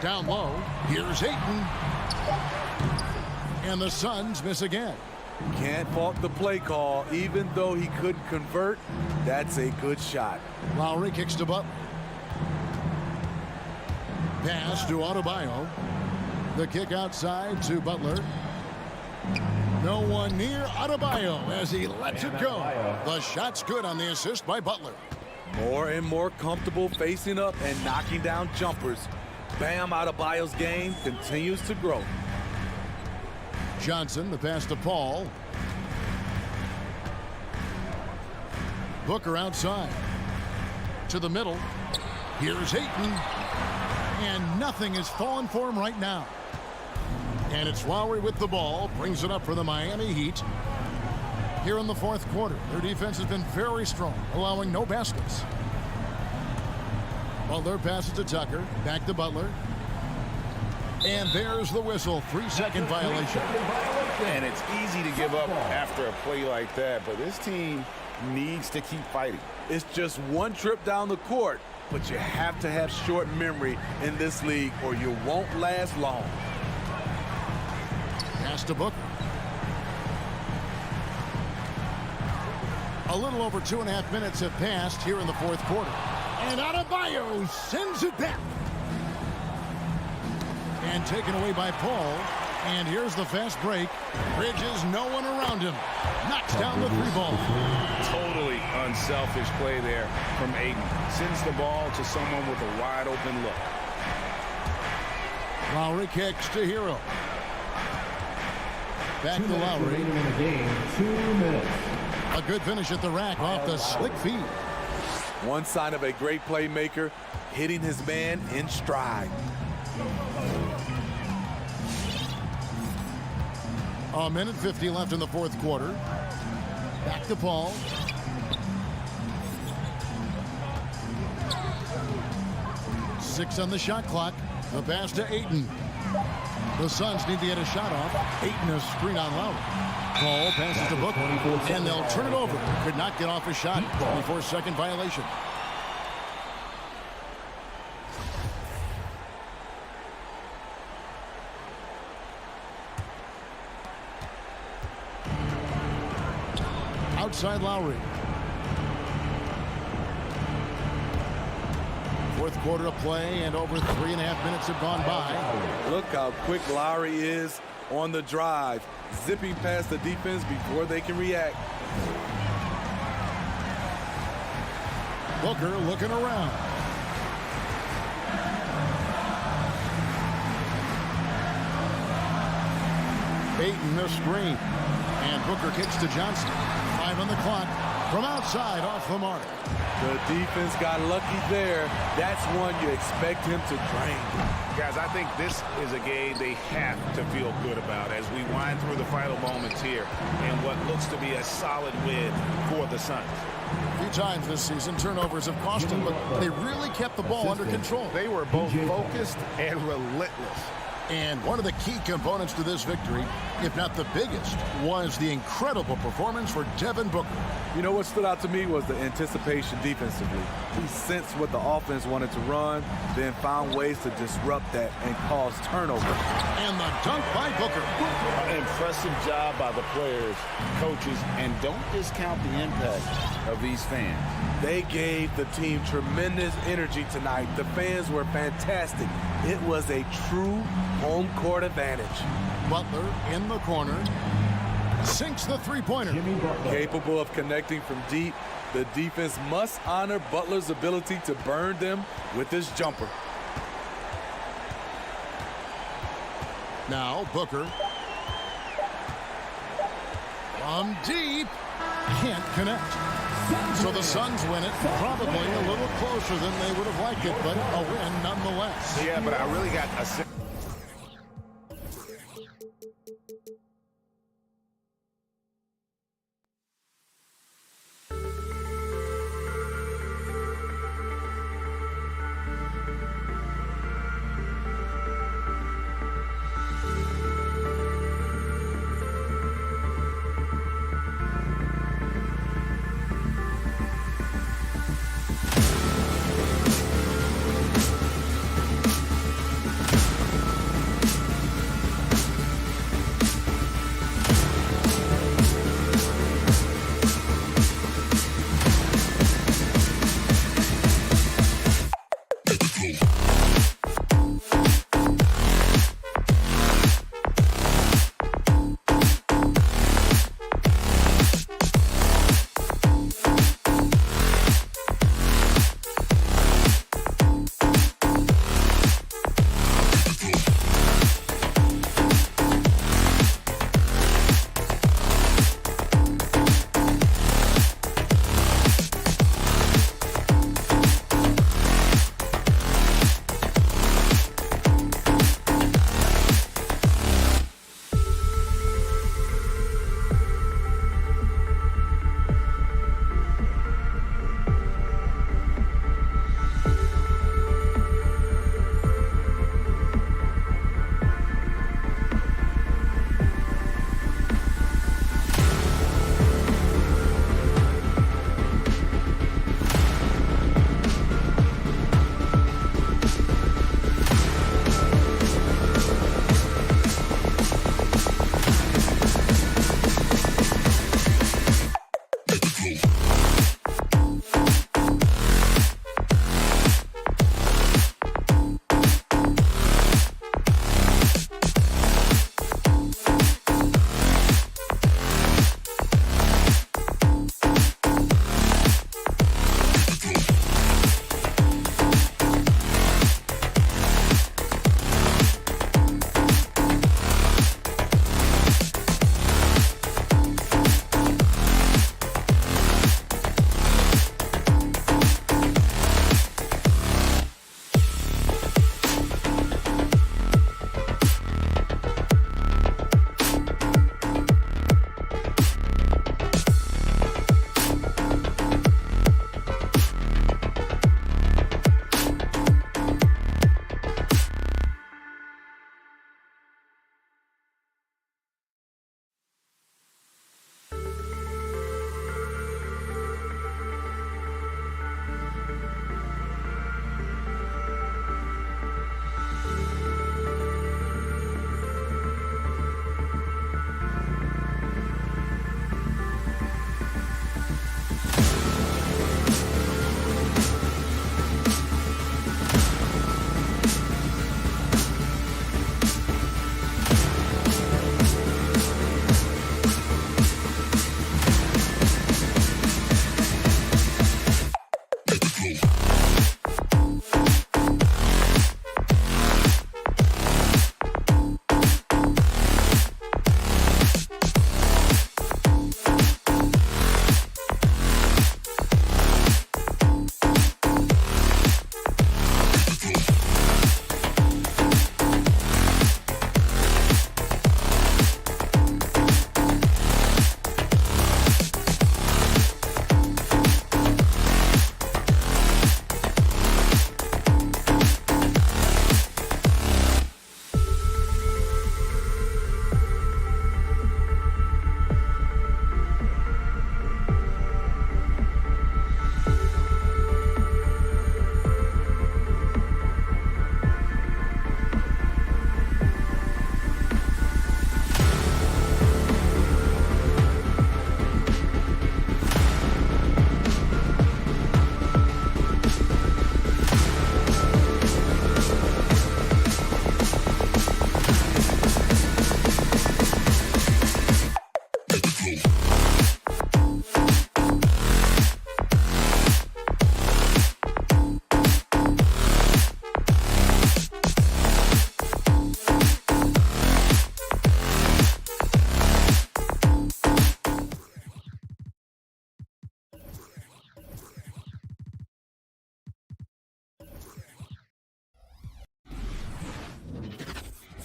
Down low, here's Ayton. And the Suns miss again. Can't fault the play call. Even though he couldn't convert, that's a good shot. Lowry kicks to Butler. Pass to Adebayo. The kick outside to Butler. No one near Adebayo as he lets it go. The shot's good on the assist by Butler. More and more comfortable facing up and knocking down jumpers. Bam Adebayo's game continues to grow. Johnson, the pass to Paul. Booker outside. To the middle. Here's Ayton. And nothing is falling for him right now. And it's Lowry with the ball. Brings it up for the Miami Heat. Here in the fourth quarter, their defense has been very strong, allowing no baskets. Butler passes to Tucker. Back to Butler. And there's the whistle. 3-second violation. And it's easy to give up after a play like that, but this team needs to keep fighting. It's just one trip down the court, but you have to have short memory in this league or you won't last long. Pass to Booker. A little over 2.5 minutes have passed here in the fourth quarter. And Adebayo sends it back. And taken away by Paul. And here's the fast break. Bridges, no one around him. Knocks down the 3-ball. Totally unselfish play there from Ayton. Sends the ball to someone with a wide open look. Lowry kicks to Hero. Back to Lowry. In the game, 2 minutes. A good finish at the rack off the slick feed. One sign of a great playmaker, hitting his man in stride. A minute 50 left in the fourth quarter. Back to Paul. Six on the shot clock. The pass to Ayton. The Suns need to get a shot off. Ayton a screen on Lowry. Paul passes to Booker. And they'll turn it over. Could not get off a shot. 24-second violation. Outside Lowry. Fourth quarter of play and over 3.5 minutes have gone by. Look how quick Lowry is on the drive, zipping past the defense before they can react. Booker looking around. Ayton the screen. And Booker kicks to Johnson. 5 on the clock. From outside, off the mark. The defense got lucky there. That's one you expect him to drain. Guys, I think this is a game they have to feel good about as we wind through the final moments here and what looks to be a solid win for the Suns. A few times this season, turnovers have cost them, but they really kept the ball under control. They were both focused and relentless. And one of the key components to this victory, if not the biggest, was the incredible performance for Devin Booker. You know what stood out to me was the anticipation defensively. He sensed what the offense wanted to run, then found ways to disrupt that and cause turnovers. And the dunk by Booker. Impressive job by the players, coaches, and don't discount the impact of these fans. They gave the team tremendous energy tonight. The fans were fantastic. It was a true home court advantage. Butler in the corner. Sinks the three-pointer. Capable of connecting from deep, the defense must honor Butler's ability to burn them with his jumper. Now Booker. From deep. Can't connect. So the Suns win it. Probably a little closer than they would have liked it, but a win nonetheless. Yeah, but I really got a sense.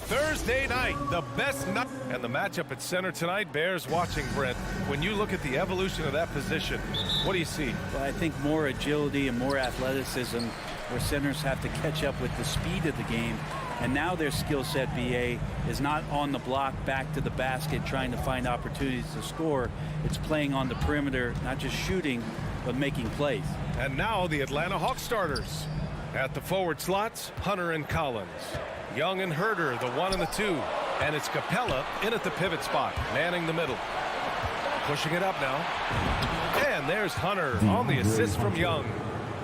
Thursday night, the best night. And the matchup at center tonight bears watching, Brent. When you look at the evolution of that position, what do you see? Well, I think more agility and more athleticism, where centers have to catch up with the speed of the game. And now their skill set, BA, is not on the block back to the basket trying to find opportunities to score. It's playing on the perimeter, not just shooting, but making plays. And now the Atlanta Hawks starters. At the forward slots, Hunter and Collins. Young and Herder, the 1 and the 2. And it's Capella in at the pivot spot, manning the middle. Pushing it up now. And there's Hunter on the assist from Young.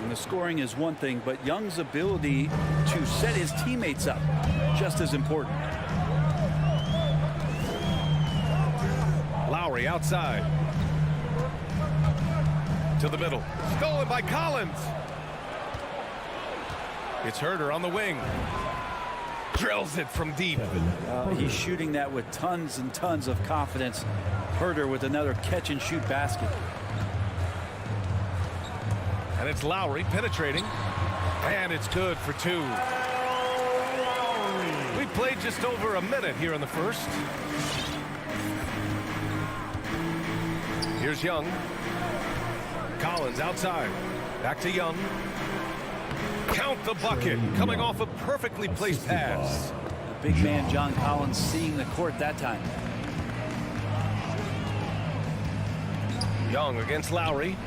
And the scoring is one thing, but Young's ability to set his teammates up, just as important. Lowry outside. To the middle. Stolen by Collins. It's Herder on the wing. Drills it from deep. He's shooting that with tons and tons of confidence. Herder with another catch and shoot basket. And it's Lowry penetrating. And it's good for 2. We played just over a minute here in the first. Here's Young. Collins outside. Back to Young. Count the bucket. Coming off a perfectly placed pass. The big man John Collins seeing the court that time. Young against Lowry.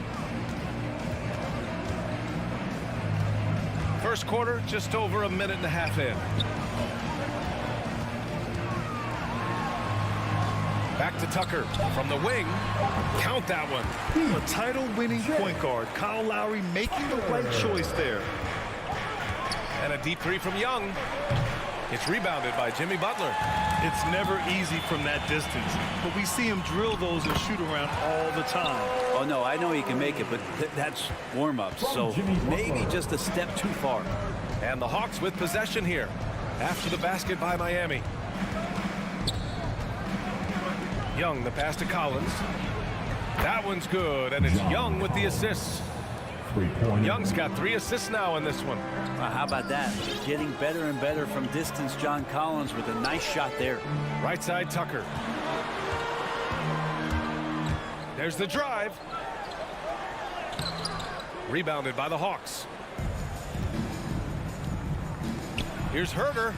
First quarter, just over a minute and a half in. Back to Tucker from the wing. Count that one. A title-winning point guard, Kyle Lowry making the right choice there. And a deep 3 from Young. It's rebounded by Jimmy Butler. It's never easy from that distance, but we see him drill those and shoot around all the time. Oh, no, I know he can make it, but that's warm-ups, so maybe just a step too far. And the Hawks with possession here after the basket by Miami. Young, the pass to Collins. That one's good, and it's Young with the assists. Young's got 3 assists now in this one. How about that? Getting better and better from distance, John Collins with a nice shot there. Right side, Tucker. There's the drive. Rebounded by the Hawks. Here's Herder.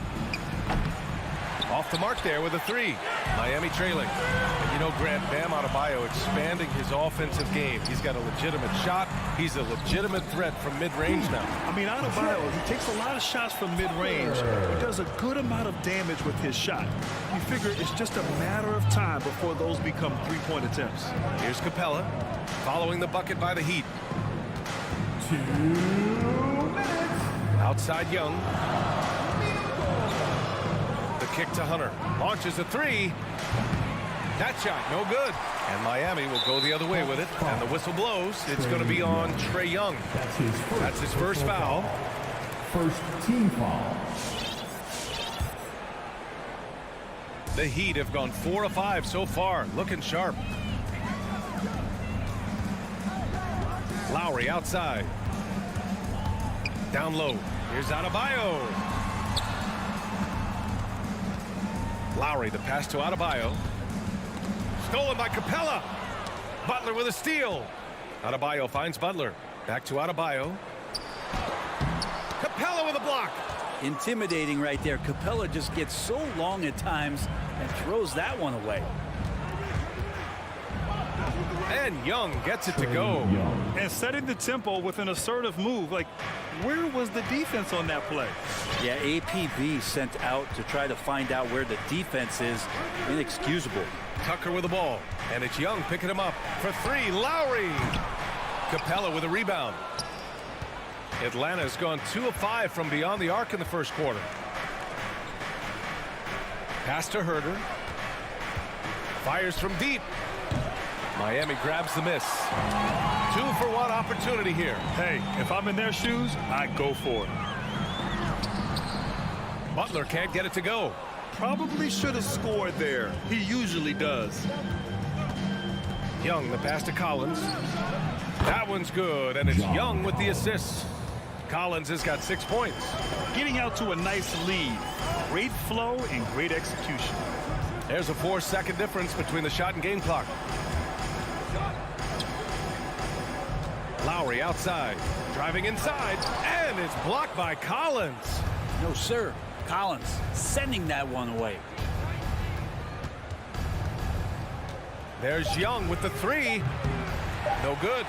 Off the mark there with a 3. Miami trailing. And you know, Grant, Bam Adebayo expanding his offensive game. He's got a legitimate shot. He's a legitimate threat from mid-range now. I mean, Adebayo, he takes a lot of shots from mid-range. He does a good amount of damage with his shot. You figure it's just a matter of time before those become three-point attempts. Here's Capella following the bucket by the Heat. 2 minutes. Outside Young. Kick to Hunter. Launches a 3. That shot no good. And Miami will go the other way with it. And the whistle blows. It's going to be on Trae Young. That's his first foul. First team foul. The Heat have gone 4 of 5 so far. Looking sharp. Lowry outside. Down low. Here's Adebayo. Lowry, the pass to Adebayo. Stolen by Capella. Butler with a steal. Adebayo finds Butler. Back to Adebayo. Capella with a block. Intimidating right there. Capella just gets so long at times and throws that one away. And Young gets it to go. And setting the tempo with an assertive move. Like, where was the defense on that play? Yeah, APB sent out to try to find out where the defense is. Inexcusable. Tucker with the ball. And it's Young picking him up for 3. Lowry. Capella with a rebound. Atlanta's gone 2 of 5 from beyond the arc in the first quarter. Pass to Herder. Fires from deep. Miami grabs the miss. 2-for-1 opportunity here. Hey, if I'm in their shoes, I go for it. Butler can't get it to go. Probably should have scored there. He usually does. Young, the pass to Collins. That one's good, and it's Young with the assist. Collins has got 6 points. Getting out to a nice lead. Great flow and great execution. There's a 4-second difference between the shot and game clock. Lowry outside, driving inside, and it's blocked by Collins. No, sir. Collins sending that one away. There's Young with the 3. No good.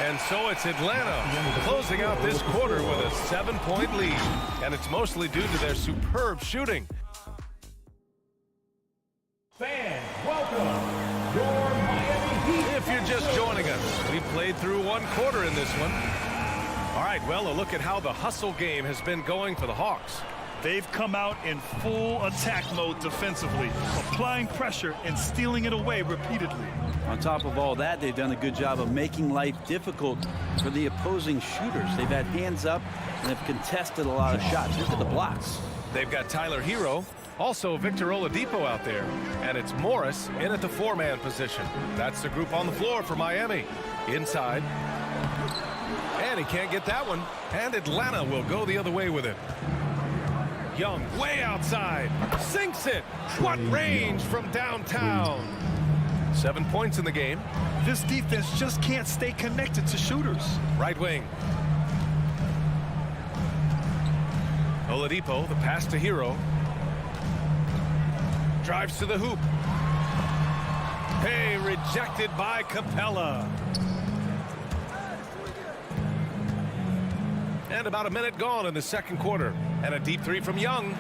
And so it's Atlanta closing out this quarter with a 7-point lead. And it's mostly due to their superb shooting. Fans, welcome your Miami Heat. If you're just joining us, we played through 1 quarter in this one. All right, well, a look at how the hustle game has been going for the Hawks. They've come out in full attack mode defensively, applying pressure and stealing it away repeatedly. On top of all that, they've done a good job of making life difficult for the opposing shooters. They've had hands up and have contested a lot of shots. Look at the blocks. They've got Tyler Hero, also Victor Oladipo out there, and it's Morris in at the 4-man position. That's the group on the floor for Miami. Inside. And he can't get that one. And Atlanta will go the other way with it. Young way outside. Sinks it. What range from downtown. 7 points in the game. This defense just can't stay connected to shooters. Right wing. Oladipo, the pass to Hero. Drives to the hoop. Hey, rejected by Capella. And about a minute gone in the second quarter. And a deep 3 from Young.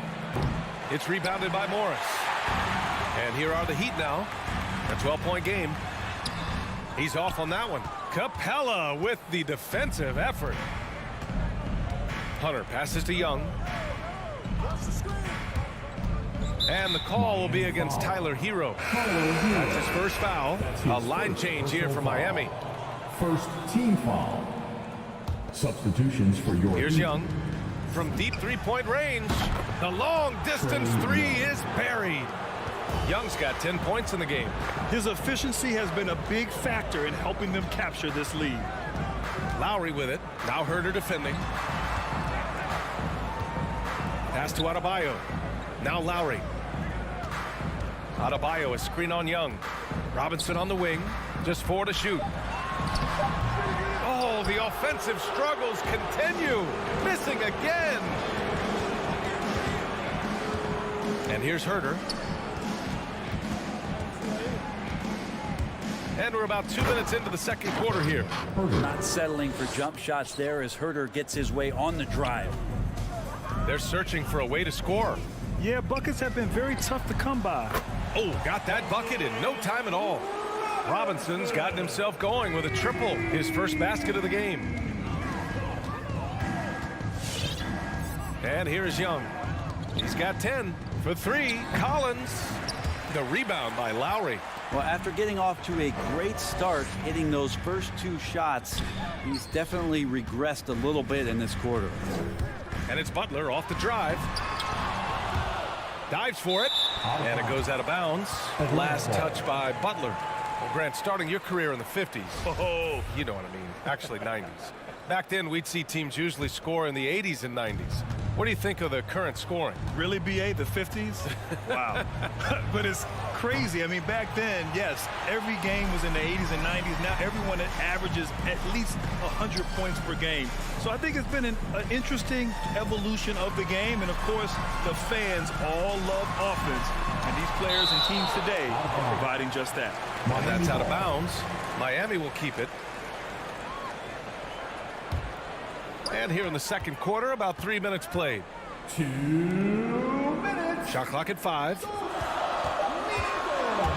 It's rebounded by Morris. And here are the Heat now. A 12-point game. He's off on that one. Capella with the defensive effort. Hunter passes to Young. And the call will be against Tyler Hero. That's his first foul. A line change here for Miami. First team foul. Substitutions for your Here's team. Young from deep 3-point range. The long distance 3 is buried. Young's got 10 points in the game. His efficiency has been a big factor in helping them capture this lead. Lowry with it. Now Herter defending. Pass to Adebayo. Now Lowry. Adebayo, a screen on Young. Robinson on the wing. Just 4 to shoot. Oh, the offensive struggles continue. Missing again. And here's Herter. And we're about 2 minutes into the second quarter here. Not settling for jump shots there as Herter gets his way on the drive. They're searching for a way to score. Yeah, buckets have been very tough to come by. Oh, got that bucket in no time at all. Robinson's gotten himself going with a triple, his first basket of the game. And here's Young. He's got 10 for 3. Collins. The rebound by Lowry. Well, after getting off to a great start, hitting those first 2 shots, he's definitely regressed a little bit in this quarter. And it's Butler off the drive. Dives for it. And it goes out of bounds. Last touch by Butler. Well, Grant, starting your career in the 50s. Oh, you know what I mean. Actually, 90s. Back then, we'd see teams usually score in the 80s and 90s. What do you think of the current scoring? Really, BA, the 50s? Wow. But it's crazy. I mean, back then, yes, every game was in the 80s and 90s. Now everyone averages at least 100 points per game. So I think it's been an interesting evolution of the game. And, of course, the fans all love offense. And these players and teams today are providing just that. And that's out of bounds. Miami will keep it. And here in the second quarter, about 3 minutes played. 2 minutes. Shot clock at 5.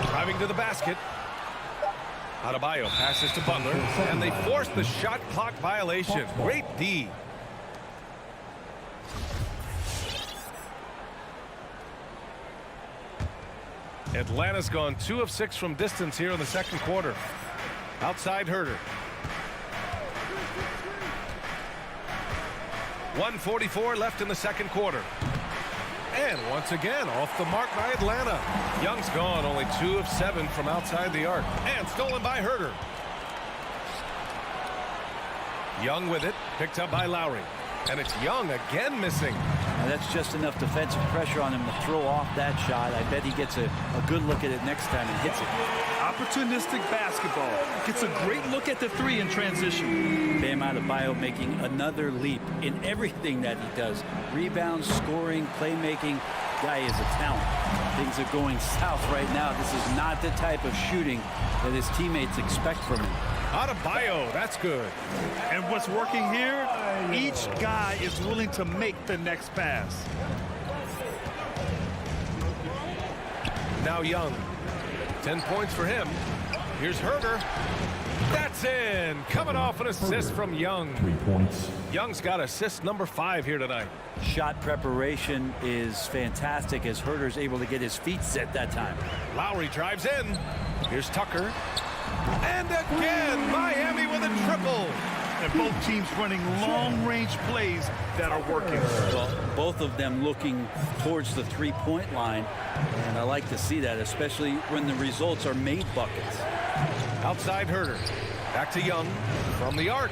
Driving to the basket. Adebayo passes to Butler, and they force the shot clock violation. Great D. Atlanta's gone 2 of 6 from distance here in the second quarter. Outside Herter. 1:44 left in the second quarter. And once again, off the mark by Atlanta. Young's gone, only 2 of 7 from outside the arc. And stolen by Herter. Young with it, picked up by Lowry. And it's Young again missing. Now that's just enough defensive pressure on him to throw off that shot. I bet he gets a good look at it next time and hits it. Opportunistic basketball. Gets a great look at the three in transition. Bam Adebayo making another leap in everything that he does. Rebounds, scoring, playmaking. Guy is a talent. Things are going south right now. This is not the type of shooting that his teammates expect from him. Adebayo, that's good. And what's working here, each guy is willing to make the next pass. Now Young. 10 points for him. Here's Herder. That's in. Coming off an assist from Young. 3 points. Young's got assist number 5 here tonight. Shot preparation is fantastic as Herder's able to get his feet set that time. Lowry drives in. Here's Tucker. And again, Miami with a triple. And both teams running long-range plays that are working. Well, both of them looking towards the three-point line. And I like to see that, especially when the results are made buckets. Outside Herder. Back to Young. From the arc.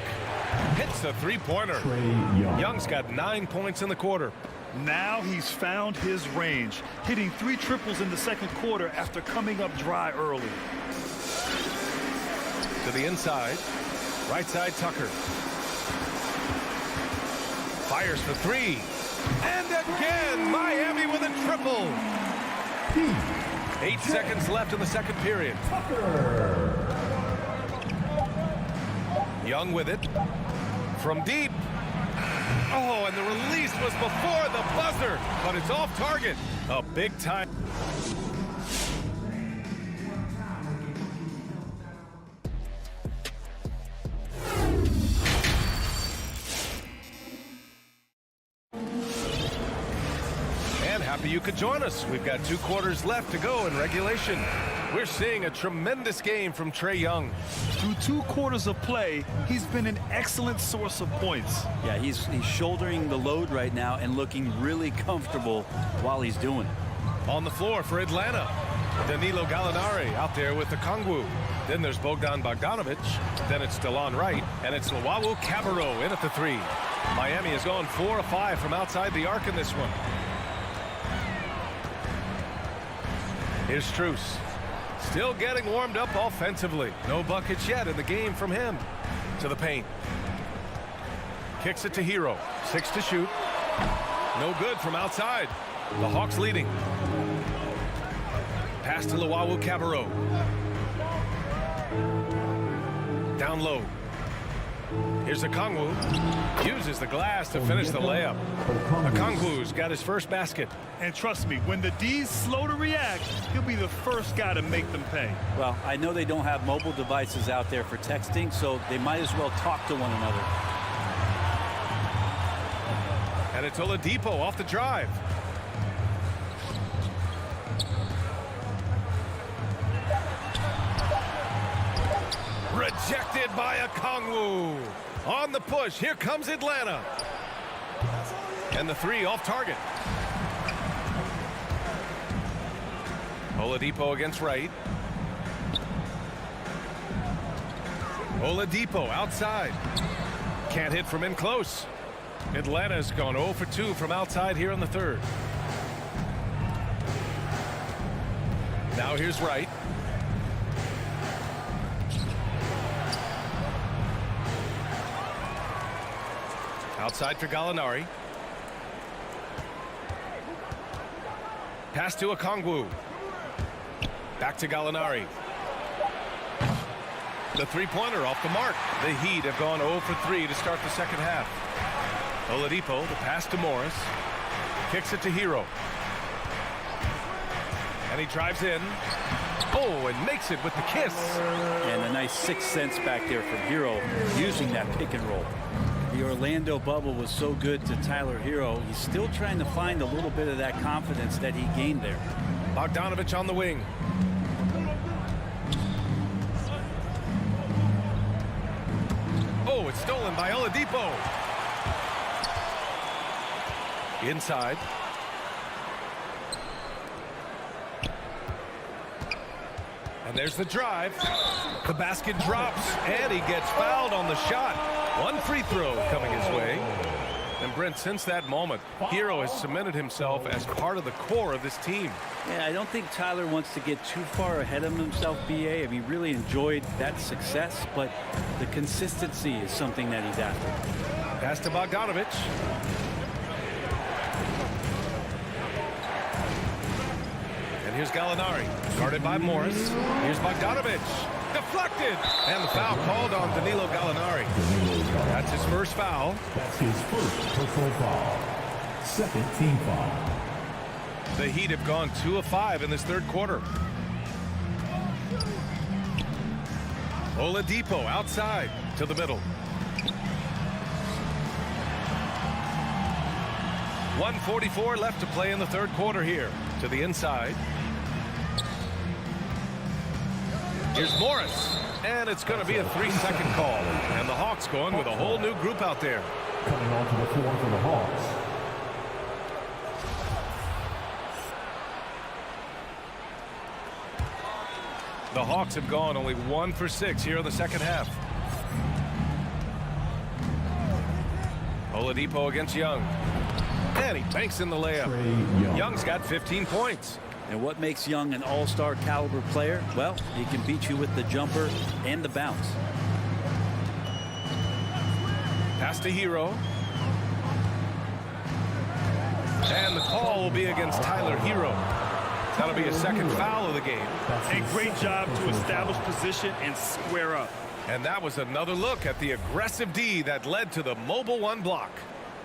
Hits the three-pointer. Young's got 9 points in the quarter. Now he's found his range, hitting 3 triples in the second quarter after coming up dry early. To the inside. Right side Tucker. Fires for 3. And again, Miami with a triple. 8 seconds left in the second period. Young with it. From deep. Oh, and the release was before the buzzer, but it's off target. A big time. Happy you could join us. We've got 2 quarters left to go in regulation. We're seeing a tremendous game from Trae Young. Through 2 quarters of play, he's been an excellent source of points. Yeah, he's shouldering the load right now and looking really comfortable while he's doing it. On the floor for Atlanta, Danilo Gallinari out there with the Kongwu. Then there's Bogdan Bogdanovic. Then it's DeLon Wright, and it's Luwawu Cabarrot in at the 3. Miami has gone 4 of 5 from outside the arc in this one. Here's Strus. Still getting warmed up offensively. No buckets yet in the game from him. To the paint. Kicks it to Hero. 6 to shoot. No good from outside. The Hawks leading. Pass to Luwawu Cabarrot. Down low. Here's Okongwu. Uses the glass to finish the layup. Okongwu's got his first basket. And trust me, when the D's slow to react, he'll be the first guy to make them pay. Well, I know they don't have mobile devices out there for texting, so they might as well talk to one another. And it's Oladipo off the drive. Rejected by Okongwu. On the push, here comes Atlanta. And the 3 off target. Oladipo against Wright. Oladipo outside. Can't hit from in close. Atlanta's gone 0 for 2 from outside here in the third. Now here's Wright. Outside for Gallinari. Pass to Okongwu. Back to Gallinari. The three-pointer off the mark. The Heat have gone 0 for 3 to start the second half. Oladipo, the pass to Morris. Kicks it to Hero. And he drives in. Oh, and makes it with the kiss. And a nice 6 cents back there from Hero using that pick and roll. The Orlando bubble was so good to Tyler Hero. He's still trying to find a little bit of that confidence that he gained there. Bogdanovic on the wing. Oh, it's stolen by Oladipo. Inside. And there's the drive. The basket drops, and he gets fouled on the shot. One free throw coming his way. And Brent, since that moment, Hero has cemented himself as part of the core of this team. Yeah, I don't think Tyler wants to get too far ahead of himself, BA. I mean, he really enjoyed that success, but the consistency is something that he's after. Pass to Bogdanovich. And here's Gallinari, guarded by Morris. Here's Bogdanovich. Deflected, and the foul called on Danilo Gallinari. That's his first foul. That's his first personal foul. Second team foul. The Heat have gone 2 of 5 in this third quarter. Oladipo outside to the middle. 1:44 left to play in the third quarter here. To the inside. Here's Morris, and it's going to be a 3-second call. And the Hawks going with a whole new group out there. Coming onto the floor for the Hawks. The Hawks have gone only 1 for 6 here in the second half. Oladipo against Young. And he banks in the layup. Young's got 15 points. And what makes Young an all-star caliber player? Well, he can beat you with the jumper and the bounce. Pass to Hero. And the call will be against Tyler Hero. That'll be a second foul of the game. A great job to establish position and square up. And that was another look at the aggressive D that led to the mobile 1 block.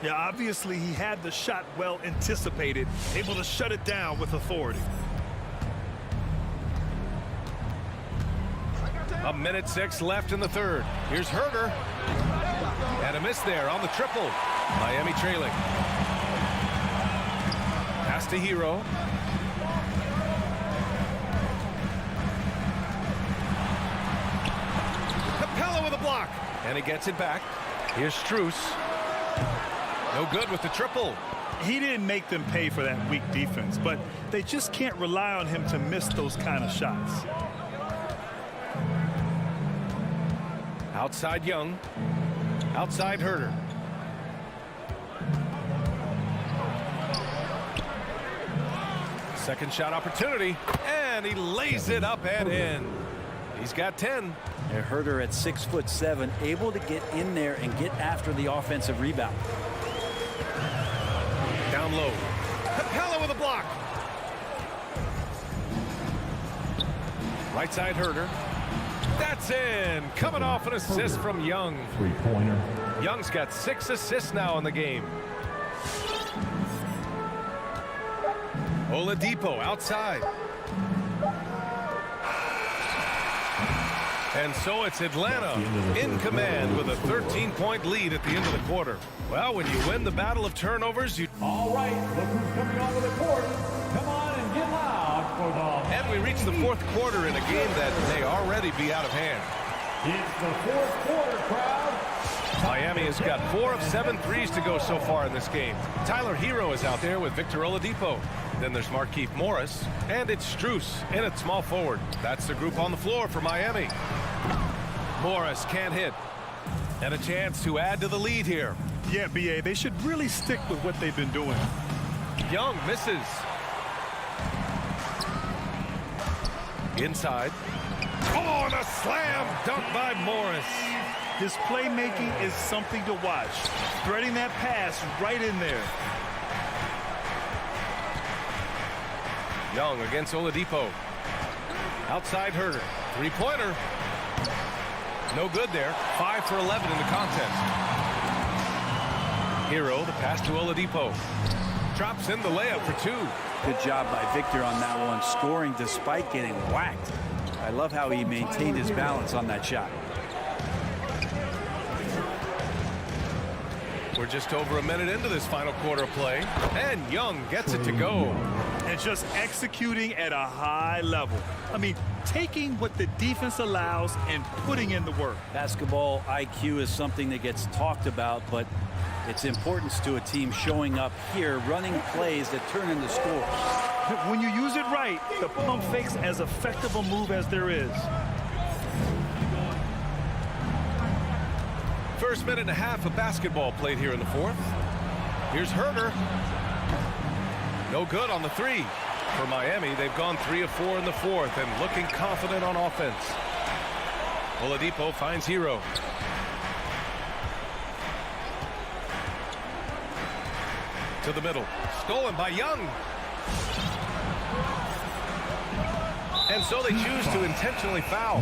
Yeah, obviously he had the shot well anticipated, able to shut it down with authority. 1:06 left in the third. Here's Herter. And a miss there on the triple. Miami trailing. Pass to Hero. Capella with a block. And he gets it back. Here's Strus. No good with the triple. He didn't make them pay for that weak defense, but they just can't rely on him to miss those kind of shots. Outside Young. Outside Herter. Second shot opportunity. And he lays it up and in. He's got 10. And Herter at 6'7", able to get in there and get after the offensive rebound. Down low. Capella with a block. Right side Herter. That's in. Coming off an assist from Young. Three-pointer. Young's got 6 assists now in the game. Oladipo outside. And so it's Atlanta in command with a 13-point lead at the end of the quarter. Well, when you win the battle of turnovers, you... All right, look who's coming onto the court. Come on and get loud for the... And we reach the fourth quarter in a game that may already be out of hand. It's the fourth quarter, crowd. Miami has got 4 of 7 threes to go so far in this game. Tyler Hero is out there with Victor Oladipo. Then there's Markieff Morris, and it's Strus in at small forward. That's the group on the floor for Miami. Morris can't hit. And a chance to add to the lead here. Yeah, BA, they should really stick with what they've been doing. Young misses. Inside. Oh, and a slam dunk by Morris. His playmaking is something to watch. Threading that pass right in there. Young against Oladipo. Outside Herter. Three-pointer. No good there. 5 for 11 in the contest. Hero, the pass to Oladipo. Drops in the layup for 2. Good job by Victor on that one, scoring despite getting whacked. I love how he maintained his balance on that shot. We're just over a minute into this final quarter play, and Young gets it to go. And just executing at a high level. I mean, taking what the defense allows and putting in the work. Basketball IQ is something that gets talked about, but its importance to a team showing up here, running plays that turn into scores. When you use it right, the pump fake's as effective a move as there is. First minute and a half of basketball played here in the fourth. Here's Herder. No good on the three. For Miami, they've gone 3 of 4 in the fourth and looking confident on offense. Oladipo finds Hero. To the middle. Stolen by Young. And so they choose to intentionally foul.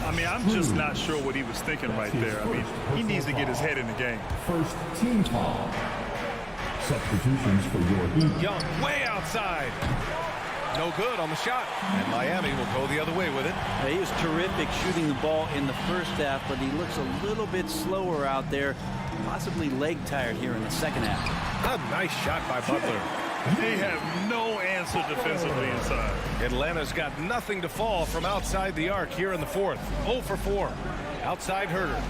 I mean, I'm just not sure what he was thinking right there. I mean, he needs to get his head in the game. First team foul. Substitutions for your Heat. Young way outside. No good on the shot. And Miami will go the other way with it. He was terrific shooting the ball in the first half, but he looks a little bit slower out there. Possibly leg tired here in the second half. A nice shot by Butler. They have no answer defensively inside. Atlanta's got nothing to fall from outside the arc here in the fourth. 0 for 4. Outside Herder.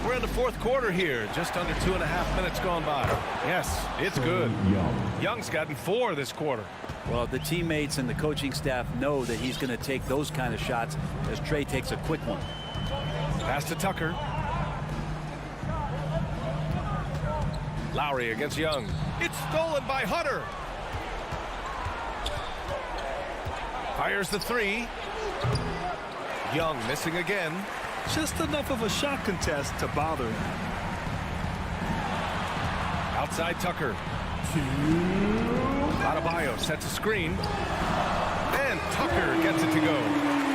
We're in the fourth quarter here. Just under 2.5 minutes gone by. Yes, it's good. Young's gotten 4 this quarter. Well, the teammates and the coaching staff know that he's going to take those kind of shots as Trey takes a quick one. Pass to Tucker. Lowry against Young. It's stolen by Hunter. Fires the three. Young missing again. Just enough of a shot contest to bother him. Outside Tucker. Adebayo sets a screen. And Tucker gets it to go.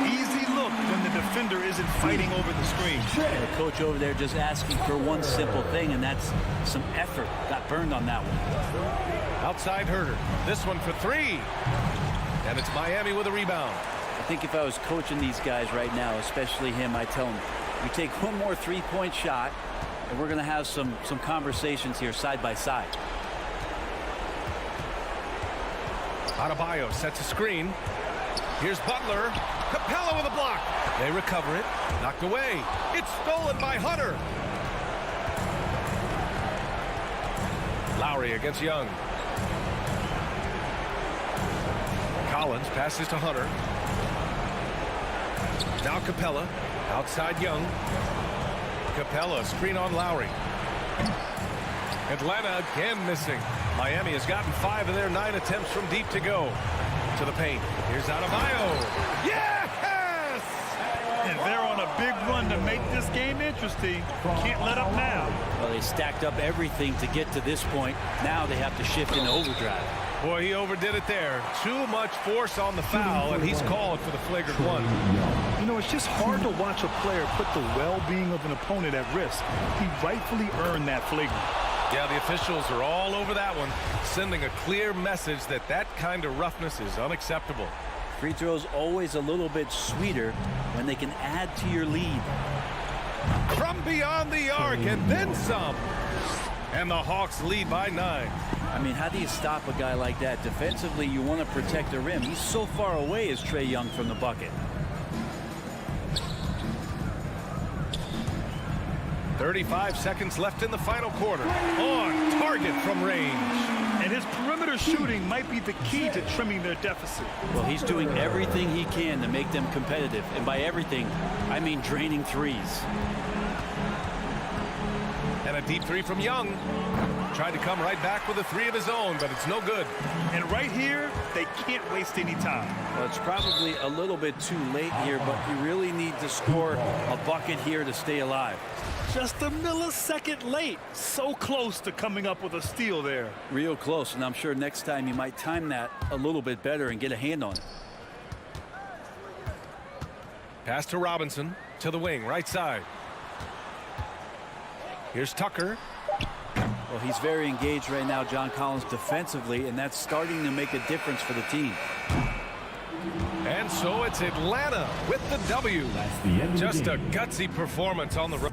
Easy look when the defender isn't fighting over the screen. And the coach over there just asking for one simple thing, and that's some effort. Got burned on that one. Outside Herder. This one for 3. And it's Miami with a rebound. I think if I was coaching these guys right now, especially him, I tell him, we take one more three-point shot, and we're going to have some conversations here side by side. Adebayo sets a screen. Here's Butler. Capella with a block. They recover it. Knocked away. It's stolen by Hunter. Lowry against Young. Collins passes to Hunter. Now Capella. Outside Young. Capella screen on Lowry. Atlanta again missing. Miami has gotten 5 of their 9 attempts from deep to go. To the paint. Here's Adebayo. Yes! And they're on a big run to make this game interesting. Can't let up now. Well, they stacked up everything to get to this point. Now they have to shift into overdrive. Boy, he overdid it there. Too much force on the foul, and he's called for the flagrant one. You know, it's just hard to watch a player put the well-being of an opponent at risk. He rightfully earned that flagrant. Yeah, the officials are all over that one, sending a clear message that that kind of roughness is unacceptable. Free throws always a little bit sweeter when they can add to your lead. From beyond the arc and then some. And the Hawks lead by 9. I mean, how do you stop a guy like that? Defensively, you want to protect the rim. He's so far away as Trey Young from the bucket. 35 seconds left in the final quarter. On target from range. And his perimeter shooting might be the key to trimming their deficit. Well, he's doing everything he can to make them competitive. And by everything, I mean draining threes. And a deep 3 from Young. Tried to come right back with a 3 of his own, but it's no good. And right here, they can't waste any time. Well, it's probably a little bit too late here, but you really need to score a bucket here to stay alive. Just a millisecond late. So close to coming up with a steal there. Real close, and I'm sure next time you might time that a little bit better and get a hand on it. Pass to Robinson, to the wing, right side. Here's Tucker. Well, he's very engaged right now, John Collins, defensively, and that's starting to make a difference for the team. And so it's Atlanta with the W. That's the end of the Just game. a gutsy performance on the road.